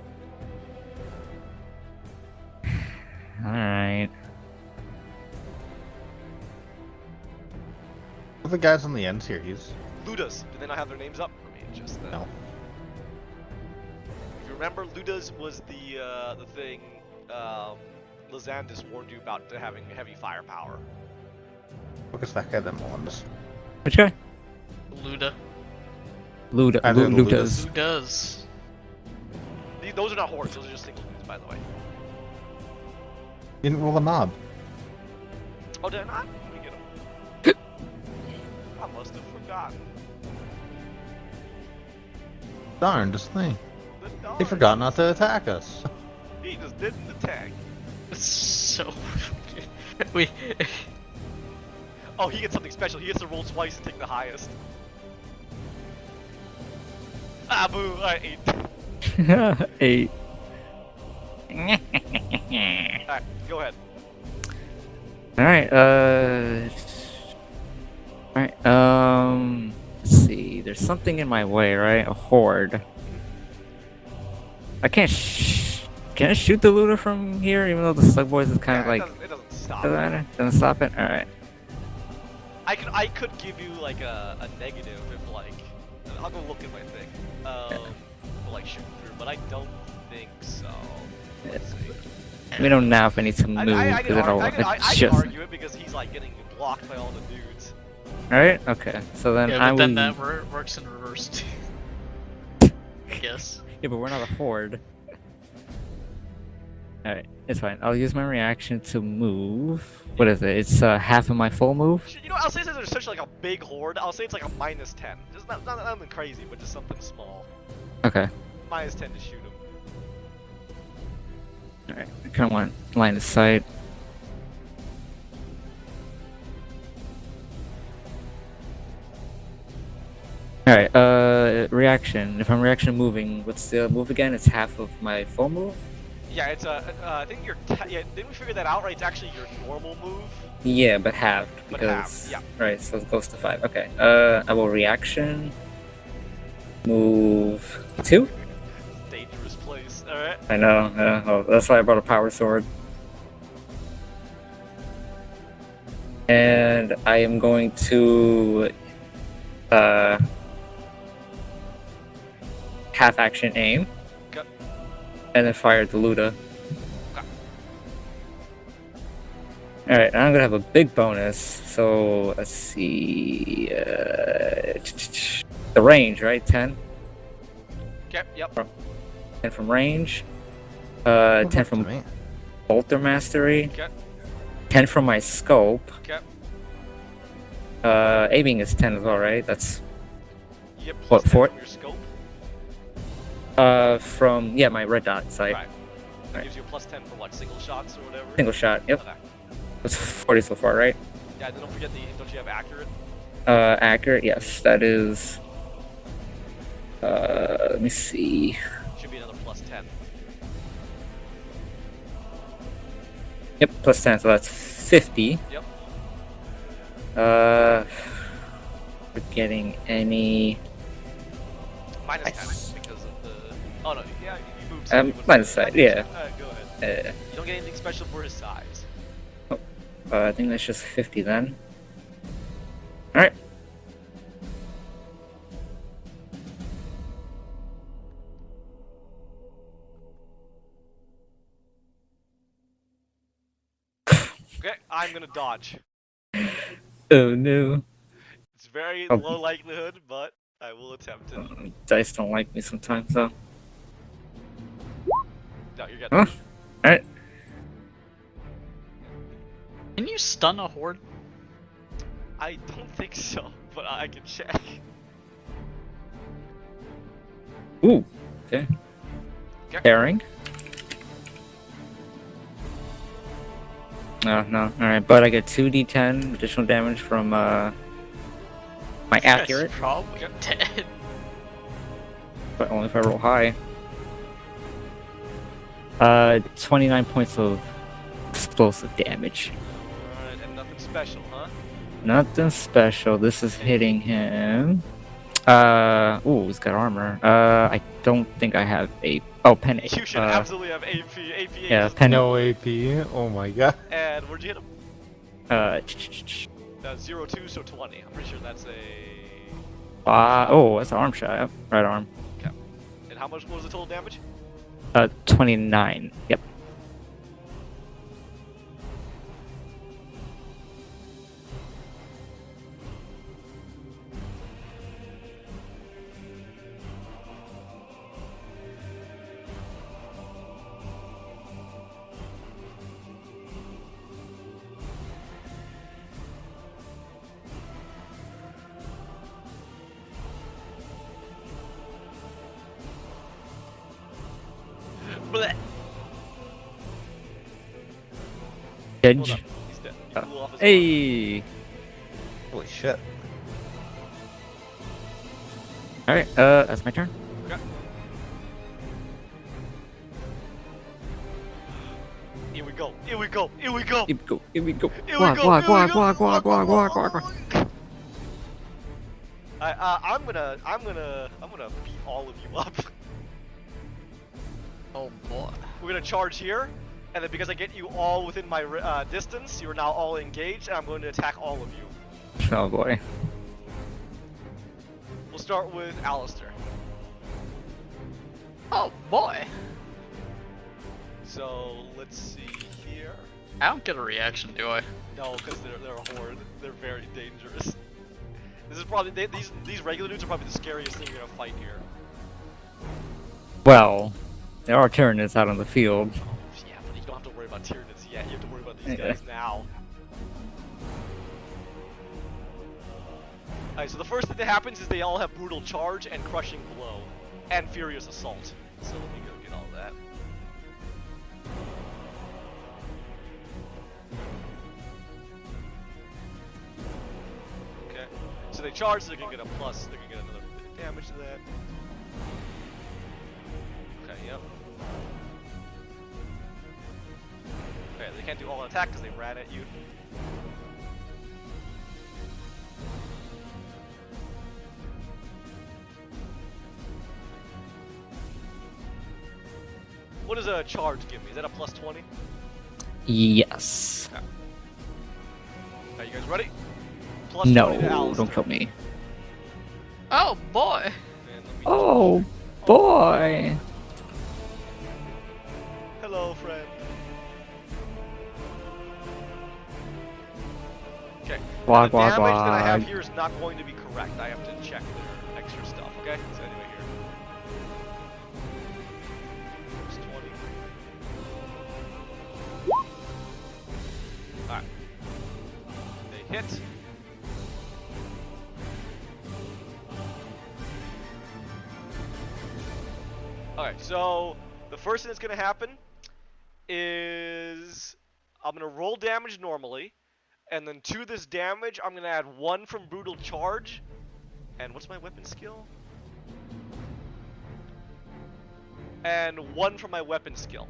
Alright. What are the guys on the ends here? He's Ludas. Did they not have their names up? I mean, just no. If you remember, Ludas was the thing Lizandus warned you about having heavy firepower. Focus that guy, then Melinda's. Which guy? Luda. Luda. Either of the Ludas. Who does? Those are not hordes. Those are just single dudes, by the way. You didn't roll a knob. Oh, did I not? Let me get them. I must have forgotten. Darn, just think. The dog. They forgot not to attack us. He just didn't attack. So we Oh, he gets something special. He gets to roll twice and take the highest. Ah, boo! I ate. 8. Alright, go ahead. Alright, Alright, let's see. There's something in my way, right? A horde. I can't can I shoot the looter from here, even though the slug boys is kind of like... It doesn't stop. Doesn't stop it? Alright. I could give you like a negative if like I'll go look at my thing. For, like shooting through, but I don't think so. Let's see. We don't know if I need to move, I because can it's just... argue it because he's like getting blocked by all the dudes. Alright, okay. So then yeah, I but then will... that works in reverse too. I guess. Yeah, but we're not a horde. Alright, it's fine. I'll use my reaction to move. What is it? It's half of my full move? You know, I'll say since there's such like a big horde, I'll say it's like a -10. Just not nothing crazy, but just something small. Okay. -10 to shoot him. Alright, I kinda want line of sight. Alright, reaction. If I'm reaction moving, what's the move again? It's half of my full move? Yeah, it's I think yeah, didn't we figure that out, right? It's actually your normal move. Yeah, but halved, But because... halved, Right, so it goes to 5. Okay, I will reaction. Move 2? Dangerous place, alright? I know, oh, that's why I brought a power sword. And I am going to half action aim. Okay. And then fire at the Luda. Okay. Alright, I'm gonna have a big bonus, so let's see. The range, right? 10? Okay, yep. 10 from range. 10 from Bolter Mastery. Okay. 10 from my scope. Okay. Aiming is 10 as well, right? That's You get plus What, 10 four? from your scope. from my red dot sight. Right. That Right. gives you a plus 10 for what, single shots or whatever? Single shot. Yep. Okay. That's 40 so far, right? Yeah, then don't forget don't you have accurate? Accurate. Yes, that is. Let me see. Should be another plus 10. Yep, plus 10, so that's 50. Yep. Forgetting any. Minus Nice. 10 because of the. Oh no, yeah, you moved. So you wouldn't Minus get it. side, yeah. Alright, go ahead. Uh, You don't get anything special for his size. I think that's just 50 then. Alright. Okay, I'm gonna dodge. Oh no. It's very Oh. low likelihood, but I will attempt it. Dice don't like me sometimes, though. No, you're good. Huh? Alright. Can you stun a horde? I don't think so, but I can check. Ooh. Okay. Okay. Pairing. No. Alright, but I get 2d10 additional damage from, my accurate, That's probably dead. but only if I roll high. 29 points of explosive damage. Alright, and nothing special, huh? Nothing special. This is hitting him. Ooh, he's got armor. I don't think I have a. Oh, pen. You should absolutely have AP. AP Yeah, is- pen. No AP. Oh my god. And where'd you hit him? 0-2, so 20. I'm pretty sure that's a. Oh, that's an arm shot. Yep, right arm. And how much was the total damage? 29. Yep. Blech. Edge. Hold up. He's dead. You blew off his arm. Hey. Holy shit. All right. That's my turn. Okay. Here we go. Here we go. Here we go. Here we go. Here we go. Here we Guac, go. guac, Here we guac, go. guac, guac, guac, guac, guac, guac. I'm gonna beat all of you up. Oh boy. We're gonna charge here, and then because I get you all within my distance, you are now all engaged, and I'm going to attack all of you. Oh boy. We'll start with Alistair. Oh boy. So let's see here. I don't get a reaction, do I? No, because they're a horde. They're very dangerous. This is probably these regular dudes are probably the scariest thing you're gonna fight here. Well, there are Tyranids out on the field. Yeah, but you don't have to worry about Tyranids yet. You have to worry about these Yeah. guys now. Alright, so the first thing that happens is they all have Brutal Charge and Crushing Blow. And Furious Assault. So let me go get all that. Okay. So they charge, so they're gonna get a plus. They're gonna get another bit of damage to that. Okay, yep. Okay, they can't do all attack because they ran at you. What does a charge give me? Is that a plus 20? Yes. Are you guys ready? Plus No, 20 to Alistair. don't kill me. Oh boy. And let me Oh boy. Hello, friend. Okay. Guac, the guac, damage that I have guac. here is not going to be correct. I have to check their extra stuff, okay? So anyway here. Plus 20. Alright. They hit. Alright, so the first thing that's gonna happen is I'm gonna roll damage normally, and then to this damage I'm gonna add 1 from Brutal Charge. And what's my weapon skill? And 1 from my weapon skill.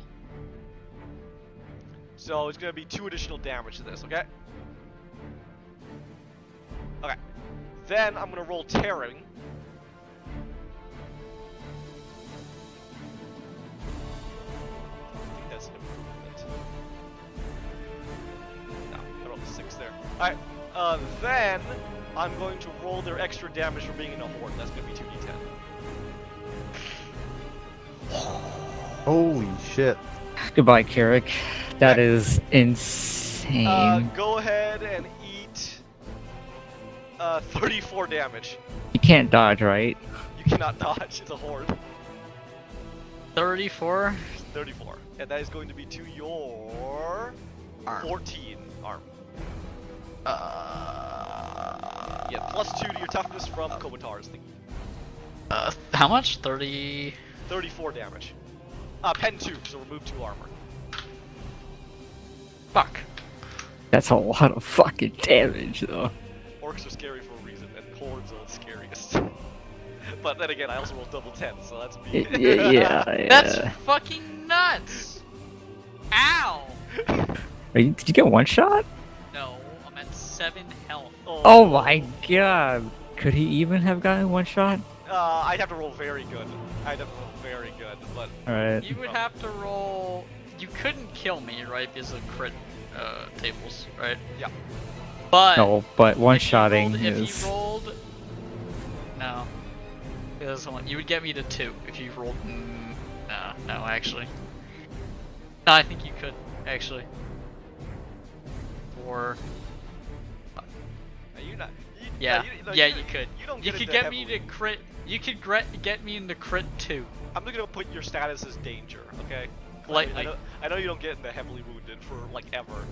So it's gonna be 2 additional damage to this, okay? Okay. Then I'm gonna roll Tearing. I think that's an improvement. No, I rolled a 6 there. Alright, then I'm going to roll their extra damage for being in a horde. That's gonna be 2d10. Holy shit. Goodbye, Carrick. That is insane. Go ahead and eat 34 damage. You can't dodge, right? You cannot dodge, it's a horde. 34. 34. And that is going to be to your Arm. 14 arm. Yeah, plus 2 to your toughness from Kobatar's thing. How much? 30. 34 damage. Pen 2, so remove 2 armor. Fuck. That's a lot of fucking damage, though. Orcs are scary for a reason, and hordes are the scariest. But then again, I also rolled double 10, so that's me. Yeah. That's fucking nuts. Ow. Did you get one shot? No, I'm at 7 health. Oh my god. Could he even have gotten one shot? I'd have to roll very good. I'd have to roll very good, but Alright. You would have to roll. You couldn't kill me, right? Because of crit tables, right? Yeah. But No, but one-shotting if is... you rolled, no, because you would get me to 2 if you rolled. No, actually. No, I think you could actually. Or are you not? yeah, no, you could. You don't You get could into get me heavily. to crit. You could get me into crit 2. I'm not gonna put your status as danger, okay? Like- I know you don't get into heavily wounded for like ever.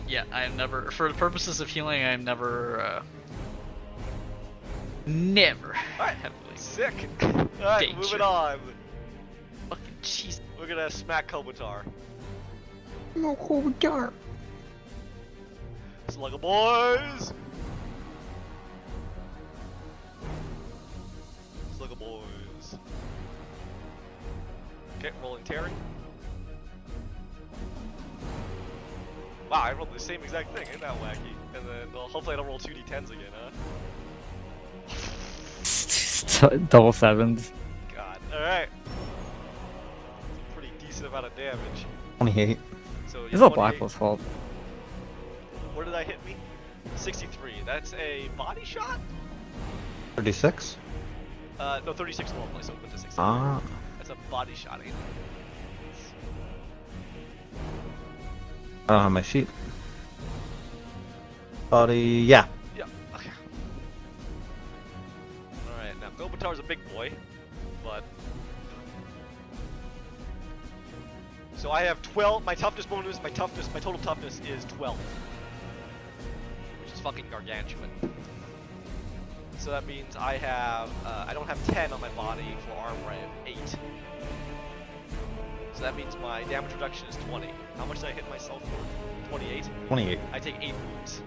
Yeah, I am never. For the purposes of healing, I am never. Never. Alright, heavily. sick. Alright, Danger. moving on. Fucking jeez. We're gonna smack Kobatar. No, Kobatar. Slugger boys! Slugger boys. Okay, rolling Terry. Wow, I rolled the same exact thing, ain't that wacky? And then, well, hopefully I don't roll 2d10s again, huh? Double sevens. God, alright. Pretty decent amount of damage. 28. So It's all 28 Blackwell's fault. Where did I hit me? 63. That's a body shot? 36? No, 36 normally, so put to 63. Ah. That's a body shot, ain't it? I don't have my sheet. Body, yeah. Yeah, okay. Alright, now Kobatar's a big boy, but... So I have 12, my toughness bonus, my total toughness is 12. Which is fucking gargantuan. So that means I have, I don't have 10 on my body for armor, I have 8. So that means my damage reduction is 20. How much did I hit myself for? 28? 28. I take 8 wounds.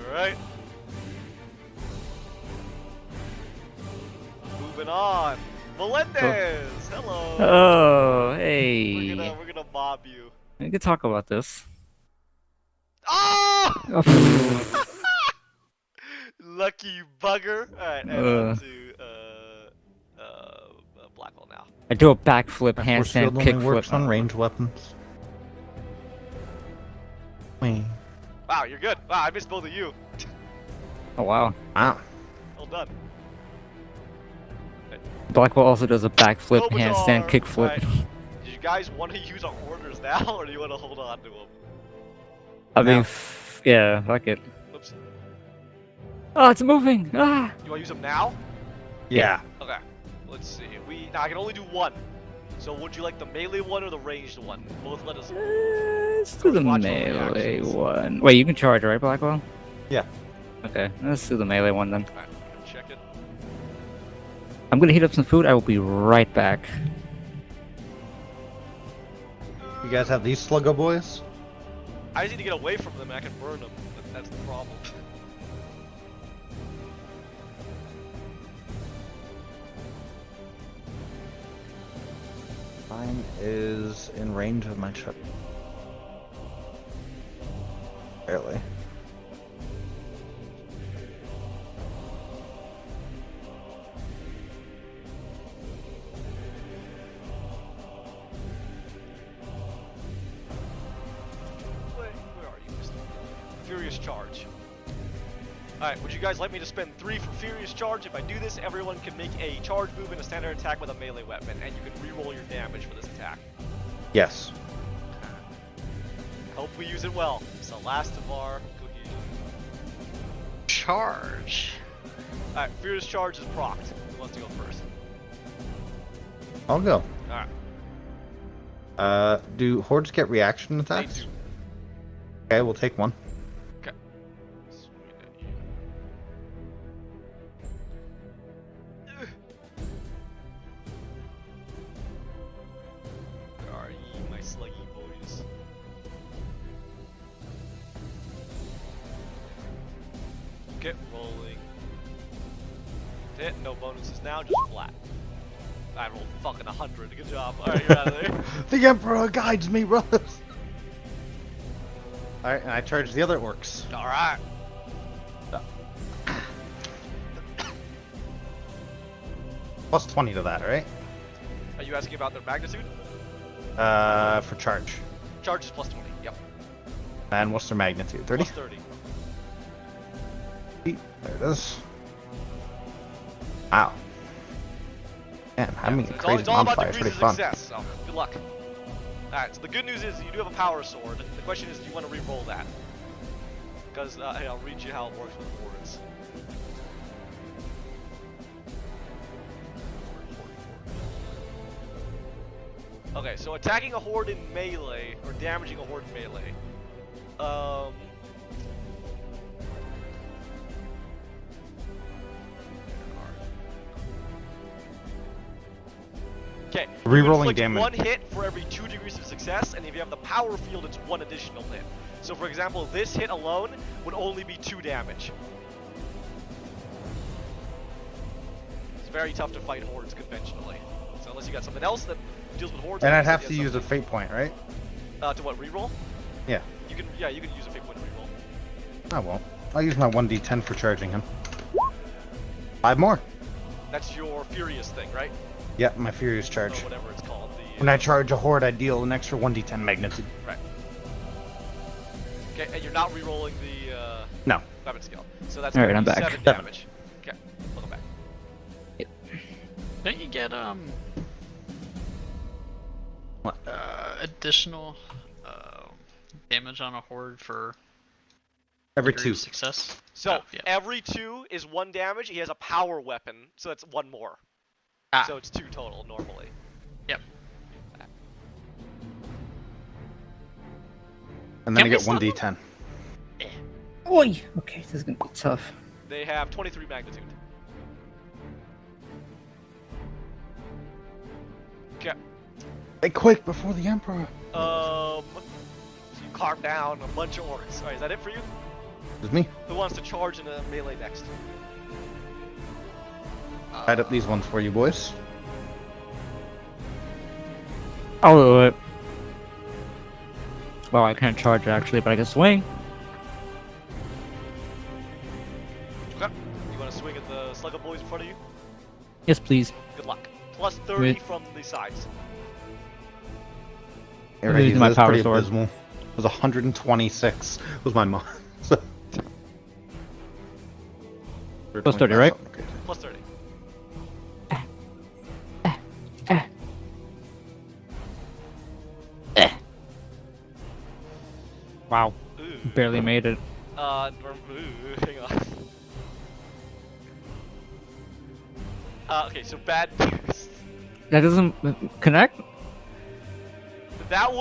Alright. Moving on. Melendez! Hello! Oh, hey. We're gonna mob you. We could talk about this. Oh! Oh, Lucky bugger. Alright, and on to Blackwell now. I do a backflip, Force handstand, field only works kickflip. on ranged weapons. Wait. Wow, you're good. Wow, I missed both of you. Oh wow. Wow. Well done. Blackwell also does a backflip, Kobatar. handstand, kickflip. Alright. Do you guys want to use our orders now, or do you want to hold on to them? I mean, Now. yeah, fuck it. Oops. Oh, it's moving. Ah. You want to use them now? Yeah. Okay. Let's see. Now I can only do one. So would you like the melee one or the ranged one? Both let us. Let's do the Watch for melee reactions. one. Wait, you can charge, right, Blackwell? Yeah. Okay, let's do the melee one then. Alright, I'm gonna check it. I'm gonna heat up some food. I will be right back. You guys have these sluggo boys? I just need to get away from them and I can burn them. That's the problem. Mine is in range of my shot. Barely. Where are you, Mr. Furious Charge? Alright, would you guys like me to spend 3 for Furious Charge? If I do this, everyone can make a charge move and a standard attack with a melee weapon, and you can reroll your damage for this attack. Yes. Hope we use it well. It's the last of our cohesion. Charge. Alright, Furious Charge is procced. Who wants to go first? I'll go. Alright. Do hordes get reaction They attacks? do. Okay, we'll take one. Okay. Swing at you. Where are ye, my sluggy boys? Okay, rolling. Hit, no bonuses now, just flat. I rolled fucking 100. Good job. Alright, you're out of there. The Emperor guides me, brothers! Alright, and I charge the other orcs. Alright. Plus 20 to that, right? Are you asking about their magnitude? For charge. Charge is plus 20. Yep. And what's their magnitude? 30? Plus 30. There it is. Wow. Man, having a It's all, crazy it's all about bonfire is degrees pretty of fun. success, so good luck. Alright, so the good news is you do have a power sword. The question is, do you want to re-roll that? Because hey, I'll read you how it works with hordes. Okay, so attacking a horde in melee, or damaging a horde in melee. Okay, Rerolling damage. One hit for every 2 degrees of success, and if you have the power field, it's 1 additional hit. So, for example, this hit alone would only be 2 damage. It's very tough to fight hordes conventionally. So, unless you got something else that deals with hordes, And I'd obviously have you to use a fate point, right? to what, reroll? Yeah. You can use a fake point to reroll. I won't. I'll use my 1d10 for charging him. 5 more. That's your furious thing, right? Yeah, my furious Or charge. whatever it's called. When I charge a horde, I deal an extra 1d10 magnitude. Right. Okay, and you're not re-rolling the No. weapon skill. So that's All right, gonna I'm be back. 7 damage. Okay, welcome back. Don't you get What? additional damage on a horde for Every degree 2. of success? So Oh, yeah. every 2 is 1 damage. He has a power weapon, so that's 1 more. Ah. So it's 2 total normally. Yep. And then Can I we get stun 1d10. Oi! Okay, this is gonna be tough. They have 23 magnitude. Okay. They quake before the Emperor. So you carve down a bunch of orcs. Alright, is that it for you? It's me. Who wants to charge in a melee next? Tied up these ones for you, boys. I'll do it. Well, I can't charge actually, but I can swing. Okay. You want to swing at the slugger boys in front of you? Yes, please. Good luck. Plus 30 Wait. from the sides. I'm using my That's power pretty sword. abysmal. It was 126. Was my mod. So. Plus 30, right? Okay. Plus 30. Wow. Ooh. Barely made it. Hang on. Okay, so bad news. That doesn't connect? That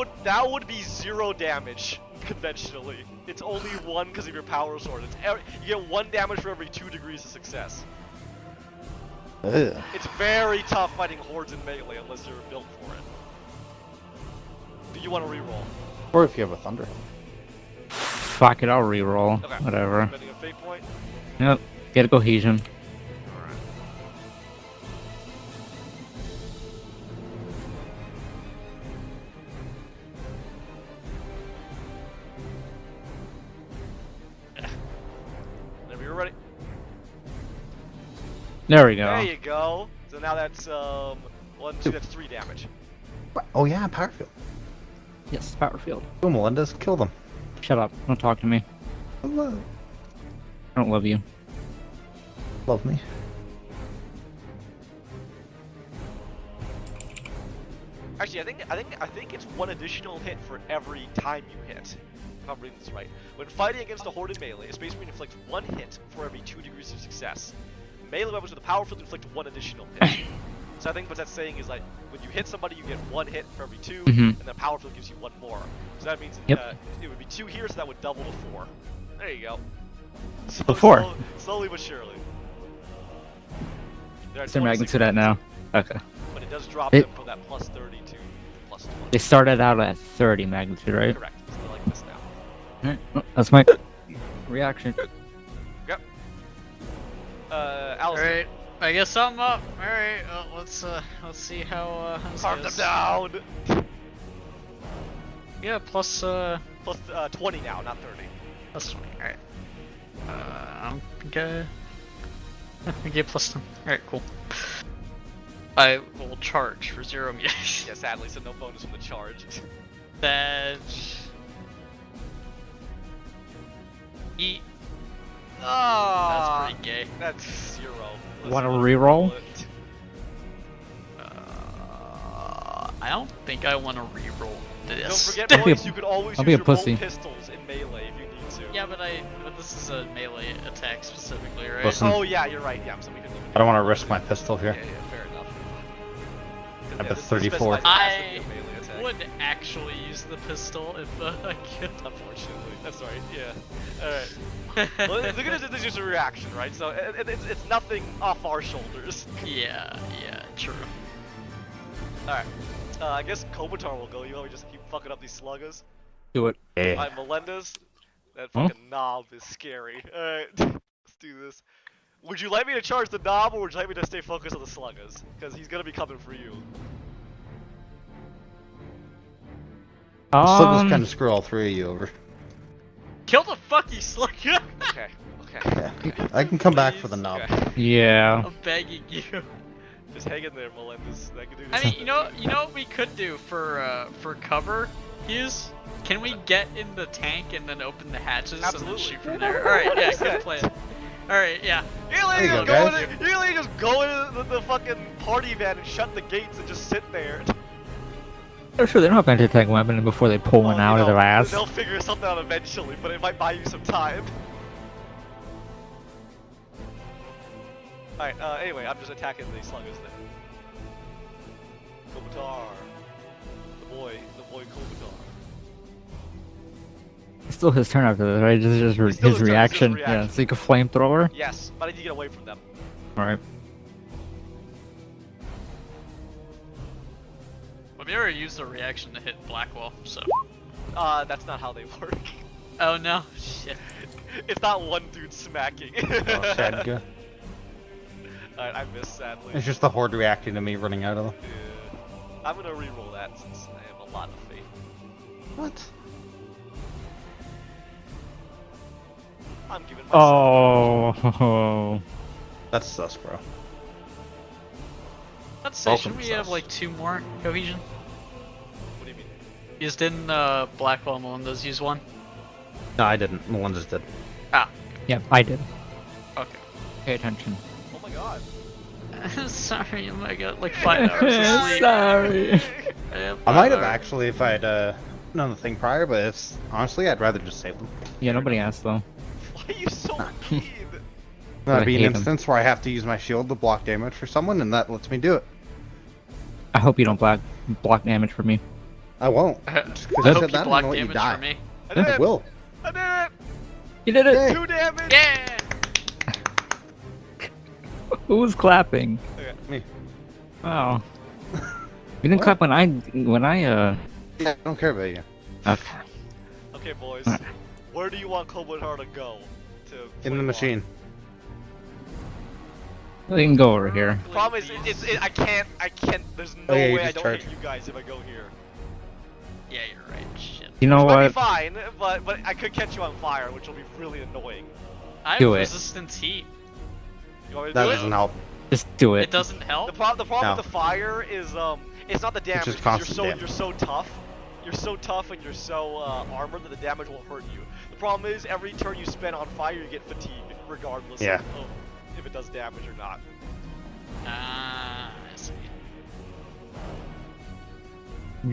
would be 0 damage conventionally. It's only 1 because of your power sword. You get 1 damage for every 2 degrees of success. Ugh. It's very tough fighting hordes in melee unless you're built for it. Do you want to reroll? Or if you have a thunder. Fuck it, I'll reroll. Okay. Whatever. Spending a fate point. Yep. Get a cohesion. Alright. Whenever you're ready. There we go. There you go. So now that's 1, 2, that's 3 damage. What? Oh yeah, power field. Yes, power field. Go, Melendez, kill them. Shut up. Don't talk to me. Hello. I don't love you. Love me. Actually, I think it's 1 additional hit for every time you hit. If I'm reading this right. When fighting against a horde in melee, a space marine inflicts 1 hit for every 2 degrees of success. Melee weapons with a power field inflict 1 additional hit. So I think what that's saying is like when you hit somebody, you get 1 hit for every 2, and the power field gives you 1 more. So that means it would be 2 here, so that would double to 4. There you go. So 4. Slowly but surely. What's their magnitude at now? Okay. But it does drop them from that plus 30 to plus 20. They started out at 30 magnitude, right? Correct. So they're like this now. Alright, well, that's my reaction. Yep. Alice. Alright, I guess I'm up. Alright, let's see how this Calm them goes. down. Yeah, plus Plus 20 now, not 30. plus 20. Alright. I'm gonna get plus 10. Alright, cool. I will charge for 0 meters. Yeah, sadly, so no bonus from the charge. That eat. Oh, that's pretty gay. That's 0. Want to reroll? I don't think I want to reroll this. Don't forget, Don't be a- boys, you could always I'll use be a your pussy. bolt pistols in melee if you need to. Yeah, but this is a melee attack specifically, right? Listen. Oh yeah, you're right. Yeah, so we can. I don't want to risk my pistol Yeah, here. yeah, fair enough. I bet 34. specifies it has to I be a melee attack. would actually use the pistol if I could. Unfortunately, that's right. Yeah. All right. Well, look at this. This is just a reaction, right? So it's nothing off our shoulders. Yeah, true. All right. I guess Kobatar will go. You know, we just keep fucking up these sluggers. Do it. Yeah. Alright, Melendez. That Huh? fucking knob is scary. Alright, let's do this. Would you like me to charge the knob, or would you like me to stay focused on the sluggers? Because he's gonna be coming for you. So this kind of screw all 3 of you over. Kill the fucking slugger! Okay, okay. Yeah. I can come back for the knob. Okay. Yeah. I'm begging you. Just hang in there, Melendez. I can do I this. mean, you know what we could do for cover is, can we get in the tank and then open the hatches Absolutely. and then shoot from there? Alright, yeah, good plan. Alright, yeah. You're There you just go, go guys. in, you're literally just go into the fucking party van and shut the gates and just sit there. I'm sure they don't have an anti-tank weapon before they pull one Well, out you of their know, ass. They'll figure something out eventually, but it might buy you some time. Alright, anyway, I'm just attacking the sluggers then. Kobatar. The boy Kobatar. It's still his turn after this, right? This is just It's still his his turn, it's just reaction. his Yeah, reaction. so you can flamethrower. Yes, but I need to get away from them. Alright. Well, we already used a reaction to hit Blackwall, so. That's not how they work. Oh no, shit. It's not one dude smacking. Oh, Sadga. Alright, I missed sadly. It's just the horde reacting to me running out of them. Yeah. I'm gonna reroll that since I have a lot of faith. What? I'm giving myself. Oh. That's sus, bro. Let's say, Welcome, shouldn't we have sus. like 2 more cohesion? What do you mean? Because didn't Blackwall and Melinda's use 1? No, I didn't. Melendez did. Ah, Yep, I did. okay. Pay attention. Oh my god. Sorry, I got like 5 hours of sleep. Sorry. I might have actually if I'd known the thing prior, but it's honestly I'd rather just save them. Yeah, nobody asked though. Why are you so mean? That'd be an hate 'em. instance where I have to use my shield to block damage for someone, and that lets me do it. I hope you don't block damage for me. I won't. I Just 'cause you hope said you that, block I'm gonna let you damage die. for me. I did I it! will. I did it! You did it! Hey. 2 damage! Yeah! Who was clapping? Okay. Me. Oh. You didn't What? clap when I Yeah, I don't care about you. Okay. Okay, boys. Where do you want Kobotar to go? To In play the along? machine. You can go over here. Problem is, I can't, there's no Oh, yeah, you way I just don't charge. hit you guys if I go here. Yeah, you're right. Shit. You know Which might be what? fine, but I could catch you on fire, which will be really annoying. I have Do it. resistance heat. You want me to That do doesn't it? help. Just do It it. doesn't help. The problem No. with the fire is it's not the damage. just 'Cause constant damage. you're so tough. You're so tough and you're so armored that the damage won't hurt you. The problem is every turn you spend on fire, you get fatigue, regardless Yeah. of if it does damage or not. Ah, I see.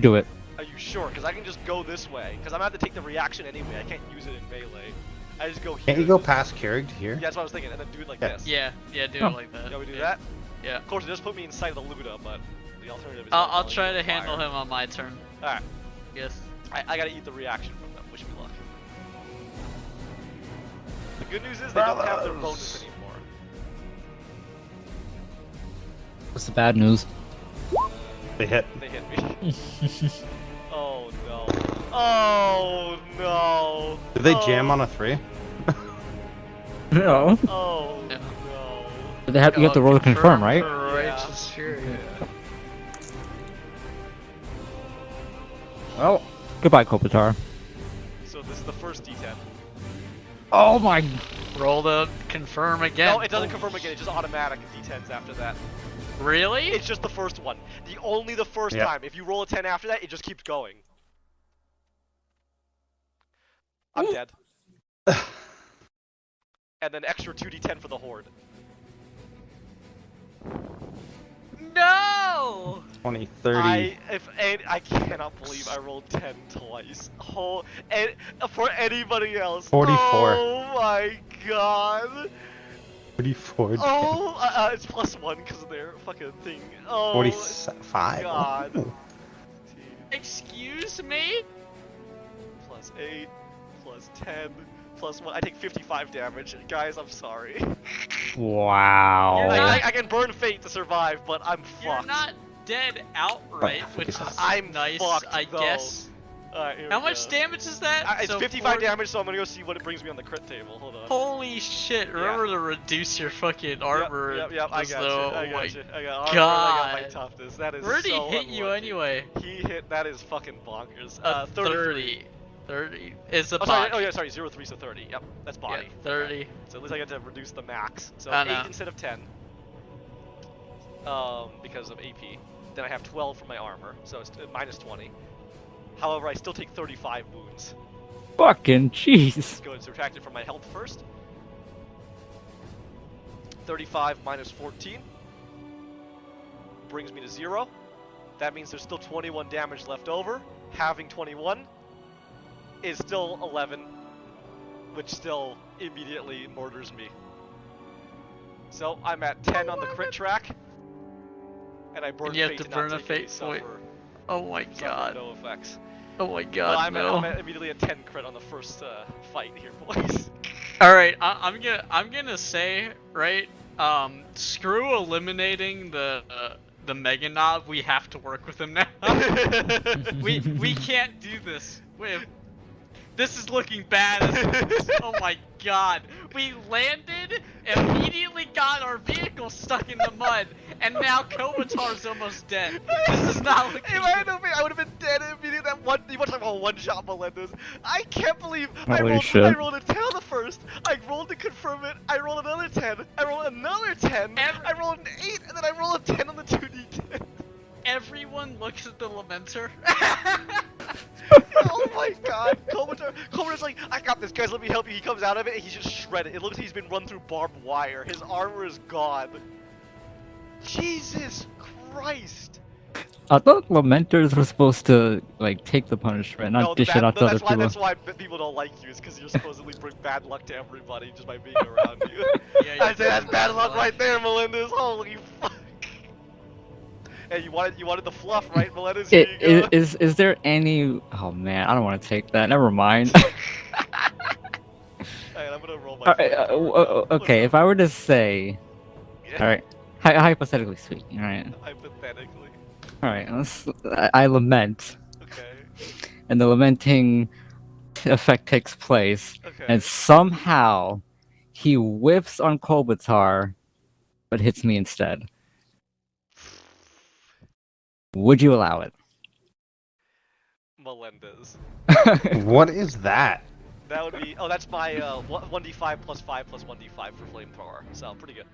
Do it. Are you sure? Because I can just go this way. Because I'm gonna have to take the reaction anyway. I can't use it in melee. I just go here. Can't you go past Carrig to here? Yeah, that's what I was thinking, and then do it like Yeah. this. Yeah, do Oh. it like that. Yeah, we do yeah. that. Yeah. Of course, it does put me inside of the Luda, but the alternative is. I'll try to handle him on my turn. All right, Yes. I gotta eat the reaction from them. Wish me luck. The good news is they don't have their bonus anymore. What's the bad news? They hit. They hit me. Oh no. Oh no. Did they jam on a 3? No. Oh Yeah. no. But you have to roll to confirm, right? Righteous fury. Well, goodbye, Kopitar. So this is the first D10. Oh my. Roll to confirm again. No, it doesn't confirm again. It's just automatic D10s after that. Really? It's just the first one. The first Yeah. time. If you roll a 10 after that, it just keeps going. I'm dead. And then extra 2d10 for the horde. No! 20, 30. I cannot believe I rolled 10 twice. For anybody else. 44. Oh my god. 34. Oh, it's +1 because of their fucking thing. Oh, 45. God. Oh. Excuse me? +8, +10, +1. I take 55 damage. Guys, I'm sorry. Wow. You're not- I can burn fate to survive, but I'm You're fucked. not dead outright, Oh, which is I'm nice, fucked, I though. guess. Alright, here How we much go. damage is that? It's So 55 40 damage, so I'm gonna go see what it brings me on the crit table. Hold on. Holy shit, remember to reduce your fucking armor. Yep, I as got though- you. I oh got my you. I got armor, and I got my God. toughness. That is Where did so he hit you unlucky. anyway? He hit, that is fucking bonkers. 30. 30 is a Oh, sorry, bot. oh yeah, sorry, 0, 3, so 30. Yep, that's Yeah, body. 30. So at least I get to reduce the max. So Oh, 8 no. instead of 10. Because of AP. Then I have 12 for my armor, so it's minus 20. However, I still take 35 wounds. Fucking jeez. Go and subtract it from my health first. 35 minus 14 brings me to 0. That means there's still 21 damage left over. Having 21 is still 11, which still immediately murders me. So I'm at 10 on the crit track, and I burn And you have fate to not burn a take any fate point. suffer- Oh my suffer god. no effects. Oh my But god, I'm no. at immediately at 10 crit on the first fight here, boys. Alright, I'm gonna say, right, screw eliminating the Mega Knob, we have to work with him now. we can't do this. This is looking bad. Oh my god. We landed, immediately got our vehicle stuck in the mud, and now Kovatar's almost dead. This is not looking If I had to be, I would have been dead immediately. That one, you want to talk about one-shot Melendez? I can't believe I Holy rolled. shit. I rolled a 10 on the first. I rolled to confirm it. I rolled another 10. I rolled another 10. I rolled an 8, and then I rolled a 10 on the 2d10. Everyone looks at the Lamenter. Oh my god. Kovatar's like, I got this, guys, let me help you. He comes out of it, and he's just shredded. It looks like he's been run through barbed wire. His armor is gone. Jesus Christ. I thought Lamenters were supposed to like take the punishment, not No, dish it out to other people. that's why people don't like you, is because you supposedly bring bad luck to everybody just by being around you. Yeah, I say that's bad luck right there, Melendez. Holy fuck. And you wanted the fluff, right, Melenas? Here you go. Is there any? Oh man, I don't want to take that. Never mind. Alright, I'm gonna roll my Alright, flamethrower now. What's okay, up? if I were to say, Yeah, all right, hypothetically speaking, all right, hypothetically. all right, I lament, Okay. and the lamenting effect takes place, Okay. and somehow he whiffs on Kolbatar, but hits me instead. Would you allow it? Melendez. What is that? That would be. Oh, that's my 1d5 plus 5 plus 1d5 for flamethrower. So pretty good.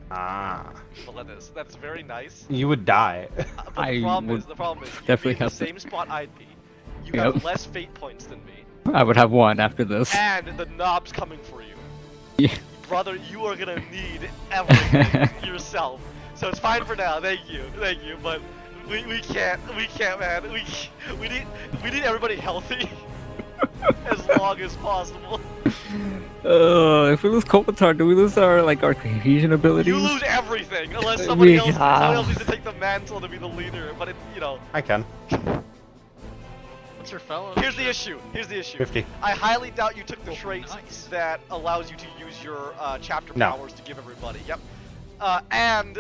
Ah, Melendez. That's very nice. you would die. But I the problem would is, you'd definitely be in the have to- same spot I'd be. You Yep. have less fate points than me, I would have one after this. and the knob's coming for you. Yeah. Brother, you are gonna need everything yourself. So it's fine for now. Thank you. But we can't, man. We need everybody healthy as long as possible. If we lose Kolbatar, do we lose our cohesion abilities? You lose everything unless We- somebody else ah. needs to take the mantle to be the leader. But I can. What's your fellow? here's the issue. 50. I highly doubt you took the Oh, trait nice. that allows you to use your chapter No. powers to give everybody. Yep. And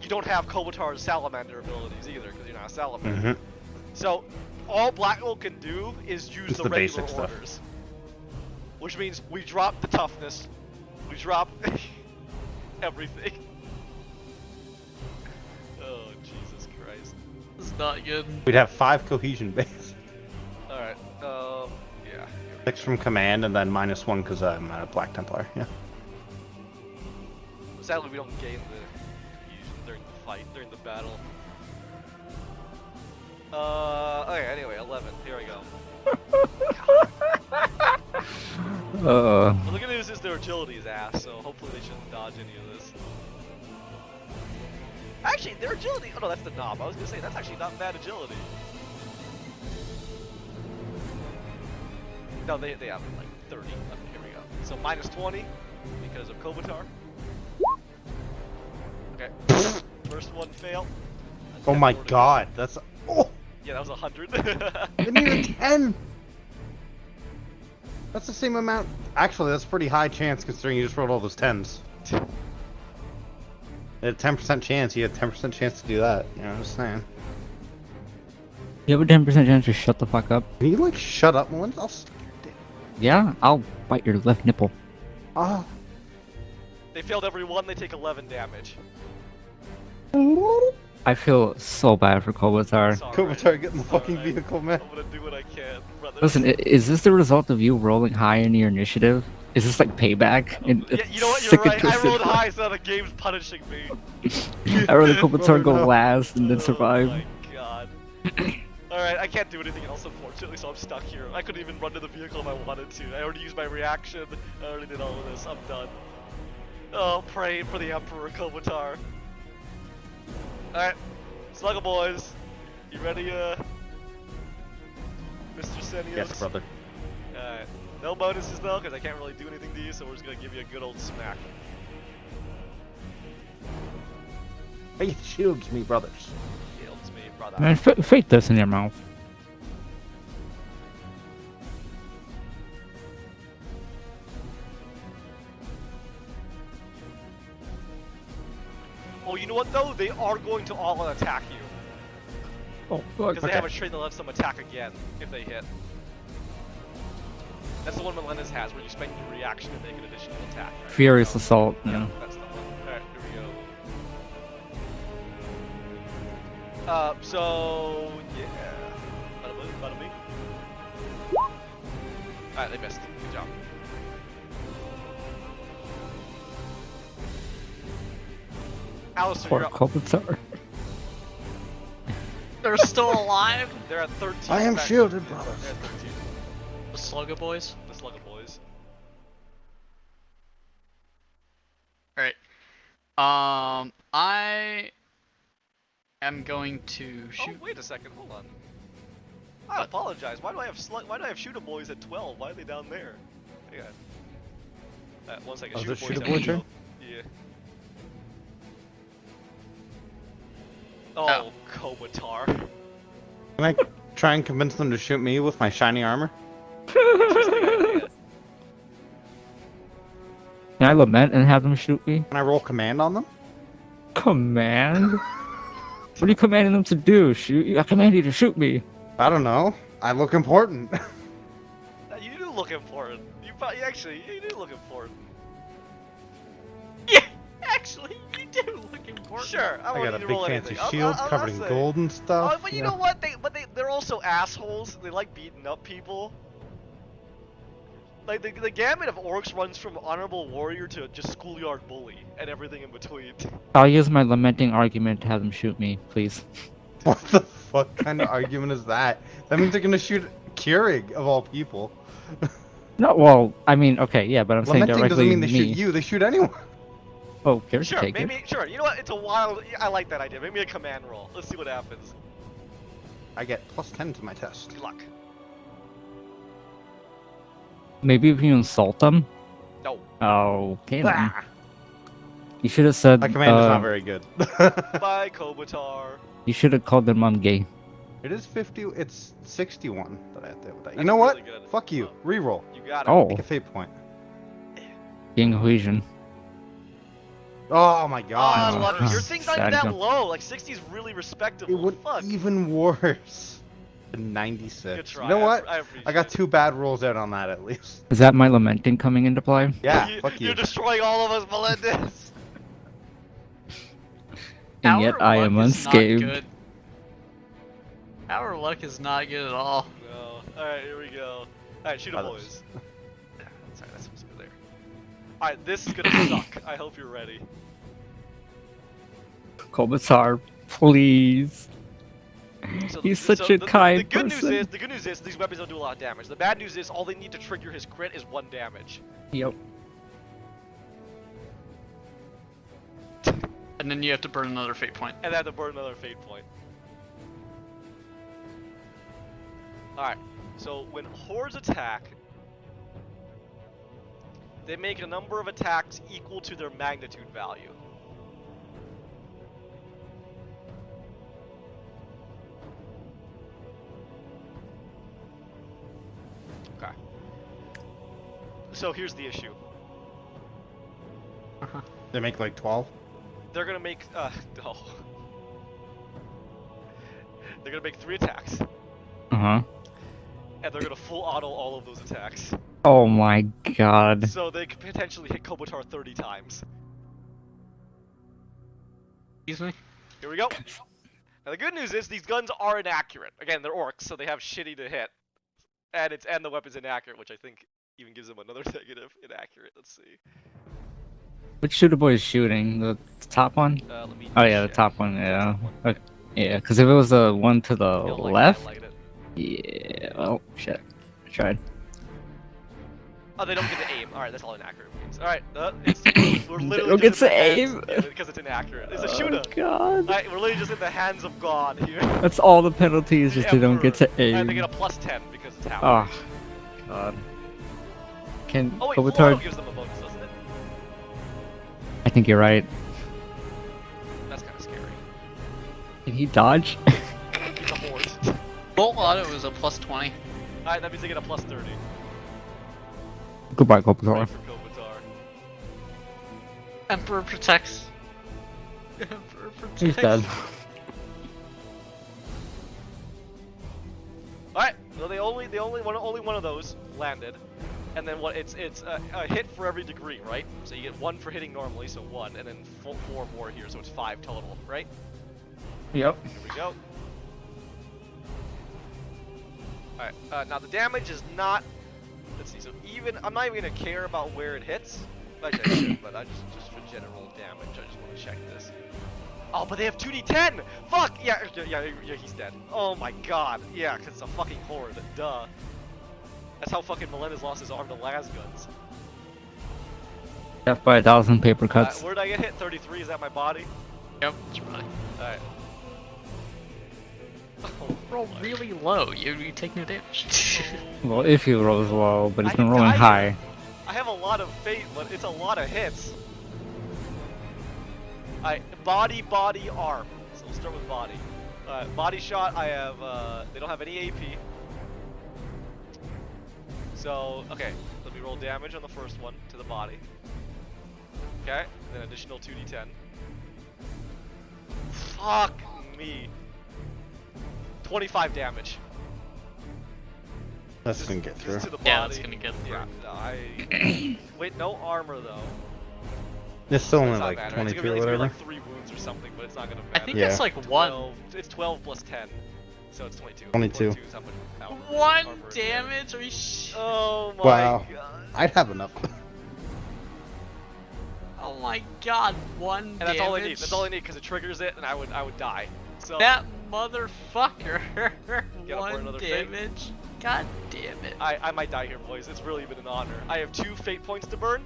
you don't have Kobatar's salamander abilities either because you're not a salamander. Mm-hmm. So all Blackwell can do is use Just the the regular basic stuff. orders, which means we drop the toughness, we drop everything. Oh Jesus Christ! This is not good. We'd have 5 cohesion base. All right. Yeah. 6 from command, and then -1 because I'm a Black Templar. Yeah. Sadly, we don't gain the confusion during the fight, during the battle. Okay, anyway, 11. Here we go. Well, the good news is their agility is ass, so hopefully they shouldn't dodge any of this. Actually, their agility... Oh no, that's the knob. I was gonna say, that's actually not bad agility. No, they have like 30. Okay, here we go. So -20 because of Kobatar. Okay. First one fail. Oh my 10 god, that's. Oh! Yeah, that was 100. I need a 10! That's the same amount. Actually, that's a pretty high chance considering you just rolled all those 10s. At a 10% chance, you had 10% chance to do that. You know what I'm saying? You have a 10% chance to shut the fuck up. Can you, like, shut up once? I'll stick your dick. Yeah, I'll bite your left nipple. Ah. They failed every one, they take 11 damage. I feel so bad for Kolbatar. It's alright. Kobatar, get in the It's fucking alright. vehicle, man. I'm gonna do what I can, brother. Listen, is this the result of you rolling high in your initiative? Is this like payback? Yeah, you know what, you're Sick and right. I twisted rolled fuck. high, so the game's punishing me. I rather Kolbatar go No. last and then Oh survive. my god. Alright, I can't do anything else unfortunately, so I'm stuck here. I couldn't even run to the vehicle if I wanted to. I already used my reaction. I already did all of this. I'm done. Oh, pray for the Emperor Kobatar. Alright, Slugger boys. You ready, Mr. Senios? Yes, brother. Alright. No bonuses though, because I can't really do anything to you, so we're just gonna give you a good old smack. Faith shields me, brothers. Shields me, brother. Man, fake this in your mouth. Oh, you know what though? They are going to all attack you. Oh fuck. Because they have a trait that lets them attack again if they hit. That's the one Melendez has, where you spend your reaction to make an additional attack. Right? Furious So, assault. yeah, Yeah. that's the one. Alright, here we go. So yeah. Bada boom, bada bing. Alright, they missed. Good job. Alistair, Poor you're up. Kolbatar. They're still alive? They're at 13. I am back. shielded, brothers. They're at 13. The Slugger boys? The Slugger boys. Alright. I am going to shoot. Oh, wait a second, hold on. I apologize. Why do I have shooter boys at 12? Why are they down there? Hang on. 1 second. Oh, Shooter the boys shooter at boy 12. turn? Yeah. Oh, Kobatar. Can I try and convince them to shoot me with my shiny armor? Interesting idea. Can I lament and have them shoot me? Can I roll command on them? Command? What are you commanding them to do? Shoot you? I command you to shoot me. I don't know. I look important. You do look important. You do look important. Yeah, actually, you do look important. Sure, I I won't got a need to big roll fancy anything. shield I'll covered in say. gold and stuff. But you know what? They're also assholes. They like beating up people. Like the gamut of orcs runs from honorable warrior to just schoolyard bully and everything in between. I'll use my lamenting argument to have them shoot me, please. What the fuck kind of argument is that? That means they're gonna shoot Keurig of all people. No, well, I mean, okay, yeah, but I'm saying Lamenting doesn't directly mean they me. shoot you, they shoot anyone. Oh, Kara Sure, take maybe. it. Sure, you know what? It's a wild. I like that idea. Maybe a command roll. Let's see what happens. I get +10 to my test. Good luck. Maybe if you insult them. No. Oh, okay then. Ah, You should have said. My command is not very good. bye, Kobatar. You should have called them gay. It is 50. It's 61 that I have to hit with that. You That's know what? really good. Fuck you. Reroll. You got it. Oh, Make a fate point. being cohesion. Oh my Oh, god. lucky. Your thing's not even Sad that jump. low. Like 60 is really It respectable. would Fuck. even worse. 96. Good try. You know what? I appreciate I got it. 2 bad rolls out on that at least. Is that my lamenting coming into play? Yeah, fuck you. You're destroying all of us, Melendez. And Our yet I am luck is not unscathed. good. Our luck is not good at all. No. Alright, here we go. Alright, shoot 'em, Others. boys. Sorry, that's supposed to go there. Alright, this is gonna suck. I hope you're ready. Kobatar, please. So He's such a kind good person. the good news is these weapons don't do a lot of damage. The bad news is all they need to trigger his crit is 1 damage. Yep. And then you have to burn another fate point. And I have to burn another fate point. Alright, so when hordes attack, they make a number of attacks equal to their magnitude value. Okay. So here's the issue. They make like 12. They're gonna make, no. They're gonna make 3 attacks, Uh-huh. and they're gonna full auto all of those attacks. Oh my god. So they could potentially hit Kobatar 30 times. Excuse me? Here we go. Now the good news is these guns are inaccurate. Again, they're orcs, so they have shitty to hit. And the weapon's inaccurate, which I think even gives them another negative. Inaccurate, let's see. Which shooter boy is shooting? The top one? Let me Oh yeah, the check. top one, yeah. Okay. Yeah, because if it was the one to the You'll like left, it, I like it. yeah, well, shit. I tried. Oh, they don't get to aim. Alright, that's all inaccurate means. Alright, we're literally don't get just in to the hands- aim? yeah, because it's inaccurate. It's a shooter. Oh god. Alright, we're literally just in the hands of God here. That's all the penalties, The just they don't get to Emperor. And they aim. get a +10 because it's half. Oh, god. Can Oh wait, full auto Kobatar... gives them a bonus, doesn't it? I think you're right. That's kind of scary. Can he dodge? It's a horde. Full auto is a +20. Alright, that means they get a +30. Goodbye, Right Kobatar. for Kobatar. Emperor protects. Emperor protects. He's dead. Alright, so only one of those landed. And then what? It's a hit for every degree, right? So you get 1 for hitting normally, so 1, and then 4 more here, so it's 5 total, right? Yep. Here we go. Alright, now the damage is not. Let's see. So I'm not even gonna care about where it hits. Actually, I should, but I just for general damage, I just want to check this. Oh, but they have 2d10. Fuck. Yeah, he's dead. Oh my god. Yeah, 'cause it's a fucking horde. Duh. That's how fucking Melendez lost his arm to lasguns. Death by 1,000 paper cuts. Where did I get hit? 33. Is that my body? Yep, that's right. Alright. Oh, Roll really low. You take no damage. Well, if he rolls low, but he's I been can rolling die high. here. I have a lot of fate, but it's a lot of hits. Alright, body, arm. So We'll start with body. Body shot, I have, they don't have any AP. So, okay, let me roll damage on the first one to the body. Okay, then additional 2d10. Fuck me. 25 damage. That's gonna get through. Just to the body. Yeah, that's gonna get through. Yeah, wait, no armor though. It's still It's only not like matter. 22 or It's gonna be whatever. like 3 wounds or something, but it's not gonna I matter. think Yeah. it's like 1. 12, it's 12 plus 10, so it's 22. 22. 22 is how much power 1 armor is. damage? Are you Oh my Wow. god. I'd have enough. Oh my god, 1 And damage? that's all I need. That's all I need because it triggers it, and I would die. So That motherfucker! Get up for 1 another fate? damage? God damn it. I might die here, boys. It's really been an honor. I have 2 fate points to burn,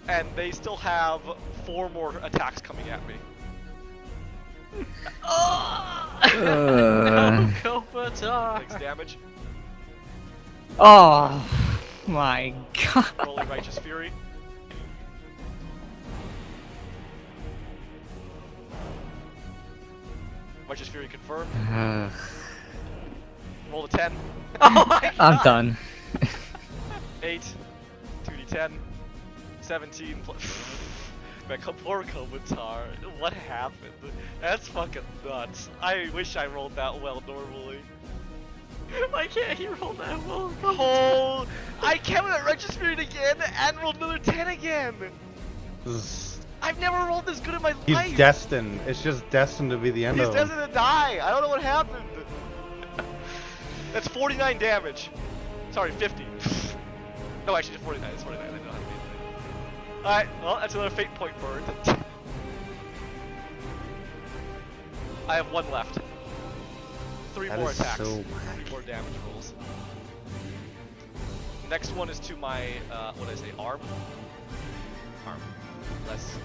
and they still have 4 more attacks coming at me. Oh! Uh. No, Kopitar! 6 damage. Oh my god. Rolling Righteous Fury. Righteous Fury confirmed. Roll a 10. Oh my god! I'm done. 8. 2d10. 17 plus. Man, poor Kopitar. What happened? That's fucking nuts. I wish I rolled that well normally. Why can't he roll that well? Oh, I counted at Righteous Fury again and rolled another 10 again. I've never rolled this good in my He's life. destined. It's just destined to be the end He's of him. destined to die. I don't know what happened. That's 49 damage. Sorry, 50. No, actually, just 49. It's 49. I don't have to be anything. Alright, well, that's another fate point burned. I have 1 left. 3 That more is attacks. so 3 whack. more damage rolls. Next one is to my, what did I say, arm? Arm. Less.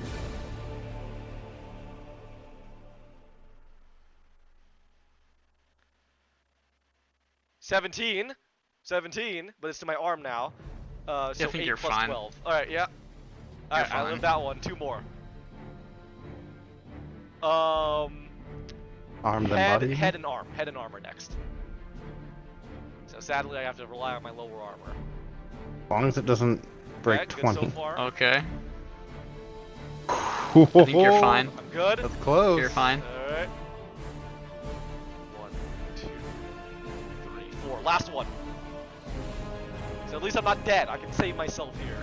$17, but it's to my arm now. So I think 8 you're plus fine. 12. Alright, yeah. Alright, I fine. live that one. 2 more. Arm then Head, body. head and arm. Head and arm are next. So sadly, I have to rely on my lower armor. As long as it doesn't break Okay, good 20. so far. Okay, I I think you're fine. I'm good. That's close. You're fine. Alright. 1, 2, 3, 4. Last one. So at least I'm not dead. I can save myself here.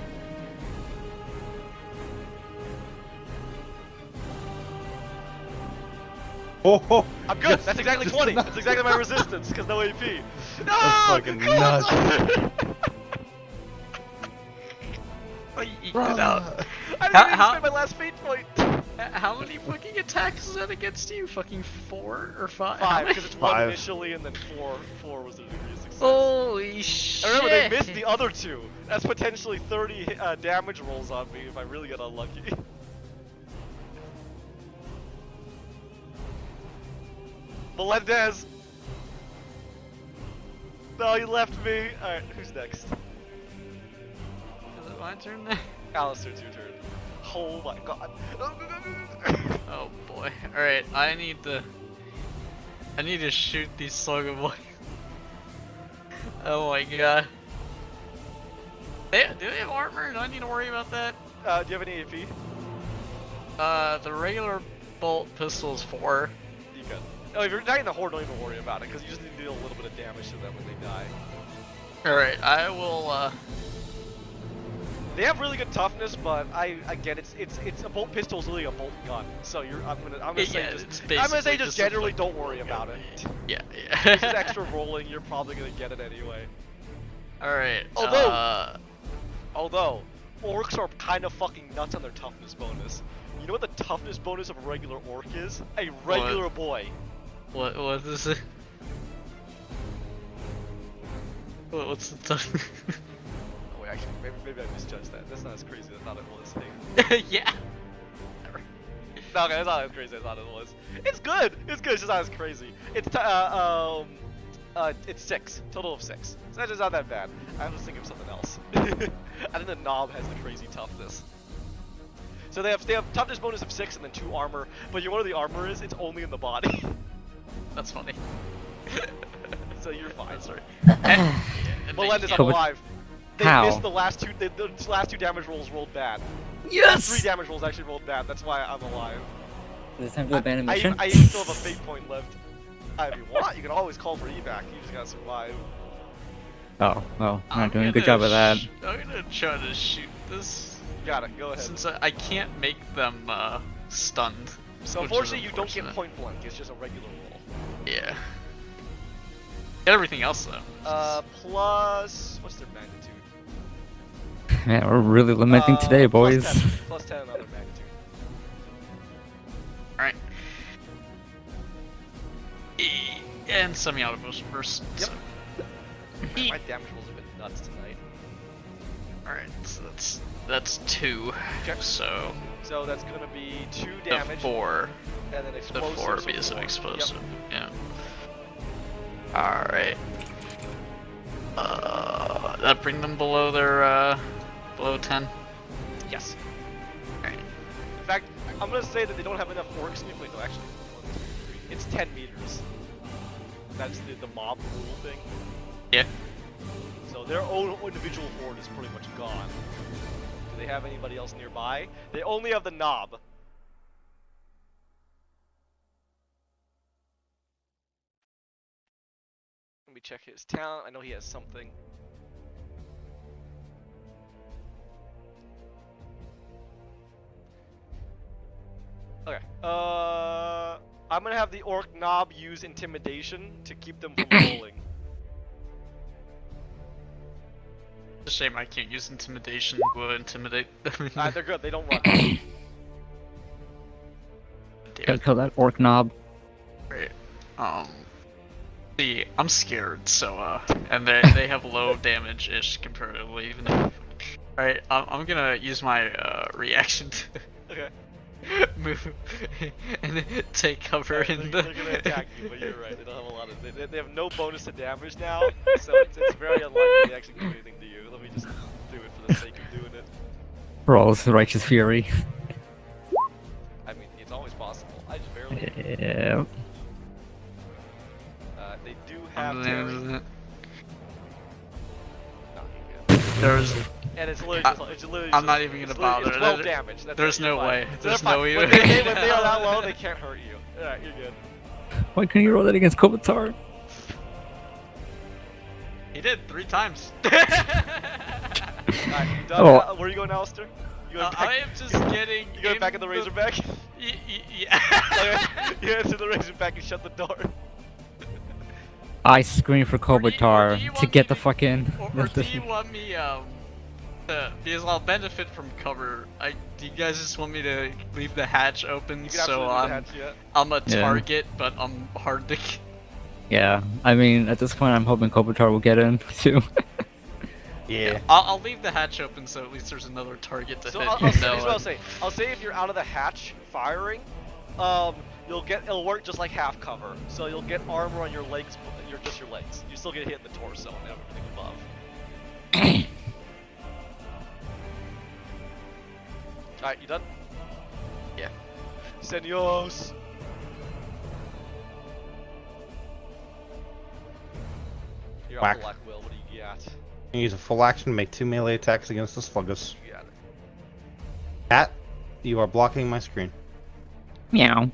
Oh, I'm good. That's exactly 20. That's exactly my resistance because no AP. No! That's fucking nuts. Oh, you eked it out. I didn't even How- spend my last fate point. How many fucking attacks is that against you? Fucking 4 or 5? 5 because it's 1 5. initially and then 4 was the degree of success. Holy shit! I remember they missed the other 2. That's potentially 30 damage rolls on me if I really get unlucky. Melendez! No, he left me. Alright, who's next? Is it my turn now? Alistair, it's your turn. Oh my god. Oh boy. Alright, I need to shoot these slugger boys. Oh my god. Do they have armor? Do I need to worry about that? Do you have any AP? The regular bolt pistol is 4. You can. Oh, if you're not in the horde, don't even worry about it, because you just need to deal a little bit of damage to them when they die. Alright, I will They have really good toughness, but again, it's a bolt pistol is really a bolt gun. So I'm gonna say yeah, just it's I'm gonna say basically just a generally fucking- don't worry about it. Yeah, This is yeah. extra rolling. You're probably gonna get it anyway. Alright, Although orcs are kind of fucking nuts on their toughness bonus. You know what the toughness bonus of a regular orc is? A regular boy. what is it? What's the time? Oh wait, actually, maybe I misjudged that. That's not as crazy as I thought it was. Yeah. No, okay, that's not as crazy as I thought it was. It's good. It's good. It's just not as crazy. It's 6. Total of 6. So that's just not that bad. I was thinking of something else. I think the knob has the crazy toughness. So they have toughness bonus of 6 and then 2 armor. But you know what the armor is? It's only in the body. That's funny. So you're fine. Sorry. Melendez, I'm Cobalt- alive. They How? missed the last two. The last 2 damage rolls rolled bad. Yes! 3 damage rolls actually rolled bad. That's why I'm alive. Is it time to abandon mission? I even still have a fate point left. If you want, you can always call for evac. You just gotta survive. Oh, well, I'm not doing a good job of that. I'm gonna try to shoot this. Got it. Go ahead. Since I can't make them stunned. So which is unfortunately, you don't get unfortunate. point blank. It's just a regular roll. Yeah. Get everything else though. Plus what's their magnitude? Man, we're really lamenting today, boys. Plus 10 another magnitude. Alright. And semi-auto burst. Yep. So. My damage rolls have been nuts tonight. Alright, so that's 2. Okay. So So that's gonna be 2 the damage. 4. And then The explosive. 4 so be some 4. explosive. Yep. Yeah. Alright. That bring them below their below 10. Yes. Alright. In fact, I'm gonna say that they don't have enough orcs. Wait, no, actually, 1, 2, 3. It's 10 meters. That's the mob rule thing. Yeah. So their own individual horde is pretty much gone. Do they have anybody else nearby? They only have the knob. Let me check his talent. I know he has something. Okay. I'm gonna have the orc knob use intimidation to keep them from rolling. It's a shame I can't use intimidation to intimidate them. They're good. They don't run. Damn Gotta it. kill that orc knob. Right. See, I'm scared, so and they have low damage-ish comparatively. Even though. Alright, I'm gonna use my reaction to Okay. move and then take cover in the. They're gonna attack you, but you're right. They don't have a lot of. They have no bonus to damage now, so it's very unlikely they actually do anything to you. Let me just do it for the sake of doing it. Rolls righteous fury. I mean, it's always possible. I just barely. Yeah. They do have Terry. No, you're good. There's. And it's literally I- just, it's literally I'm just- not even gonna it's literally- bother. It's 12 There- damage. That's there's it, you're no fine. way. They're There's fine. no way. When they are that low, they can't hurt you. Alright, you're good. Why couldn't you roll that against Kopitar? He did 3 times. Alright, you done? Oh. Where are you going, Alistair? You going back? I am just getting. You going back in the Razorback? Yeah. You enter the Razorback and shut the door. I scream for Or do you Kopitar to want get me the to- fucking. Or do you want me because I'll benefit from cover. Do you guys just want me to leave the hatch open You can so absolutely do that, I'm a Yeah. target, but I'm hard to. Yeah, I mean, at this point, I'm hoping Kopitar will get in too. Yeah. I'll leave the hatch open so at least there's another target to So hit. I'll even say, though, here's what I'll say. I'll say if you're out of the hatch firing, it'll work just like half cover. So you'll get armor on your legs, just your legs. You still get hit in the torso and everything above. Alright, you done? Yeah. Senios! You're Whack. up, Black Will. What do you got? You use a full action to make 2 melee attacks against the Sluggus. You got it. Pat, you are blocking my screen. Meow.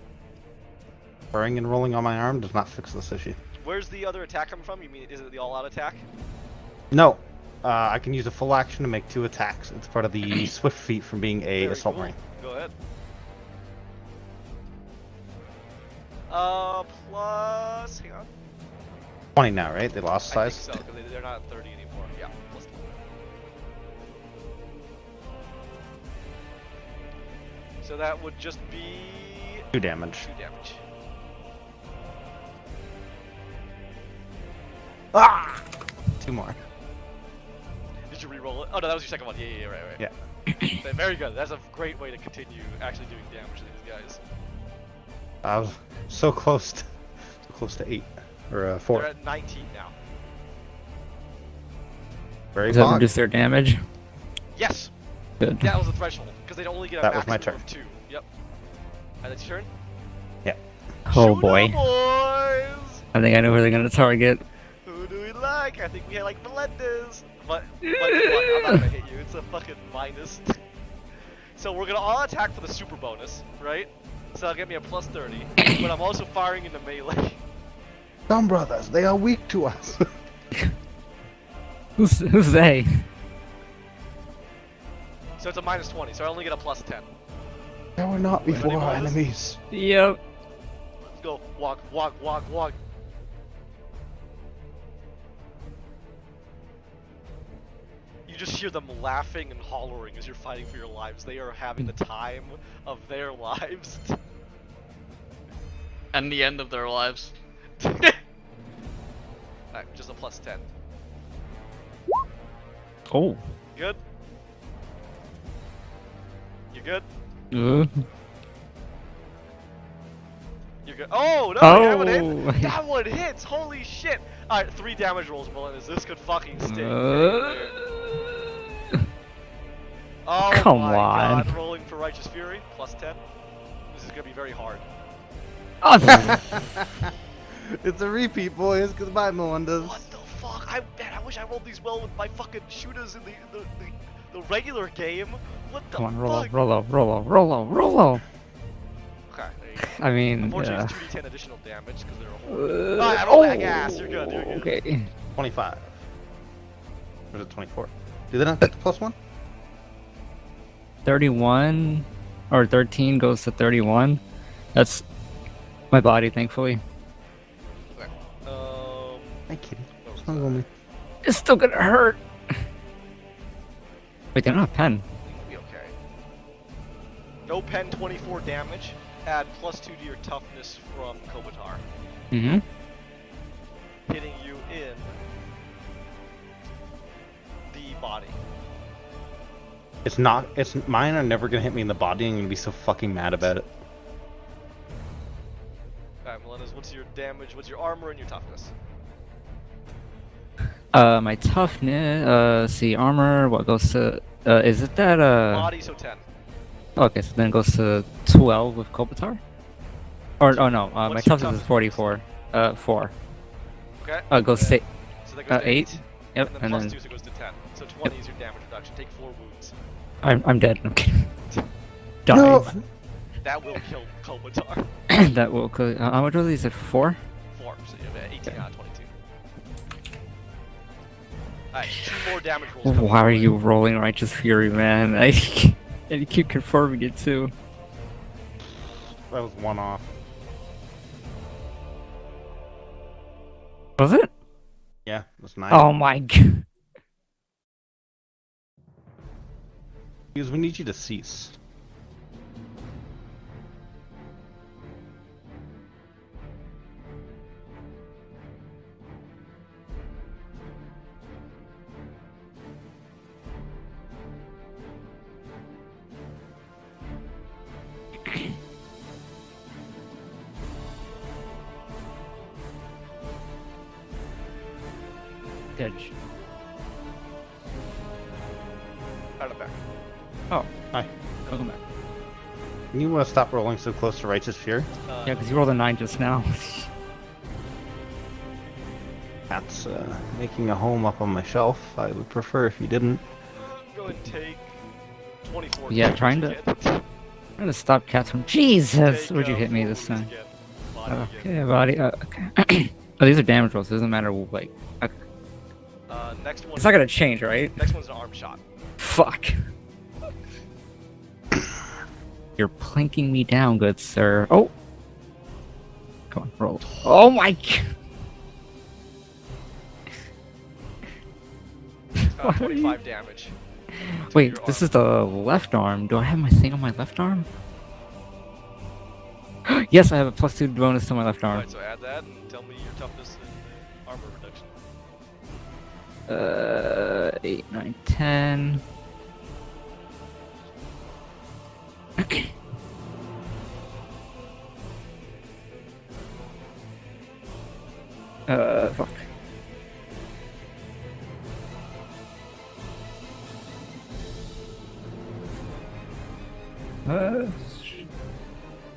Firing and rolling on my arm does not fix this issue. Where's the other attack coming from? You mean, is it the all-out attack? No. I can use a full action to make 2 attacks. It's part of the swift feat from being a Very assault cool. marine. Go ahead. Plus... Hang on. 20 now, right? They lost I size. think so, because they're not at 30 anymore. Yeah, plus 20. So that would just be 2 damage. 2 damage. Ah! 2 more. Did you re-roll it? Oh no, that was your second one. Yeah, right. Yeah. Okay, very good. That's a great way to continue actually doing damage to these guys. I was so close to 8 or 4. They're at 19 now. Very Does that fun. reduce their damage? Yes. Good. That was the threshold, because they'd only get a That was my maximum turn. of 2. Yep. Alright, that's your turn? Yeah. Oh Shoot boy. 'em, boys! I think I know who they're gonna target. Who do we like? I think we had like Melendez. But good luck, I'm not gonna hit you. It's a fucking minus. So we're gonna all attack for the super bonus, right? So that'll get me a plus 30. But I'm also firing into melee. Some brothers, they are weak to us. Who's they? So it's a minus 20, so I only get a plus 10. They were not before our Ready, boys? enemies. Yep. Let's go. Walk, walk, walk, walk. You just hear them laughing and hollering as you're fighting for your lives. They are having the time of their lives. And the end of their lives. Alright, just a plus 10. Oh. Good? You good? Uh. You're good. Oh, no, Oh. that one hit. That one hits. Holy shit. Alright, 3 damage rolls, Melendez. This could fucking sting. Oh Come my on. god, rolling for Righteous Fury, plus 10. This is gonna be very hard. Oh. It's a repeat, boys. Goodbye, Melendez. What the fuck? Man, I wish I rolled these well with my fucking shooters in the regular game. What the Come on, roll fuck? up, roll up, roll up, roll up, roll up. Okay, there you go. I mean, Unfortunately, yeah. it's 2d10 additional damage because they're a horde. Alright, I rolled that gas. You're good, you're good. Okay. 25. Or is it 24? Do they not get the plus 1? 31 or 13 goes to 31. That's my body, thankfully. Okay. Hi, kitty. what was Snuggle me. It's still gonna hurt. Wait, they don't have pen. It'll be okay. No pen, 24 damage. Add plus 2 to your toughness from Kobatar. Mm-hmm. Hitting you in the body. It's not. It's mine are never gonna hit me in the body. I'm gonna be so fucking mad about it. Alright, Melendez, what's your damage? What's your armor and your toughness? My toughness. See, armor. What goes to? Is it that? Body, so 10. Okay, so then it goes to 12 with Kopitar. Or oh no, my What's your toughness is toughness? 44. 4. Okay? It goes to So that goes to 8. Yep, And then and plus then 2, so it goes to 10. So 20 is your damage reduction. Take 4 wounds. I'm dead. I'm kidding. Dies. No. That will kill Kobatar. That will. How much are these? At 4? 4, so you have 18 out of 22. Alright, 2 more damage rolls. coming Why are your you way. rolling Righteous Fury, man? And you keep confirming it too. That was one off. Was it? Yeah, that's 9. Oh my god. Because we need you to cease. Ditch. Out of back. Oh, Hi. welcome back. You want to stop rolling so close to Righteous Fury? Yeah, because you rolled a 9 just now. That's making a home up on my shelf. I would prefer if you didn't. Go and take 24 Yeah, damage trying to- again. I'm gonna stop cats from. Jesus! Take, Where'd you hit me 4 this wounds time? again. Body again. Okay, body. Okay. Oh, these are damage rolls. It doesn't matter. Like, okay. Next one. It's not gonna change, right? Next one's an arm shot. Fuck. You're planking me down, good sir. Oh. Come on, roll. Oh my god. Why are you- 25 damage. Wait, your this arm. is the left arm. Do I have my thing on my left arm? Yes, I have a +2 bonus to my left arm. Alright, so add that and tell me your toughness and armor reduction. 8, 9, 10. Fuck. How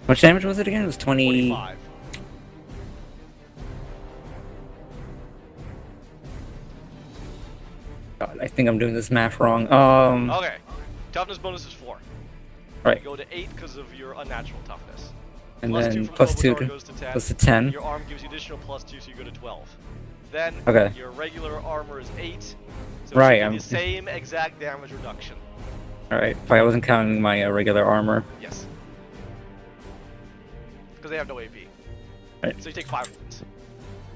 much damage was it again? It was 20. 25. God, I think I'm doing this math wrong. Okay. Toughness bonus is 4. Right. You go to 8 because of your unnatural toughness. And Plus 2 then from plus 2 Kobotar goes to 10. goes to 10. Your arm gives you additional plus 2, so you go to 12. Then Okay. your regular armor is 8. So Right, it should I'm- be the same exact damage reduction. Alright, if I wasn't counting my regular armor. Yes. Because they have no AP. Right. So you take 5 wounds.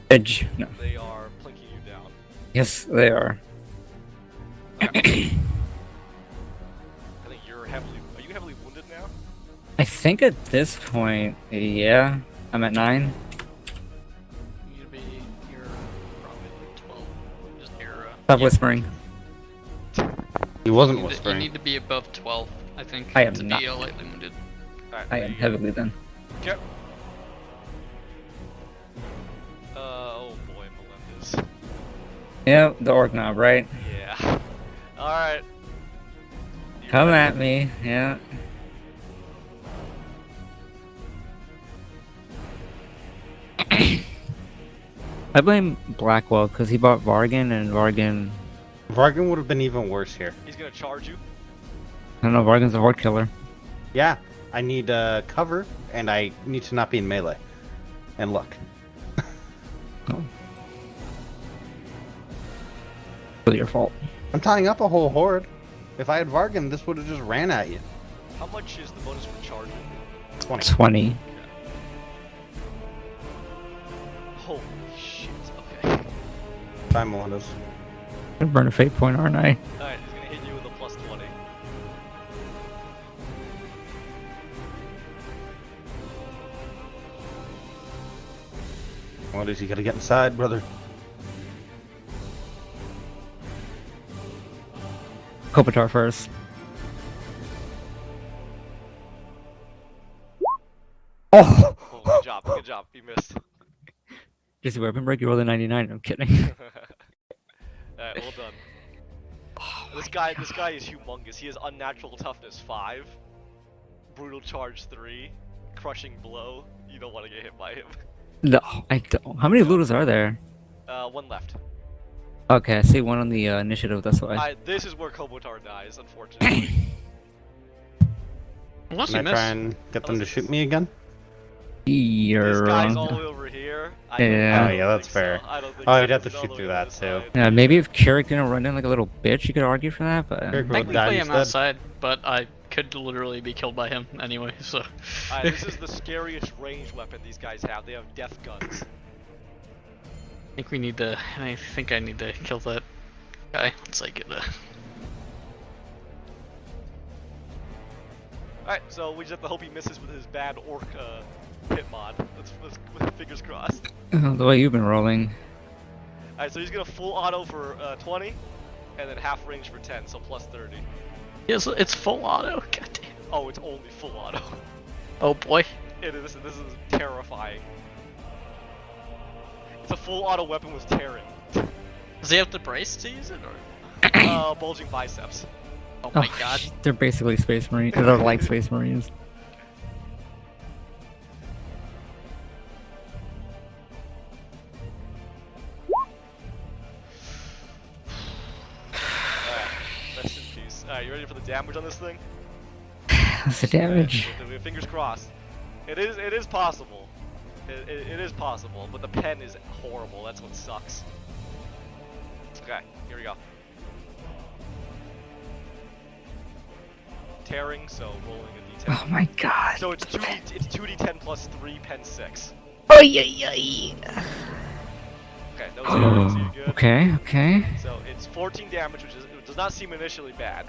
Edge. No. They are plinking you down. Yes, they are. I think you're heavily. Are you heavily wounded now? I think at this point, yeah, I'm at 9. You need to be you're probably like 12. Just your. Stop whispering. He wasn't You whispering. need to be above 12, I think, I am to not. be lightly wounded. Alright, I there am you go. heavily then. Okay. Oh boy, Melendez. Yeah, the orc knob, right? Yeah. Alright. Come at me, yeah. I blame Blackwell because he bought Vargan and Vargan. Vargan would have been even worse here. He's gonna charge you. I don't know, Vargan's a horde killer. Yeah, I need cover, and I need to not be in melee. And luck. It's your fault. I'm tying up a whole horde. If I had Vargan, this would have just ran at you. How much is the bonus for charging? 20. 20. Holy shit. Okay. Bye, Melendez. I'm gonna burn a fate point, aren't I? Alright, he's gonna hit you with a plus 20. What is he gonna get inside, brother? Kopitar first. Oh! Oh, good job. Good job. You missed. Just weapon break, you rolled a 99. I'm kidding. Alright, well done. Oh This guy is humongous. He has unnatural toughness 5, brutal charge 3, crushing blow. You don't want to get hit by him. No, I don't. How many looters are there? 1 left. Okay, I see one on the initiative, that's why. This is where Kobotar dies, unfortunately. Unless Can you I miss. try and get them to shoot me again? This You're guy's wrong. all the way over here. Yeah. Oh, yeah, that's fair. I don't think Oh, so. you'd have to He's all shoot the through way that, this too. side. Yeah, maybe if Kirik didn't run in like a little bitch, you could argue for that, but... Kirik would- Technically, died I'm instead. outside, but I could literally be killed by him anyway, so. Alright, this is the scariest ranged weapon these guys have. They have death guns. I think we need to. I think I need to kill that guy once I get a. Alright, so we just have to hope he misses with his bad orc hit mod. Let's fingers crossed. The way you've been rolling. Alright, so he's gonna full auto for 20, and then half range for 10, so plus 30. Yes, it's full auto. God damn. Oh, it's only full auto. Oh boy. It is. This is terrifying. It's a full auto weapon with tearing. Does he have to brace to use it, or? Bulging biceps. Oh my god. They're basically Space Marines. They're like Space Marines. Alright, rest in peace. Alright, you ready for the damage on this thing? That's the damage. Alright, fingers crossed. It is possible. It is possible, but the pen is horrible. That's what sucks. Okay, here we go. Tearing, so rolling a d10. Oh my god. So it's 2d10 plus 3, pen 6. Oh, yeah. Okay, no tearing, so you're good. Okay. So it's 14 damage, which does not seem initially bad,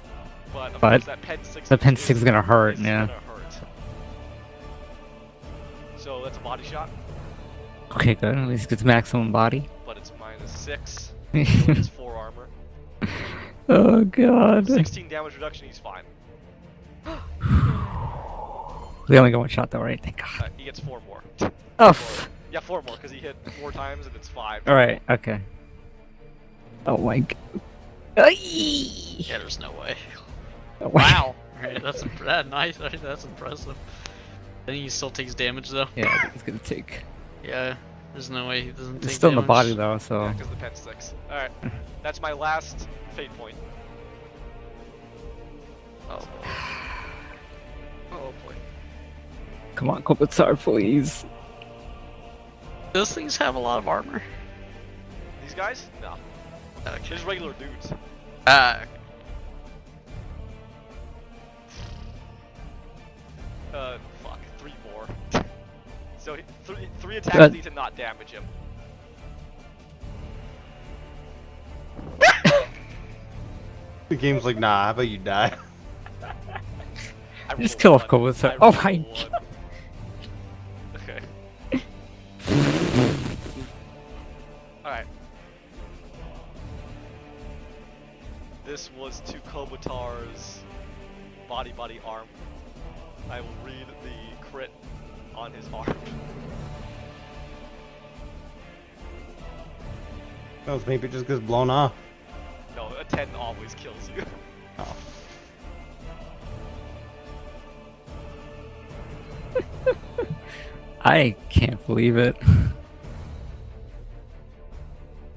but of But course that pen 6. the pen 6 is gonna hurt, yeah. Gonna hurt. So that's a body shot, Okay, good. At least it gets maximum body. but it's minus 6. So it's 4 armor. Oh god. 16 damage reduction. He's fine. They only got one shot though, right? Thank god. He gets 4 more. Oh, Yeah, 4 more because he hit 4 times and it's 5. alright, okay. Oh my god. Yeah, there's no way. Oh, Wow. Alright, that's nice. Alright, that's impressive. I think he still takes damage though. Yeah, I think it's gonna take. Yeah, there's no way he doesn't take It's still in the damage. body though, Yeah, so. because the pen sticks. Alright, that's my last fate point. Oh boy. Oh boy. Come on, Kopitar, please. Those things have a lot of armor. These guys? No. Okay. Just regular dudes. Ah. Fuck. 3 more. So, three attacks need to not damage him. The game's like, nah, how about you die? I Just rolled kill off one. Kopitar. I Oh rolled my one. god. Okay. Alright. This was to Kobatar's body arm. I will read the crit on his arm. No, maybe it just gets blown off. No, a 10 always kills you. Oh. I can't believe it.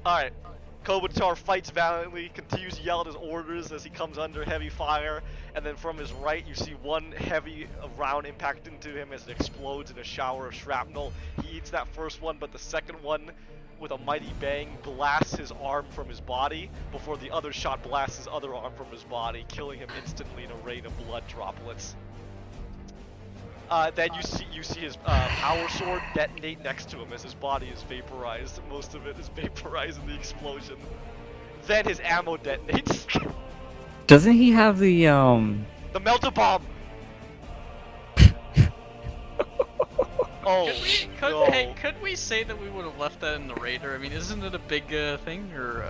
Alright. Kobatar fights valiantly, continues to yell at his orders as he comes under heavy fire, and then from his right you see one heavy round impact into him as it explodes in a shower of shrapnel. He eats that first one, but the second one, with a mighty bang, blasts his arm from his body, before the other shot blasts his other arm from his body, killing him instantly in a rain of blood droplets. Then you see his power sword detonate next to him as his body is vaporized. Most of it is vaporized in the explosion. Then his ammo detonates. Doesn't he have the The melter bomb. Oh no! Hey, could we say that we would have left that in the Raider? I mean, isn't it a big thing, or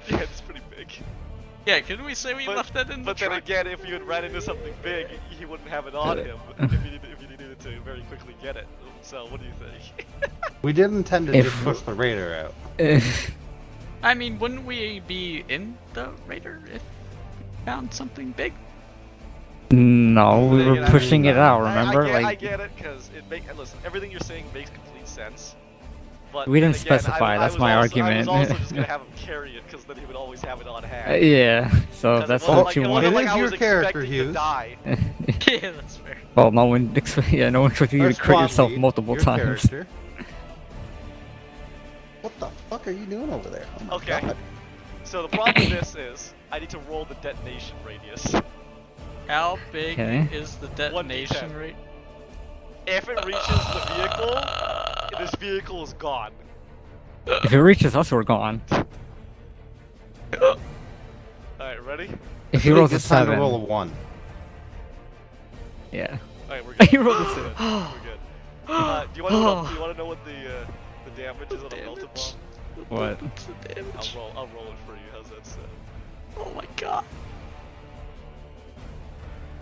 Yeah, it's pretty big. Yeah, could we say we left that in the But then truck? again, if you had ran into something big, he wouldn't have it on him if you needed to very quickly get it. So, what do you think? We did intend to If- just push the Raider out. I mean, wouldn't we be in the Raider if we found something big? No, we were pushing it out, I remember? I get it, because listen, everything you're saying makes complete sense. But We didn't then again, specify, I that's was my also, argument. I was also just gonna have him carry it, because then he would always have it on hand. Yeah, so 'Cause that's it wasn't what you it want. wasn't It like is I your was character, expecting to Hughes. die. Yeah, that's fair. Well, no one, yeah, no one expected you Our to crit squad yourself lead, multiple your times. character. What the fuck are you doing over there? Oh my Okay. God. So the problem with this is, I need to roll the detonation radius. How big Okay. is the 1d10. detonation rate? If it reaches the vehicle, this vehicle is gone. If it reaches us, we're gone. Alright, ready? If he rolls a It's time to 7, roll a 1. yeah. Alright, we're good. He rolled a We're 7. good. We're good. Do you want to know what the damage is on a melted Damage. bomb? What? What's the damage? I'll roll it for you. How's that sound? Oh my god.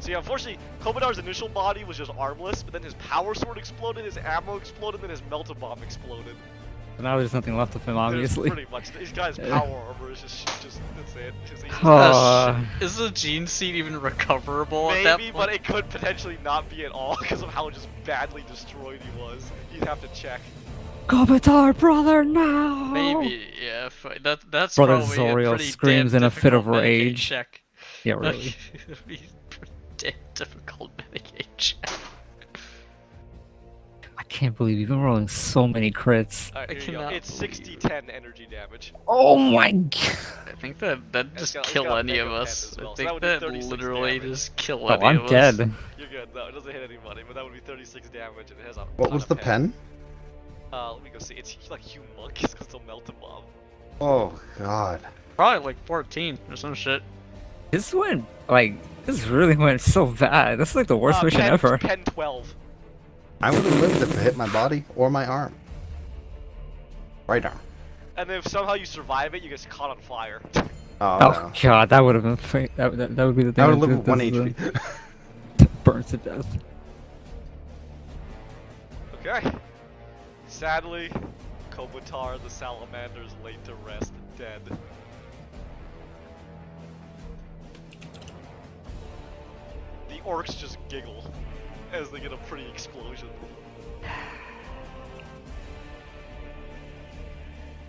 See, unfortunately, Kobadar's initial body was just armless, but then his power sword exploded, his ammo exploded, then his melter bomb exploded. So now there's nothing left of him, There's obviously. pretty much. This guy's power armor is just that's it. 'Cause he's just- Oh. Is the gene seed even recoverable at that Maybe, point? but it could potentially not be at all because of how just badly destroyed he was. You'd have to check. Kopitar, brother, no! Maybe, yeah. That's Brother probably Zoriel a pretty screams damn in a fit of difficult Medicaid rage. Check. Yeah, really. It'd be pretty damn difficult Medicaid check. I can't believe you've been rolling so many crits. Alright, I here you go. cannot It's believe 60-10 energy damage. Oh my god. I think that'd It's just got- it's kill got any of Mega us. Pen as well, I so that think would be that 36 literally damage. just kill Oh, any I'm of us. dead. You're good. No, it doesn't hit anybody, but that would be 36 damage and it has a What ton was of the pen? Let me go see. It's like humongous because it's a melted bomb. Oh God. Probably like 14 or some shit. This went, this really went so bad. This is like the worst mission pen, ever. Pen 12. I would have lived if it hit my body or my arm. Right arm. And then if somehow you survive it, you get caught on fire. Oh, Oh no. god, that would have been, that would be the thing. I would that live with does 1 the- HP. Burns to death. Okay. Sadly, Kobatar the salamander is laid to rest, dead. The orcs just giggle as they get a pretty explosion.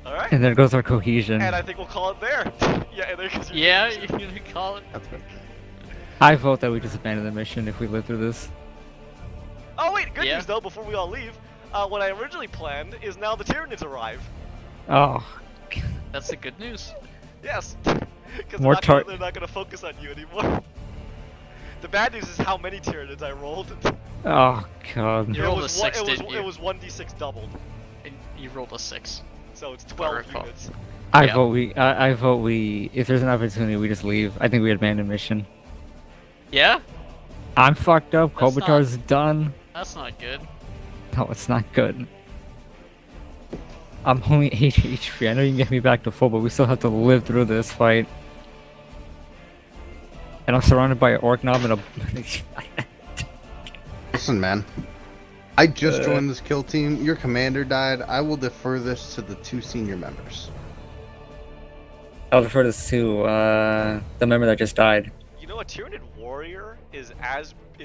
Alright. And there goes our cohesion. And I think we'll call it there. Yeah, and there goes your Yeah, cohesion. you're gonna call it. That's good. I vote that we just abandon the mission if we live through this. Oh wait, good Yeah. news though, before we all leave. What I originally planned is now the Tyranids arrive. Oh, That's the good news. Yes. Because More they're not gonna focus on you anymore. The bad news is how many Tyranids I rolled. oh god. You rolled a 6, it was, didn't you? it was 1d6 doubled. And you rolled a 6. So it's I 12 recall. units. I Yeah. vote I vote we. If there's an opportunity, we just leave. I think we abandon mission. Yeah? I'm fucked up. That's not- Kobatar's done. That's not good. No, it's not good. I'm only 8 HP. I know you can get me back to full, but we still have to live through this fight. And I'm surrounded by an orc knob and a. Listen, man. I just joined this kill team. Your commander died. I will defer this to the 2 senior members. I'll defer this to the member that just died. You know, a Tyranid warrior is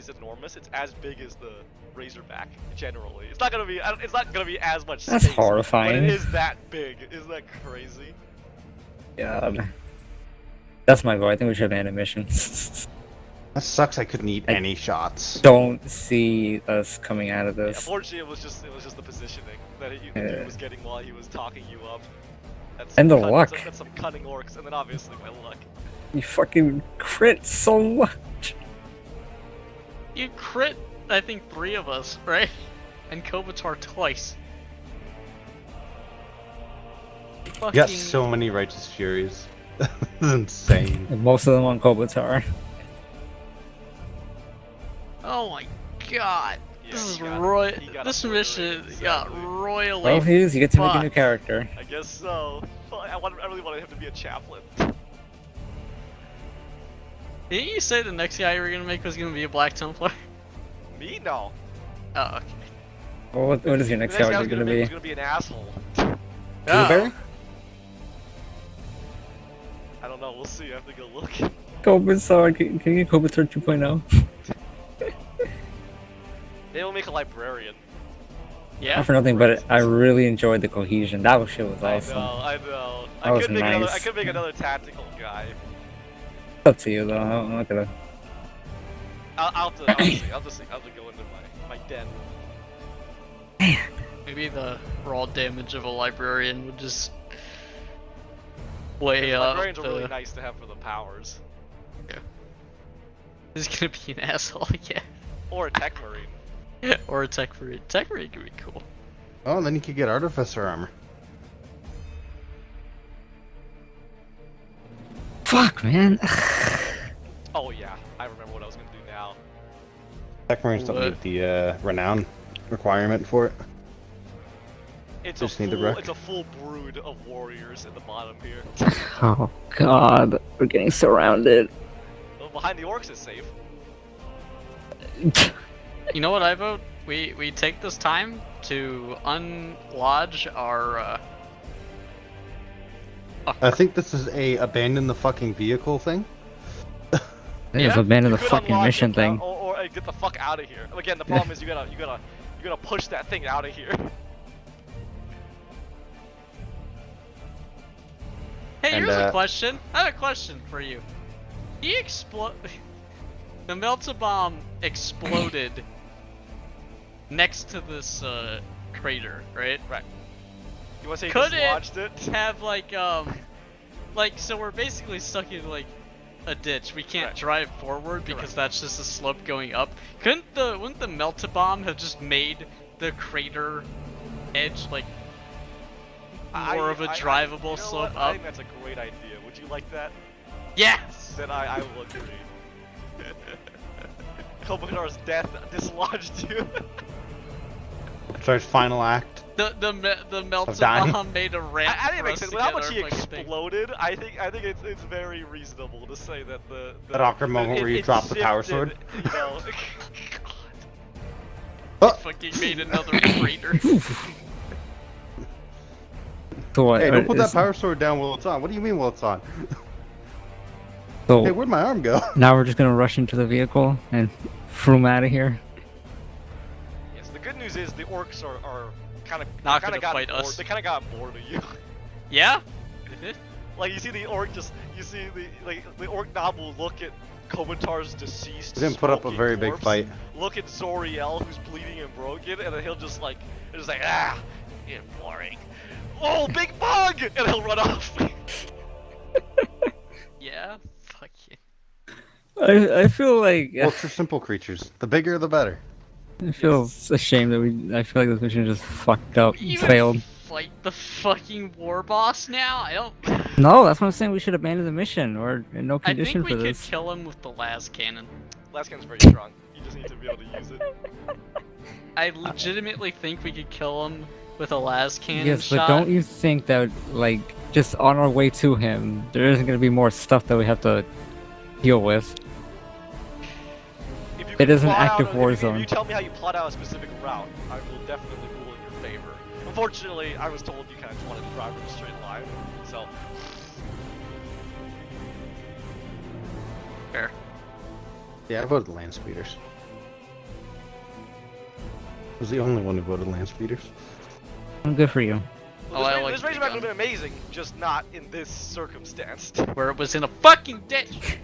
enormous. It's as big as the Razorback. Generally, it's not gonna be. It's not gonna be as much. That's space, horrifying. But it is that big. Isn't that crazy? God. That's my vote. I think we should abandon mission. That sucks. I couldn't eat any shots. Don't see us coming out of Yeah, this. unfortunately, it was just the positioning that the Yeah. dude was getting while he was talking you up. That's And the some luck. That's some cunning orcs, and then obviously my luck. You fucking crit so much. You crit, I think, 3 of us, right? And Kobatar twice. You got so many Righteous Furies. This is insane. And most of them on Kobatar. Oh my god. Yeah, This is he got- royal. he got This obliterated, mission got sadly. royally. Well, Hughes, you get to make a new fucked. character. I guess so. Well, I really wanted him to be a chaplain. Didn't you say the next guy you were gonna make was gonna be a Black Templar? Me? No. Oh, okay. Well, what is your next The next guy I character was gonna make be? was gonna be an asshole. Blueberry? I don't know. We'll see. I have to go look. Kobatar, can you get Kobatar 2.0? Maybe we'll make a librarian. Yeah. Not for nothing, but I really enjoyed the cohesion. That shit was awesome. I know. That was I nice. could make another tactical guy. It's up to you though. I'm not gonna. I'll have to go into my den. Maybe the raw damage of a librarian would just weigh Yeah, up. librarians are really nice to have for the powers. He's gonna be an asshole, yeah. Or a tech marine. Or a tech marine. Tech marine could be cool. Oh, and then you could get Artificer armor. Fuck, man. Oh yeah, I remember what I was gonna do now. Tech Marines don't What? meet the renown requirement for it. It's Just a need the full, wreck. it's a full brood of warriors at the bottom here. Oh god, we're getting surrounded. Well, behind the orcs is safe. You know what I vote? We take this time to unlodge our I think this is a abandon the fucking vehicle thing. They just Yeah, abandoned You the could fucking unlock mission it, thing. or get the fuck out of here. Again, the problem is you gotta push that thing out of here. Hey, And, here's a question. I have a question for you. He explode. The melta bomb exploded next to this crater, right? Right. You wanna say you Could dislodged it? Have like so we're basically stuck in like a ditch. We can't Right. drive forward because Correct. that's just a slope going up. Wouldn't the melta bomb have just made the crater edge like more of a drivable you know slope what? I up? think that's a great idea. Would you like that? Yes. Then I will agree. Kobatar's death dislodged you. Starts final act. The Of melta dying? bomb made a ramp. I think it for makes us sense. to With how get much our he fucking thing. exploded, I think it's very reasonable to say that the That awkward moment where you it drop the power shifted, sword. You know, Oh, Fucking made another crater. So what? hey, don't put that is- power sword down while it's on. What do you mean while it's on? So Hey, where'd my arm go? now we're just gonna rush into the vehicle and froom out of here. Yes, the good news is the orcs are kind of Not kind gonna of got fight bored. us. They kind of got bored of you. Yeah? Like you see the orc the orc knob will look at Komentar's deceased. He didn't put up a smoking very big corpse, fight. Look at Zoriel who's bleeding and broken, and then he'll just like you're boring. Oh, big bug! And he'll run off. Yeah? Fuck you. I feel like Ultra simple creatures. The bigger, the better. it feels a shame that I feel like this mission just fucked up, You failed. fight the fucking war boss now? I don't. No, that's what I'm saying. We should abandon the mission. We're in no I condition think we for could this. kill him with the las cannon. Last gun's very strong. You just need to be able to use it. I legitimately think we could kill him with a las cannon Yes, shot. but don't you think that, like, just on our way to him, there isn't gonna be more stuff that we have to deal with? If you It can is an plot out active a- war if you- zone. If you tell me how you plot out a specific route, I will definitely rule in your favor. Unfortunately, I was told you kind of wanted to drive in a straight line, so. Fair. Yeah, I voted land speeders. I was the only one who voted land speeders. Good for you. Well, Oh, I this, like this the Razorback gun. would have been amazing, just not in this circumstance. Where it was in a fucking ditch.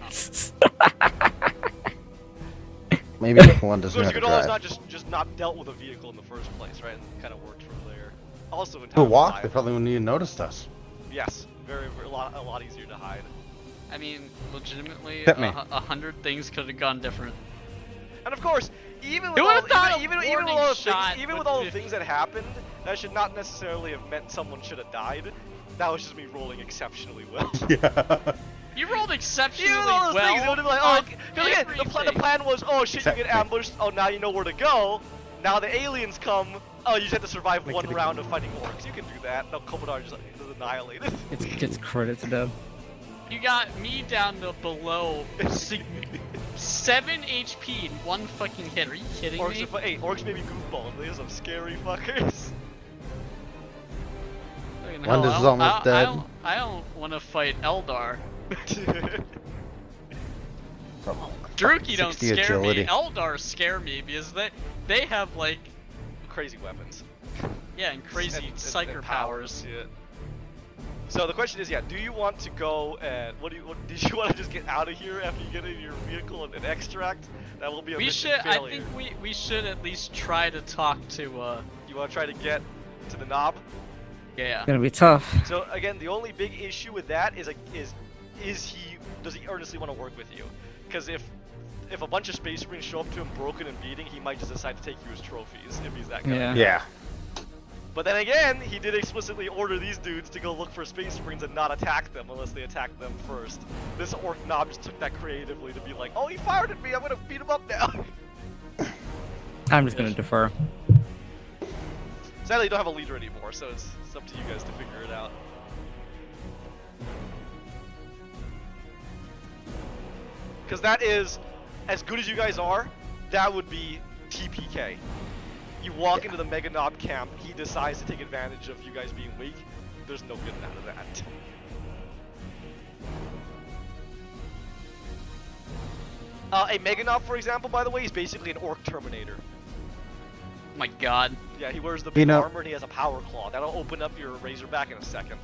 Maybe if one doesn't Because have you to could always drive. not just not dealt with a vehicle in the first place, right? And kind of worked from there. Also, in To time walk, of they life. probably wouldn't even noticed us. Yes, a lot easier to hide. I mean, legitimately, Hit me. 100 things could have gone different. And of course, even with Who all, would've thought a even with warning all the shot things, even would with all the be- things that happened, that should not necessarily have meant someone should have died. That was just me rolling exceptionally well. Yeah. You rolled exceptionally Even all those well. things, it would have been like, on because again, the everything. plan was, oh shit, you get Exactly. ambushed. Oh, now you know where to go. Now the aliens come. Oh, you just have to survive Like one it- round of fighting orcs. You can do that. No, Komodo just annihilated. It gets credit to them. You got me down to below 7 HP in one fucking hit. Are you kidding Orcs me? are hey, orcs may be goofballs. They're some scary fuckers. Fucking One hell, is I don't- almost dead. I don't want to fight Eldar. Druki don't 60 scare agility. me. Eldar scare me because they have like Crazy weapons. yeah and crazy And psyker powers. Yeah. So the question is, yeah, do you want to go and what did you want to just get out of here after you get in your vehicle and extract? That will be a We mission should. failure. I think we should at least try to talk to. You want to try to get to the knob? Yeah. It's gonna be tough. So again, the only big issue with that is does he earnestly want to work with you? Because if a bunch of Space Marines show up to him broken and bleeding, he might just decide to take you as trophies if he's that guy. Yeah. Yeah. But then again, he did explicitly order these dudes to go look for Space Marines and not attack them unless they attack them first. This orc knob just took that creatively to be like, oh, he fired at me, I'm gonna beat him up now. I'm just gonna defer. Sadly, you don't have a leader anymore, so it's up to you guys to figure it out. Because that is, as good as you guys are, that would be TPK. You walk into the Mega Knob camp, he decides to take advantage of you guys being weak. There's no getting out of that. A Mega Knob, for example, by the way, is basically an Orc Terminator. Oh my God. Yeah, he wears the You big know- armor and he has a power claw. That'll open up your Razorback in a second.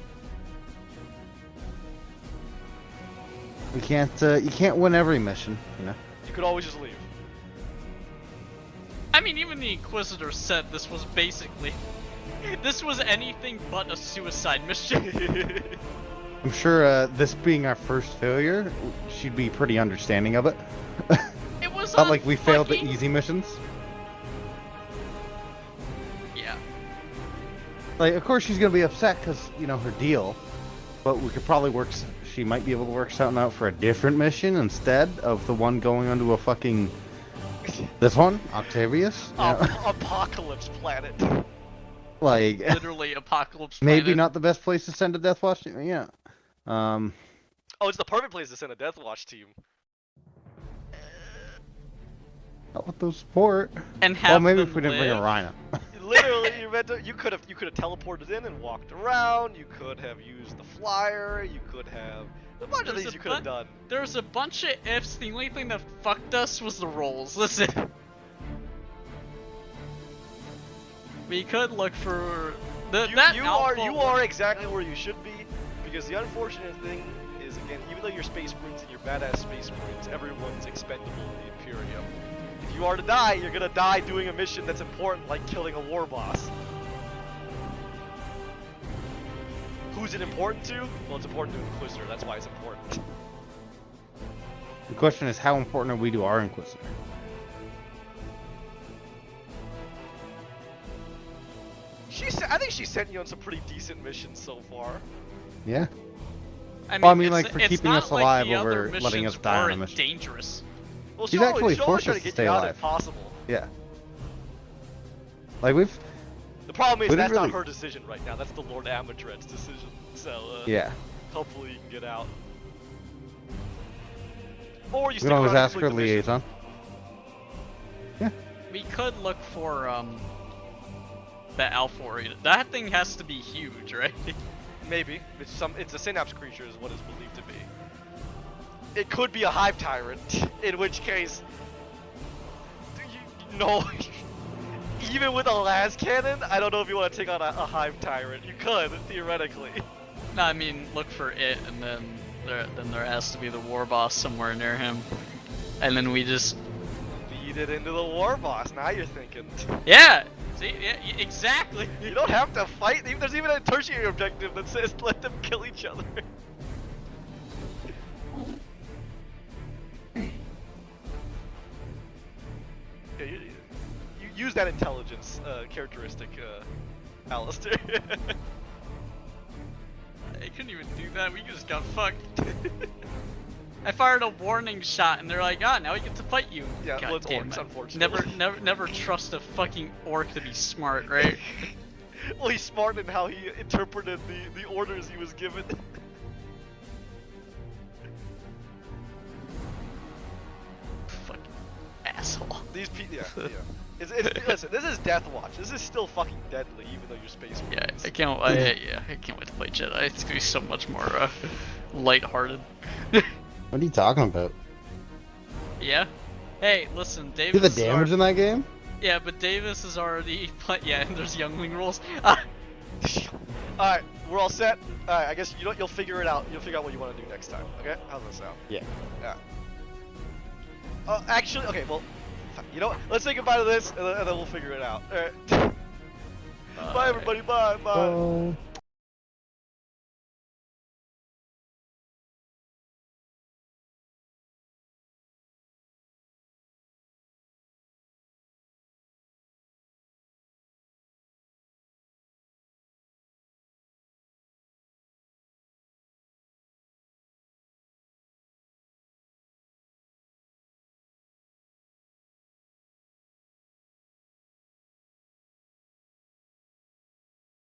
You can't win every mission, you know. You could always just leave. I mean, even the Inquisitor said this was basically. This was anything but a suicide mission. I'm sure this being our first failure, she'd be pretty understanding of it. It was Not a like we failed the fucking- easy missions. Yeah. Like, of course she's gonna be upset because you know her deal, but we could probably work. She might be able to work something out for a different mission instead of the one going onto a fucking. This one, Octavius. Yeah. Apocalypse planet. Like, Literally apocalypse. maybe planet. not the best place to send a Deathwatch. Yeah. Oh, it's the perfect place to send a Deathwatch team. Not with those support. And Well, have maybe them if we didn't bring a live. Rhino. Literally, you could have teleported in and walked around. You could have used the flyer. You could have A bunch of There's these a you could have done. There was a bunch of ifs. The only thing that fucked us was the rolls. Listen. We could look for You are exactly where you should be, because the unfortunate thing is, again, even though you're Space Marines and you're badass Space Marines, everyone's expendable in the Imperium. If you are to die, you're gonna die doing a mission that's important, like killing a war boss. Who's it important to? Well, it's important to Inquisitor, that's why it's important. The question is, how important are we to our Inquisitor? I think she sent you on some pretty decent missions so far. Yeah. I Well, I mean, it's- like, for it's keeping not us like alive the other over letting missions us die on a weren't mission. Well, dangerous. She's she'll actually always forced try us to to get stay you out alive. if possible. Yeah. Like, we've... The problem is We that's didn't not really- her decision right now. That's the Lord Amidred's decision. So Yeah. hopefully you can get out. Or you We stick can always around and ask her complete the mission. liaison. Yeah. We could look for the Alphor. That thing has to be huge, right? Maybe it's a synapse creature is what it's believed to be. It could be a hive tyrant, in which case, no. Even with a las cannon, I don't know if you want to take on a hive tyrant. You could theoretically. No, I mean look for it, and then there has to be the war boss somewhere near him, and then we just Feed it into the war boss. Now you're thinking. yeah. See, yeah, exactly. You don't have to fight. There's even a tertiary objective that says let them kill each other. Yeah, you use that intelligence characteristic, Alistair. I couldn't even do that. We just got fucked. I fired a warning shot, and they're like, "Ah, now we get to fight you." Yeah, God well, it's damn orcs, it. unfortunately. Never trust a fucking orc to be smart, right? Well, he's smart in how he interpreted the orders he was given. Fucking asshole. These people, yeah. Listen, this is Deathwatch. This is still fucking deadly, even though you're Space Yeah, Marines. I can't. I can't wait to play Jedi. It's gonna be so much more lighthearted. What are you talking about? Yeah. Hey, listen, See Davis. the damage in that game? Yeah, but Davis is already. Yeah, and there's youngling rules. Alright, we're all set. Alright, I guess you'll figure it out. You'll figure out what you want to do next time. Okay? How's that sound? Yeah. Yeah. Actually, okay. Well, you know what? Let's say goodbye to this, and then we'll figure it out. Alright. Bye, everybody. Bye. Bye. Oh.